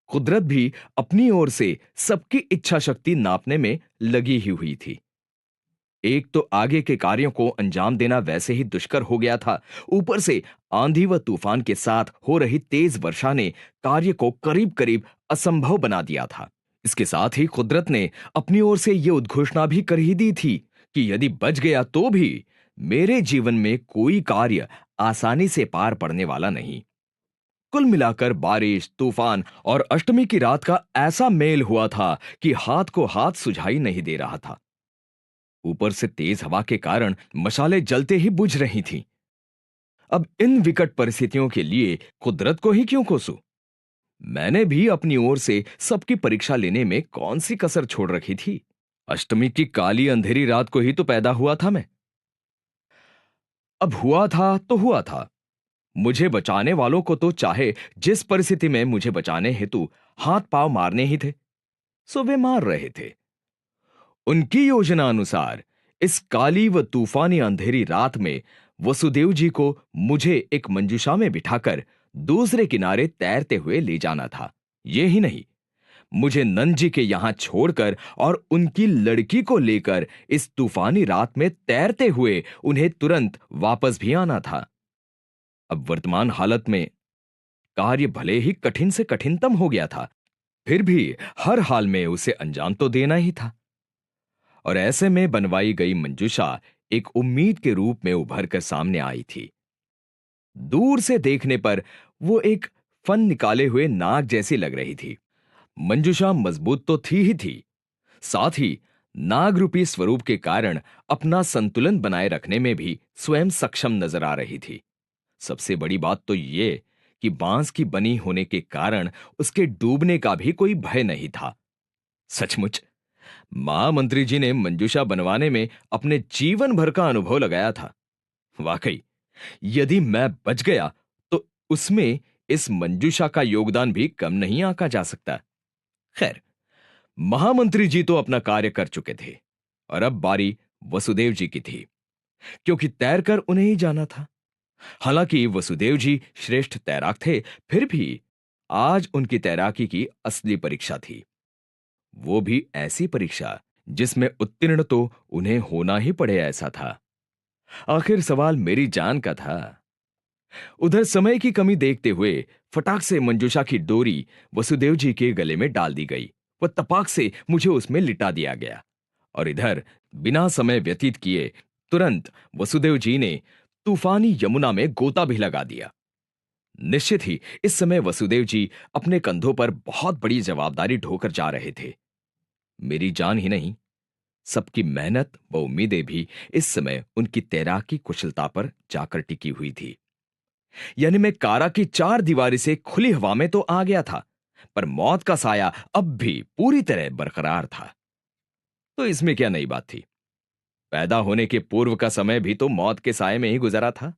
कुदरत भी अपनी ओर से सबकी इच्छा शक्ति नापने में लगी ही हुई थी। एक तो आगे के कार्यों को अंजाम देना वैसे ही दुष्कर हो गया था, ऊपर से आंधी व तूफान के साथ हो रही तेज वर्षा ने कार्य को करीब करीब असंभव बना दिया था। इसके साथ ही कुदरत ने अपनी ओर से यह उद्घोषणा भी कर ही दी थी कि यदि बच गया तो भी मेरे जीवन में कोई कार्य आसानी से पार पड़ने वाला नहीं। कुल मिलाकर बारिश, तूफान और अष्टमी की रात का ऐसा मेल हुआ था कि हाथ को हाथ सुझाई नहीं दे रहा था। ऊपर से तेज हवा के कारण मशालें जलते ही बुझ रही थीं। अब इन विकट परिस्थितियों के लिए कुदरत को ही क्यों कोसूं? मैंने भी अपनी ओर से सबकी परीक्षा लेने में कौन सी कसर छोड़ रखी थी? अष्टमी की काली अंधेरी रात को ही तो पैदा हुआ था मैं। अब हुआ था तो हुआ था। मुझे बचाने वालों को तो चाहे जिस परिस्थिति में मुझे बचाने हेतु हाथ पांव मारने ही थे, सो वे मार रहे थे। उनकी योजना अनुसार इस काली व तूफानी अंधेरी रात में वसुदेव जी को मुझे एक मंजूषा में बिठाकर दूसरे किनारे तैरते हुए ले जाना था। ये ही नहीं, मुझे नंद जी के यहां छोड़कर और उनकी लड़की को लेकर इस तूफानी रात में तैरते हुए उन्हें तुरंत वापस भी आना था। अब वर्तमान हालत में कार्य भले ही कठिन से कठिनतम हो गया था, फिर भी हर हाल में उसे अंजाम तो देना ही था। और ऐसे में बनवाई गई मंजूषा एक उम्मीद के रूप में उभर कर सामने आई थी। दूर से देखने पर वो एक फन निकाले हुए नाग जैसी लग रही थी। मंजूषा मजबूत तो थी ही थी, साथ ही नाग रूपी स्वरूप के कारण अपना संतुलन बनाए रखने में भी स्वयं सक्षम नजर आ रही थी। सबसे बड़ी बात तो ये कि बांस की बनी होने के कारण उसके डूबने का भी कोई भय नहीं था। सचमुच महामंत्री जी ने मंजूषा बनवाने में अपने जीवन भर का अनुभव लगाया था। वाकई, यदि मैं बच गया तो उसमें इस मंजूषा का योगदान भी कम नहीं आंका जा सकता। खैर, महामंत्री जी तो अपना कार्य कर चुके थे और अब बारी वसुदेव जी की थी, क्योंकि तैरकर उन्हें ही जाना था। हालांकि वसुदेव जी श्रेष्ठ तैराक थे, फिर भी आज उनकी तैराकी की असली परीक्षा थी। वो भी ऐसी परीक्षा जिसमें उत्तीर्ण तो उन्हें होना ही पड़े ऐसा था। आखिर सवाल मेरी जान का था। उधर समय की कमी देखते हुए फटाक से मंजूषा की डोरी वसुदेव जी के गले में डाल दी गई। वह तपाक से मुझे उसमें लिटा दिया गया और इधर बिना समय व्यतीत किए तुरंत वसुदेव जी ने तूफानी यमुना में गोता भी लगा दिया। निश्चित ही इस समय वसुदेव जी अपने कंधों पर बहुत बड़ी जवाबदारी ढोकर जा रहे थे। मेरी जान ही नहीं, सबकी मेहनत व उम्मीदें भी इस समय उनकी तैराकी कुशलता पर जाकर टिकी हुई थी। यानी मैं कारा की चार दीवारी से खुली हवा में तो आ गया था, पर मौत का साया अब भी पूरी तरह बरकरार था। तो इसमें क्या नई बात थी? पैदा होने के पूर्व का समय भी तो मौत के साये में ही गुजरा था।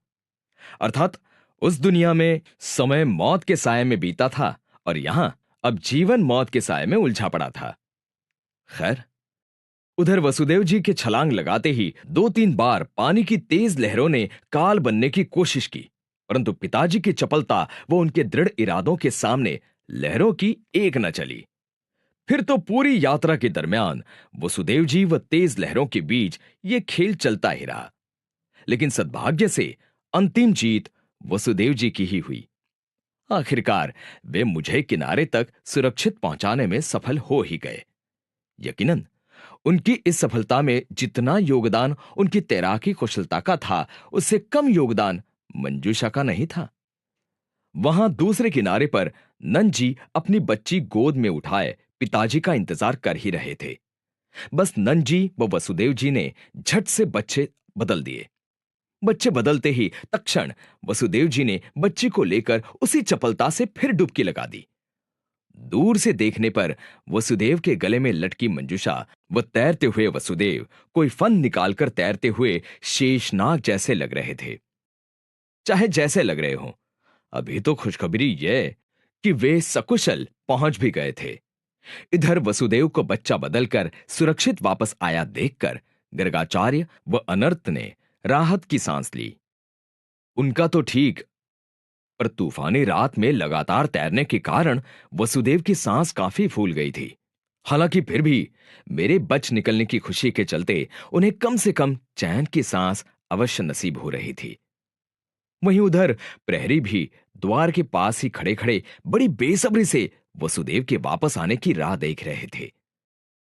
अर्थात उस दुनिया में समय मौत के साये में बीता था और यहां अब जीवन मौत के साये में उलझा पड़ा था। खैर, उधर वसुदेव जी के छलांग लगाते ही दो तीन बार पानी की तेज लहरों ने काल बनने की कोशिश की, परंतु पिताजी की चपलता व उनके दृढ़ इरादों के सामने लहरों की एक न चली। फिर तो पूरी यात्रा के दरमियान वसुदेव जी व तेज लहरों के बीच ये खेल चलता ही रहा। लेकिन सद्भाग्य से अंतिम जीत वसुदेव जी की ही हुई। आखिरकार वे मुझे किनारे तक सुरक्षित पहुंचाने में सफल हो ही गए। यकीनन उनकी इस सफलता में जितना योगदान उनकी तैराकी कुशलता का था, उससे कम योगदान मंजूषा का नहीं था। वहां दूसरे किनारे पर नंद जी अपनी बच्ची गोद में उठाए पिताजी का इंतजार कर ही रहे थे। बस नंद जी व वसुदेव जी ने झट से बच्चे बदल दिए। बच्चे बदलते ही तत्क्षण वसुदेव जी ने बच्ची को लेकर उसी चपलता से फिर डुबकी लगा दी। दूर से देखने पर वसुदेव के गले में लटकी मंजूषा व तैरते हुए वसुदेव कोई फन निकालकर तैरते हुए शेषनाग जैसे लग रहे थे। चाहे जैसे लग रहे हों, अभी तो खुशखबरी यह कि वे सकुशल पहुंच भी गए थे। इधर वसुदेव को बच्चा बदलकर सुरक्षित वापस आया देखकर गर्गाचार्य व अनर्त ने राहत की सांस ली। उनका तो ठीक, पर तूफानी रात में लगातार तैरने के कारण वसुदेव की सांस काफी फूल गई थी। हालांकि फिर भी मेरे बच निकलने की खुशी के चलते उन्हें कम से कम चैन की सांस अवश्य नसीब हो रही थी। वहीं उधर प्रहरी भी द्वार के पास ही खड़े खड़े बड़ी बेसब्री से वसुदेव के वापस आने की राह देख रहे थे।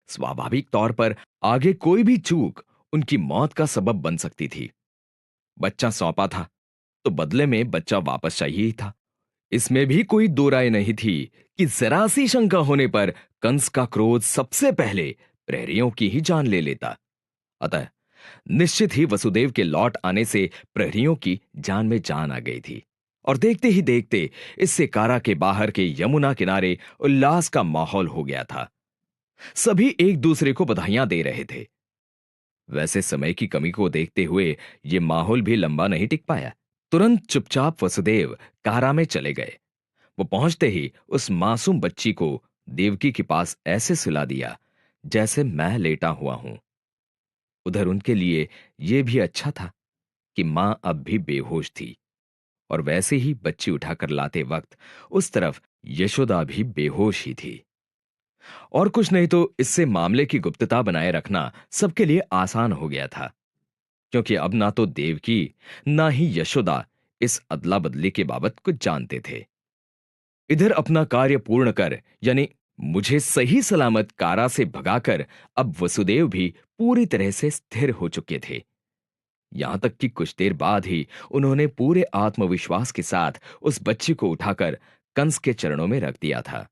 स्वाभाविक तौर पर आगे कोई भी चूक उनकी मौत का सबब बन सकती थी। बच्चा सौंपा था तो बदले में बच्चा वापस चाहिए ही था। इसमें भी कोई दो राय नहीं थी कि जरा सी शंका होने पर कंस का क्रोध सबसे पहले प्रहरियों की ही जान ले लेता। अतः निश्चित ही वसुदेव के लौट आने से प्रहरियों की जान में जान आ गई थी। और देखते ही देखते इससे कारा के बाहर के यमुना किनारे उल्लास का माहौल हो गया था। सभी एक दूसरे को बधाइयां दे रहे थे। वैसे समय की कमी को देखते हुए यह माहौल भी लंबा नहीं टिक पाया। तुरंत चुपचाप वसुदेव कारा में चले गए। वो पहुंचते ही उस मासूम बच्ची को देवकी के पास ऐसे सुला दिया जैसे मैं लेटा हुआ हूं। उधर उनके लिए यह भी अच्छा था कि मां अब भी बेहोश थी, और वैसे ही बच्ची उठाकर लाते वक्त उस तरफ यशोदा भी बेहोश ही थी। और कुछ नहीं तो इससे मामले की गुप्तता बनाए रखना सबके लिए आसान हो गया था, क्योंकि अब ना तो देवकी ना ही यशोदा इस अदला बदली के बाबत कुछ जानते थे। इधर अपना कार्य पूर्ण कर, यानी मुझे सही सलामत कारा से भगाकर, अब वसुदेव भी पूरी तरह से स्थिर हो चुके थे। यहां तक कि कुछ देर बाद ही उन्होंने पूरे आत्मविश्वास के साथ उस बच्ची को उठाकर कंस के चरणों में रख दिया था।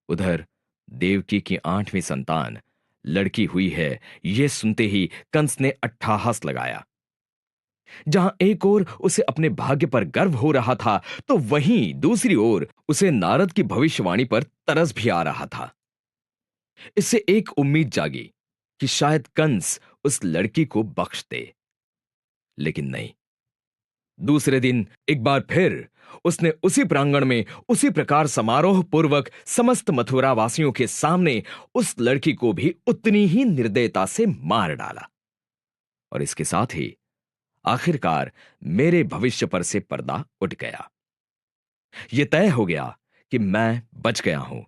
उधर देवकी की 8वीं संतान लड़की हुई है, यह सुनते ही कंस ने अट्टहास लगाया। जहां एक ओर उसे अपने भाग्य पर गर्व हो रहा था, तो वहीं दूसरी ओर उसे नारद की भविष्यवाणी पर तरस भी आ रहा था। इससे एक उम्मीद जागी कि शायद कंस उस लड़की को बख्श दे, लेकिन नहीं। दूसरे दिन एक बार फिर उसने उसी प्रांगण में उसी प्रकार समारोह पूर्वक समस्त मथुरा वासियों के सामने उस लड़की को भी उतनी ही निर्दयता से मार डाला। और इसके साथ ही आखिरकार मेरे भविष्य पर से पर्दा उठ गया। यह तय हो गया कि मैं बच गया हूं,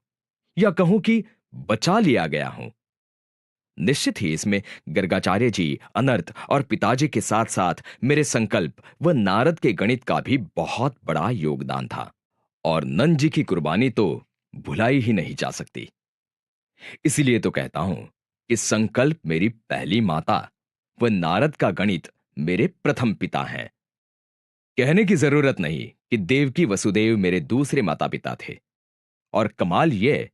या कहूं कि बचा लिया गया हूं। निश्चित ही इसमें गर्गाचार्य जी, अनर्थ और पिताजी के साथ साथ मेरे संकल्प व नारद के गणित का भी बहुत बड़ा योगदान था, और नंद जी की कुर्बानी तो भुलाई ही नहीं जा सकती। इसीलिए तो कहता हूं कि संकल्प मेरी पहली माता व नारद का गणित मेरे प्रथम पिता हैं। कहने की जरूरत नहीं कि देवकी वसुदेव मेरे दूसरे माता पिता थे, और कमाल यह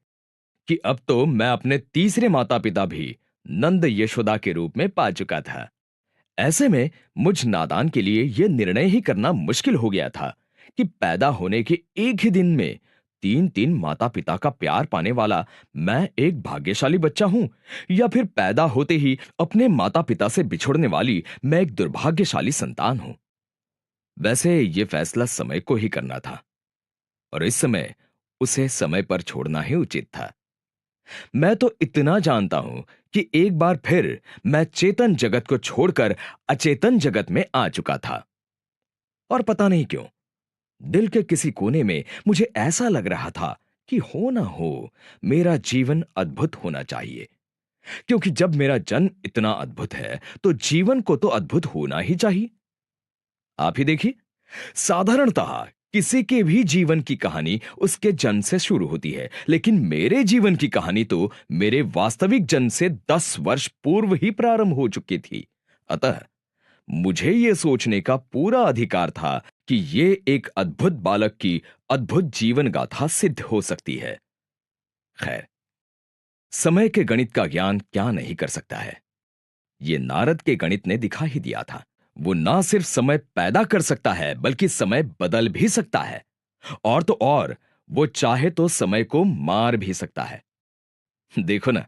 कि अब तो मैं अपने तीसरे माता पिता भी नंद यशोदा के रूप में पा चुका था। ऐसे में मुझ नादान के लिए यह निर्णय ही करना मुश्किल हो गया था कि पैदा होने के एक ही दिन में तीन तीन माता पिता का प्यार पाने वाला मैं एक भाग्यशाली बच्चा हूं, या फिर पैदा होते ही अपने माता पिता से बिछुड़ने वाली मैं एक दुर्भाग्यशाली संतान हूं। वैसे यह फैसला समय को ही करना था, और इस समय उसे समय पर छोड़ना ही उचित था। मैं तो इतना जानता हूं कि एक बार फिर मैं चेतन जगत को छोड़कर अचेतन जगत में आ चुका था, और पता नहीं क्यों दिल के किसी कोने में मुझे ऐसा लग रहा था कि हो ना हो मेरा जीवन अद्भुत होना चाहिए, क्योंकि जब मेरा जन्म इतना अद्भुत है तो जीवन को तो अद्भुत होना ही चाहिए। आप ही देखिए, साधारणतः किसी के भी जीवन की कहानी उसके जन्म से शुरू होती है, लेकिन मेरे जीवन की कहानी तो मेरे वास्तविक जन्म से 10 वर्ष पूर्व ही प्रारंभ हो चुकी थी। अतः मुझे यह सोचने का पूरा अधिकार था कि यह एक अद्भुत बालक की अद्भुत जीवन गाथा सिद्ध हो सकती है। खैर, समय के गणित का ज्ञान क्या नहीं कर सकता है, यह नारद के गणित ने दिखा ही दिया था। वो ना सिर्फ समय पैदा कर सकता है, बल्कि समय बदल भी सकता है, और तो और वो चाहे तो समय को मार भी सकता है। देखो ना,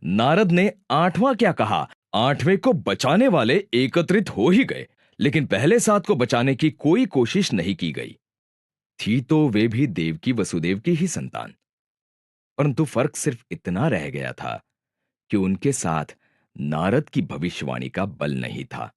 नारद ने 8वां क्या कहा, 8वें को बचाने वाले एकत्रित हो ही गए, लेकिन पहले 7 को बचाने की कोई कोशिश नहीं की गई थी, तो वे भी देवकी वसुदेव की ही संतान। परंतु फर्क सिर्फ इतना रह गया था कि उनके साथ नारद की भविष्यवाणी का बल नहीं था।